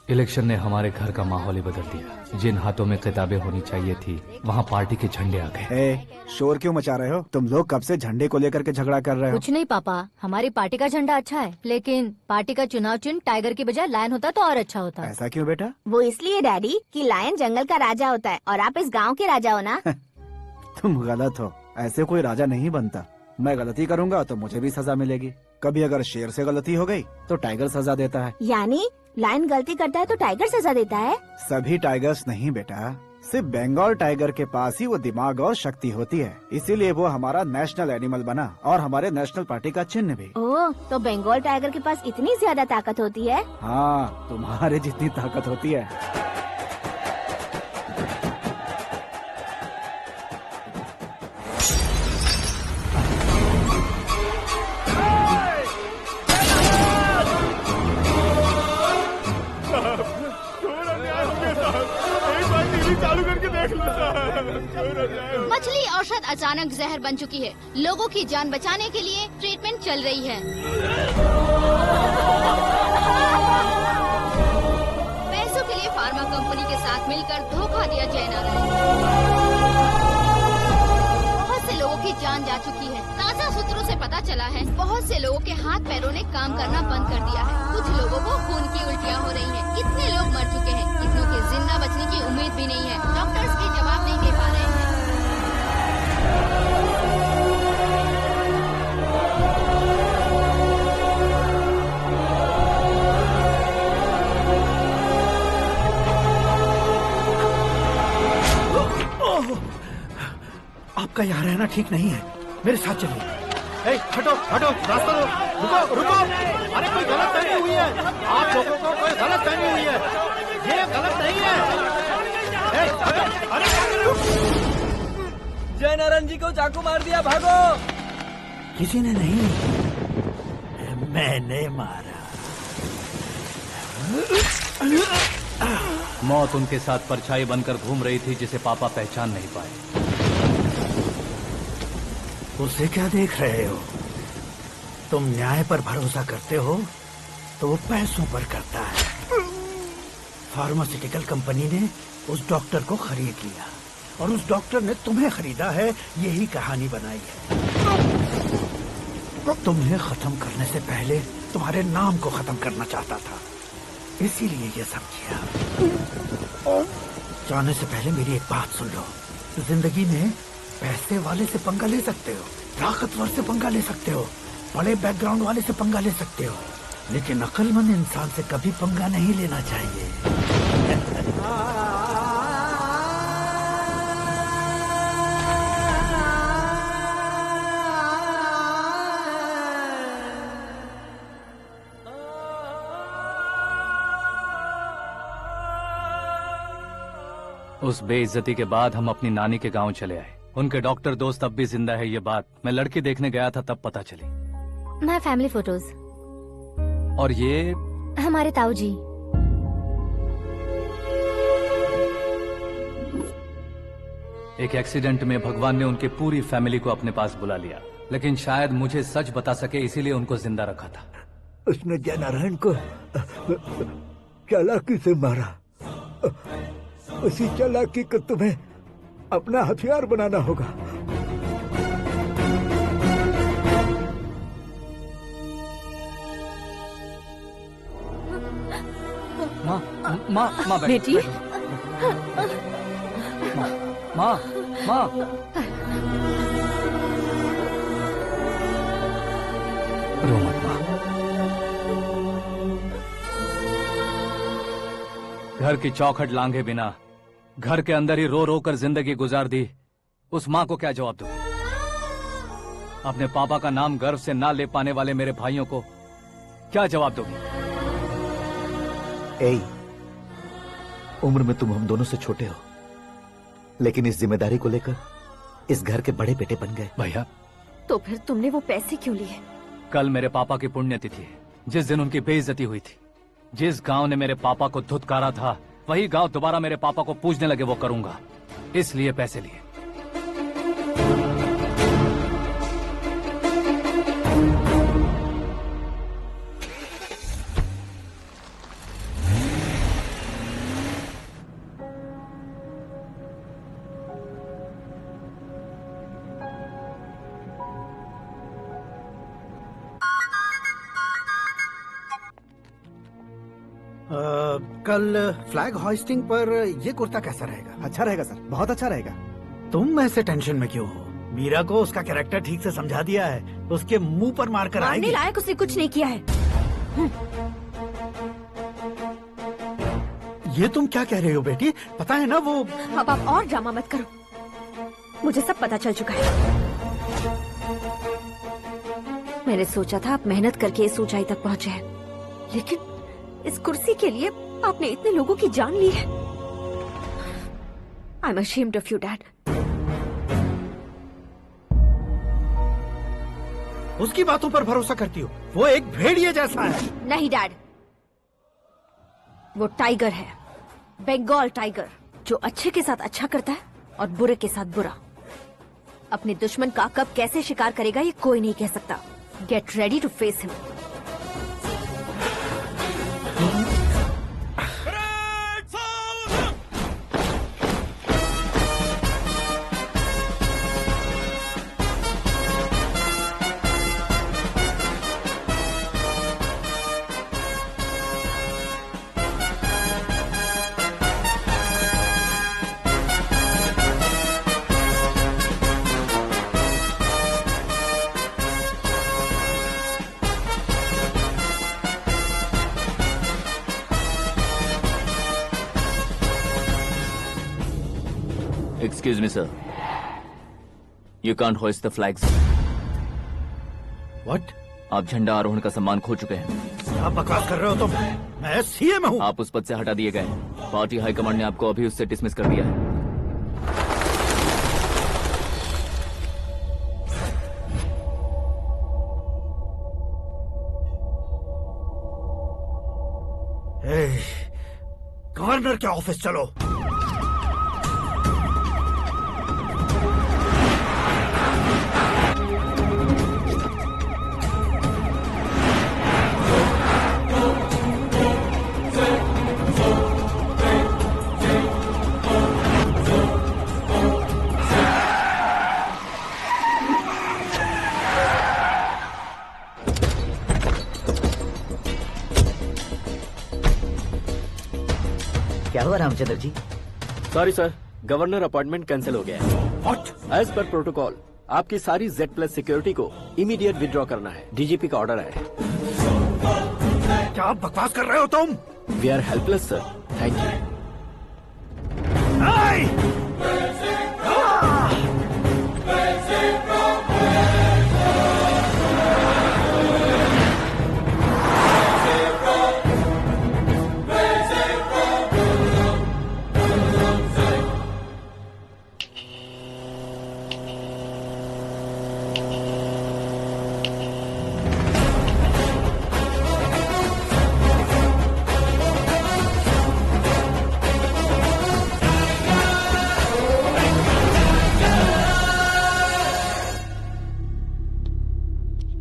इलेक्शन ने हमारे घर का माहौल ही बदल दिया। जिन हाथों में किताबें होनी चाहिए थी, वहाँ पार्टी के झंडे आ गए। शोर क्यों मचा रहे हो? तुम लोग कब से झंडे को लेकर के झगड़ा कर रहे हो? कुछ नहीं पापा, हमारी पार्टी का झंडा अच्छा है, लेकिन पार्टी का चुनाव चिन्ह टाइगर की बजाय लायन होता तो और अच्छा होता। ऐसा क्यों बेटा? वो इसलिए डैडी कि लायन जंगल का राजा होता है और आप इस गांव के राजा हो ना। तुम गलत हो, ऐसे कोई राजा नहीं बनता। मैं गलती करूंगा तो मुझे भी सजा मिलेगी। कभी अगर शेर से गलती हो गई तो टाइगर सजा देता है। यानी लायन गलती करता है तो टाइगर सजा देता है? सभी टाइगर्स नहीं बेटा, सिर्फ बंगाल टाइगर के पास ही वो दिमाग और शक्ति होती है, इसीलिए वो हमारा नेशनल एनिमल बना और हमारे नेशनल पार्टी का चिन्ह भी। ओह, तो बंगाल टाइगर के पास इतनी ज्यादा ताकत होती है? हाँ, तुम्हारे जितनी ताकत होती है। मछली औषध अचानक जहर बन चुकी है। लोगों की जान बचाने के लिए ट्रीटमेंट चल रही है। पैसों के लिए फार्मा कंपनी के साथ मिलकर धोखा दिया जय नारायण। बहुत से लोगों की जान जा चुकी है। ताजा सूत्रों से पता चला है बहुत से लोगों के हाथ पैरों ने काम करना बंद कर दिया है। कुछ लोगों को खून की उल्टियाँ हो रही हैं। कितने लोग मर चुके हैं, कितनों के जिंदा बचने की उम्मीद भी नहीं है। डॉक्टर्स भी जवाब नहीं दे पा रहे हैं। आपका यहाँ रहना ठीक नहीं है, मेरे साथ चलिए। हटो हटो, रास्ता दो, रुको रुको। अरे कोई गलत फहमी हुई है, आप लोगों को कोई गलत फहमी हुई है, ये गलत नहीं है। अरे जय नारायण जी को चाकू मार दिया, भागो। किसी ने नहीं, मैंने मारा। मौत उनके साथ परछाई बनकर घूम रही थी, जिसे पापा पहचान नहीं पाए। उसे क्या देख रहे हो? तुम न्याय पर भरोसा करते हो तो वो पैसों पर करता है। फार्मास्यूटिकल कंपनी ने उस डॉक्टर को खरीद लिया और उस डॉक्टर ने तुम्हें खरीदा है, यही कहानी बनाई है। तुम्हें खत्म करने से पहले तुम्हारे नाम को खत्म करना चाहता था, इसीलिए ये सब किया। जाने से पहले मेरी एक बात सुन लो। जिंदगी में पैसे वाले से पंगा ले सकते हो, ताकतवर से पंगा ले सकते हो, बड़े बैकग्राउंड वाले से पंगा ले सकते हो, लेकिन अक्लमंद इंसान से कभी पंगा नहीं लेना चाहिए। उस बेइज्जती के बाद हम अपनी नानी के गांव चले आए। उनके डॉक्टर दोस्त अब भी जिंदा है, ये बात मैं लड़की देखने गया था तब पता चली। My family photos. और ये हमारे ताऊ जी। एक एक्सीडेंट में भगवान ने उनकी पूरी फैमिली को अपने पास बुला लिया, लेकिन शायद मुझे सच बता सके इसीलिए उनको जिंदा रखा था। उसने जयनारायण को चालाकी से मारा। उसी चालाकी को तुम्हें अपना हथियार बनाना होगा। माँ बेटी। माँ रो मत माँ। घर की चौखट लांघे बिना घर के अंदर ही रो रो कर जिंदगी गुजार दी उस माँ को क्या जवाब दूं? अपने पापा का नाम गर्व से ना ले पाने वाले मेरे भाइयों को क्या जवाब दोगी? ए, उम्र में तुम हम दोनों से छोटे हो, लेकिन इस जिम्मेदारी को लेकर इस घर के बड़े बेटे बन गए। भैया, तो फिर तुमने वो पैसे क्यों लिए? कल मेरे पापा की पुण्यतिथि है, जिस दिन उनकी बेइज्जती हुई थी। जिस गांव ने मेरे पापा को धुतकारा था वही गांव दोबारा मेरे पापा को पूजने लगे वो करूंगा, इसलिए पैसे लिए। कल फ्लैग होइस्टिंग पर ये कुर्ता कैसा रहेगा? अच्छा रहेगा सर, बहुत अच्छा रहेगा। तुम ऐसे टेंशन में क्यों हो? मीरा को उसका कैरेक्टर ठीक से समझा दिया है, उसके मुंह पर मारकर आएगी। मारने लायक उसने कुछ नहीं किया है। ये तुम क्या कह रहे हो बेटी? पता है ना वो। अब आप और ड्रामा मत करो, मुझे सब पता चल चुका है। मैंने सोचा था आप मेहनत करके इस ऊंचाई तक पहुंचे हैं, लेकिन इस कुर्सी के लिए आपने इतने लोगों की जान ली है। I am ashamed of you, Dad. उसकी बातों पर भरोसा करती हो? वो एक भेड़िए जैसा है। नहीं डैड, वो टाइगर है, बंगाल टाइगर, जो अच्छे के साथ अच्छा करता है और बुरे के साथ बुरा। अपने दुश्मन का कब कैसे शिकार करेगा ये कोई नहीं कह सकता। Get ready to face him. Excuse me, sir. You can't hoist the flags. What? आप झंडा आरोहण का सम्मान खो चुके हैं। आप बकवास कर रहे हो तुम? मैं सीएम हूँ। आप उस पद से हटा दिए गए। पार्टी हाईकमांड ने आपको अभी उससे डिसमिस कर दिया है। गवर्नर के ऑफिस चलो। क्या हुआ Ramchandra ji? Sorry sir, governor appointment cancel हो गया है। What? एज पर प्रोटोकॉल आपकी सारी Z+ सिक्योरिटी को इमीडिएट विड्रॉ करना है। डीजीपी का ऑर्डर है। क्या बकवास कर रहे हो तुम? We are helpless sir. Thank you.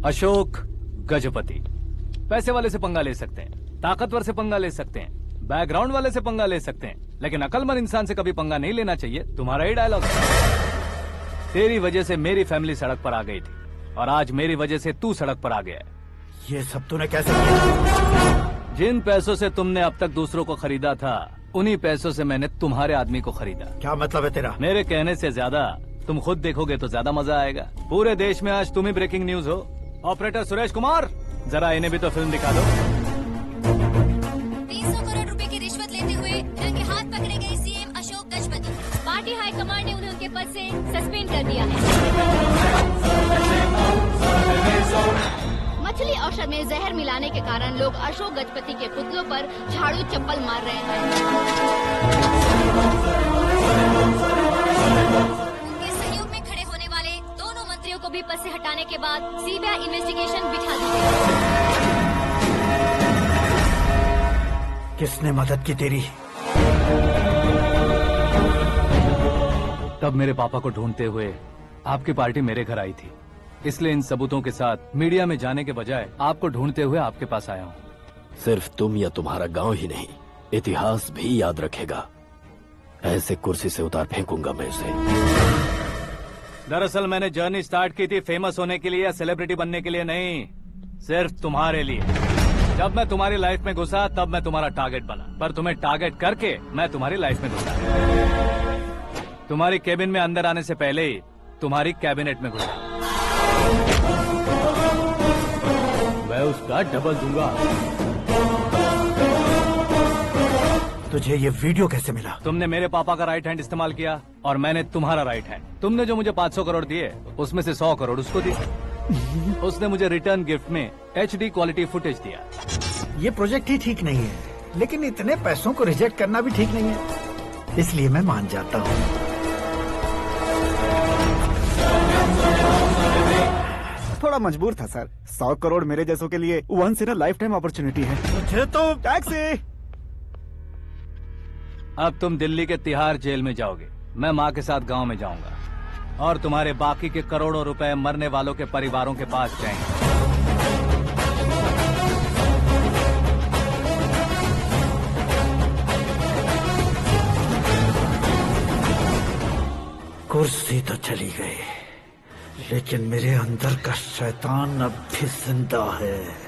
Ashok Gajapati पैसे वाले से पंगा ले सकते हैं, ताकतवर से पंगा ले सकते हैं, बैकग्राउंड वाले से पंगा ले सकते हैं, लेकिन अकलमंद इंसान से कभी पंगा नहीं लेना चाहिए। तुम्हारा ही डायलॉग। तेरी वजह से मेरी फैमिली सड़क पर आ गई थी और आज मेरी वजह से तू सड़क पर आ गया है। ये सब तूने कैसे किया? जिन पैसों से तुमने अब तक दूसरों को खरीदा था, उन्हीं पैसों से मैंने तुम्हारे आदमी को खरीदा। क्या मतलब है तेरा? मेरे कहने से ज्यादा तुम खुद देखोगे तो ज्यादा मजा आएगा। पूरे देश में आज तुम ही ब्रेकिंग न्यूज हो। ऑपरेटर सुरेश कुमार, जरा इन्हें भी तो फिल्म दिखा दो। 300 करोड़ रुपए की रिश्वत लेते हुए रंगे हाथ पकड़े गए CM Ashok Gajapati. Party high command ने उन्हें उनके पद से सस्पेंड कर दिया है। मछली औषध में जहर मिलाने के कारण लोग अशोक गजपति के पुतलों पर झाड़ू चप्पल मार रहे हैं। को भी पद से हटाने के बाद सीबीआई इन्वेस्टिगेशन बिठा दी गई। किसने मदद की तेरी? तब मेरे पापा को ढूंढते हुए आपकी पार्टी मेरे घर आई थी, इसलिए इन सबूतों के साथ मीडिया में जाने के बजाय आपको ढूंढते हुए आपके पास आया हूँ। सिर्फ तुम या तुम्हारा गांव ही नहीं, इतिहास भी याद रखेगा। ऐसे कुर्सी से उतार फेंकूंगा मैं उसे। दरअसल मैंने जर्नी स्टार्ट की थी फेमस होने के लिए या सेलिब्रिटी बनने के लिए नहीं, सिर्फ तुम्हारे लिए। जब मैं तुम्हारी लाइफ में घुसा तब मैं तुम्हारा टारगेट बना, पर तुम्हें टारगेट करके मैं तुम्हारी लाइफ में घुसा। तुम्हारी केबिन में अंदर आने से पहले ही तुम्हारी कैबिनेट में घुसा। मैं उसका डबल दूंगा। तुझे ये वीडियो कैसे मिला? तुमने मेरे पापा का राइट हैंड इस्तेमाल किया और मैंने तुम्हारा राइट हैंड। तुमने जो मुझे 500 करोड़ दिए उसमें से 100 करोड़ उसको दिए। उसने मुझे रिटर्न गिफ्ट में HD क्वालिटी फुटेज दिया। ये प्रोजेक्ट ही ठीक नहीं है, लेकिन इतने पैसों को रिजेक्ट करना भी ठीक नहीं है, इसलिए मैं मान जाता हूँ। थोड़ा मजबूर था सर। 100 करोड़ मेरे जैसों के लिए once in a lifetime opportunity है। मुझे तो टैक्सी। अब तुम दिल्ली के तिहाड़ जेल में जाओगे, मैं माँ के साथ गांव में जाऊंगा और तुम्हारे बाकी के करोड़ों रुपए मरने वालों के परिवारों के पास जाएंगे। कुर्सी तो चली गई, लेकिन मेरे अंदर का शैतान अब भी जिंदा है।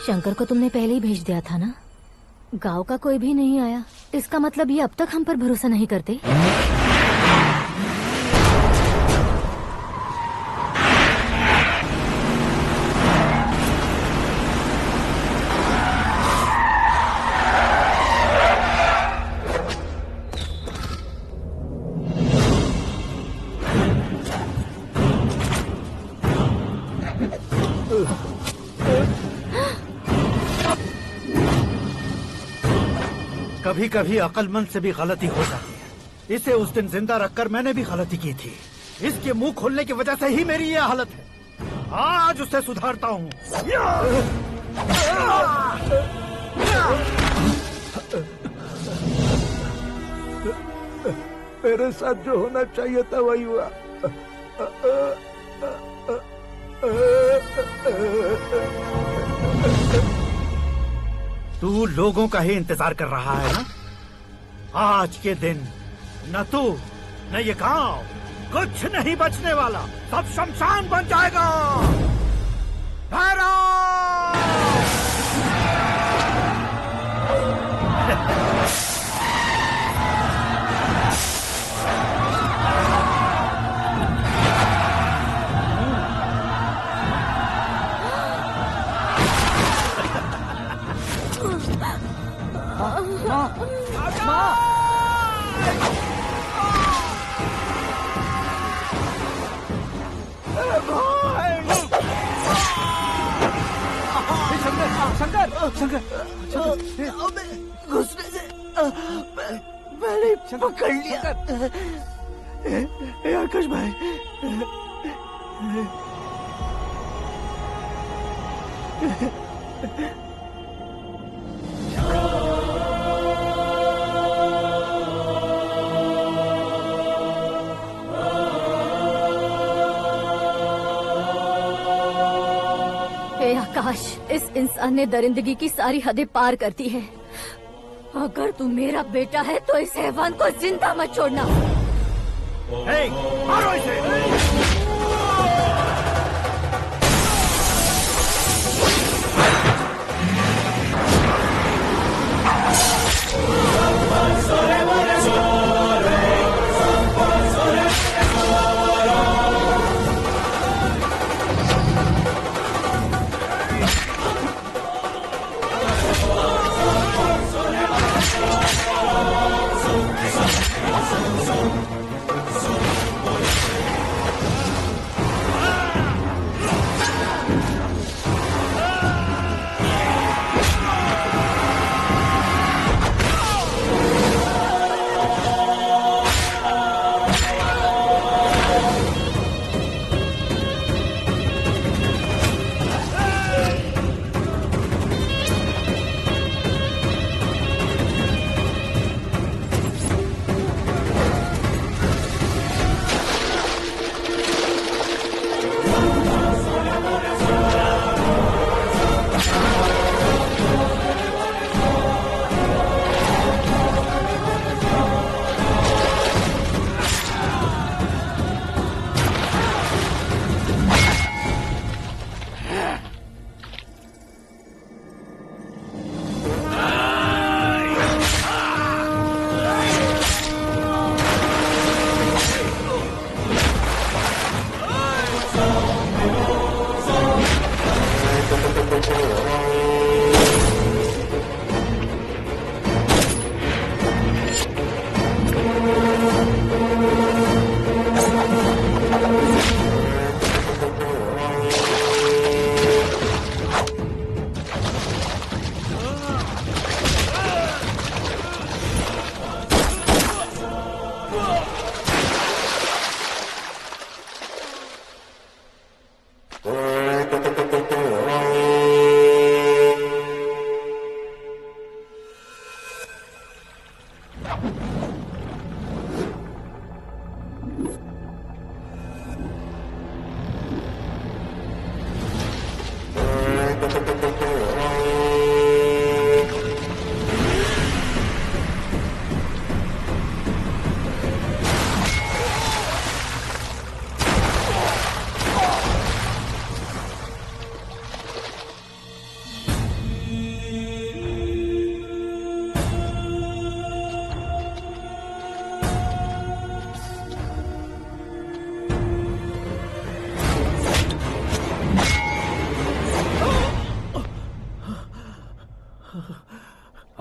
शंकर को तुमने पहले ही भेज दिया था ना? गांव का कोई भी नहीं आया, इसका मतलब ये अब तक हम पर भरोसा नहीं करते। कभी कभी अक्लमंद से भी गलती हो जाती है। इसे उस दिन जिंदा रखकर मैंने भी गलती की थी। इसके मुंह खोलने की वजह से ही मेरी ये हालत है। आज उसे सुधारता हूँ। मेरे साथ जो होना चाहिए था वही हुआ। तू लोगों का ही इंतजार कर रहा है ना? आज के दिन न तू न ये गांव कुछ नहीं बचने वाला, सब शमशान बन जाएगा। भैरव! घुसने से मैंने पकड़ लिया। आकाश भाई, हे आकाश, इस इंसान ने दरिंदगी की सारी हदें पार कर दी है। अगर तू मेरा बेटा है तो इस हैवान को जिंदा मत छोड़ना। मारो इसे!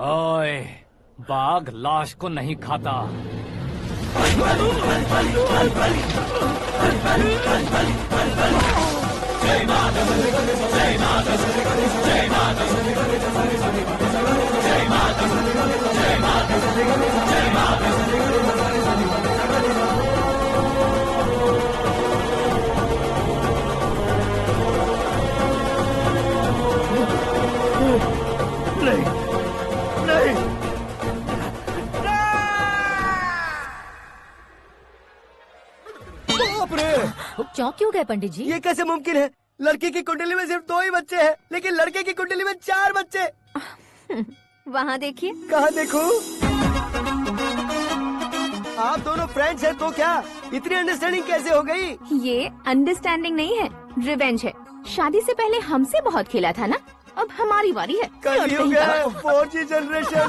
ओए, बाघ लाश को नहीं खाता। नहीं, नहीं। चौंक क्यों गए पंडित जी? ये कैसे मुमकिन है? लड़की की कुंडली में सिर्फ 2 ही बच्चे हैं, लेकिन लड़के की कुंडली में 4 बच्चे। वहाँ देखिए। कहाँ देखूं? आप दोनों फ्रेंड्स हैं तो क्या इतनी अंडरस्टैंडिंग कैसे हो गई? ये अंडरस्टैंडिंग नहीं है, रिवेंज है। शादी से पहले हमसे बहुत खेला था ना, अब हमारी बारी है। कल ही हो गया 4G जनरेशन।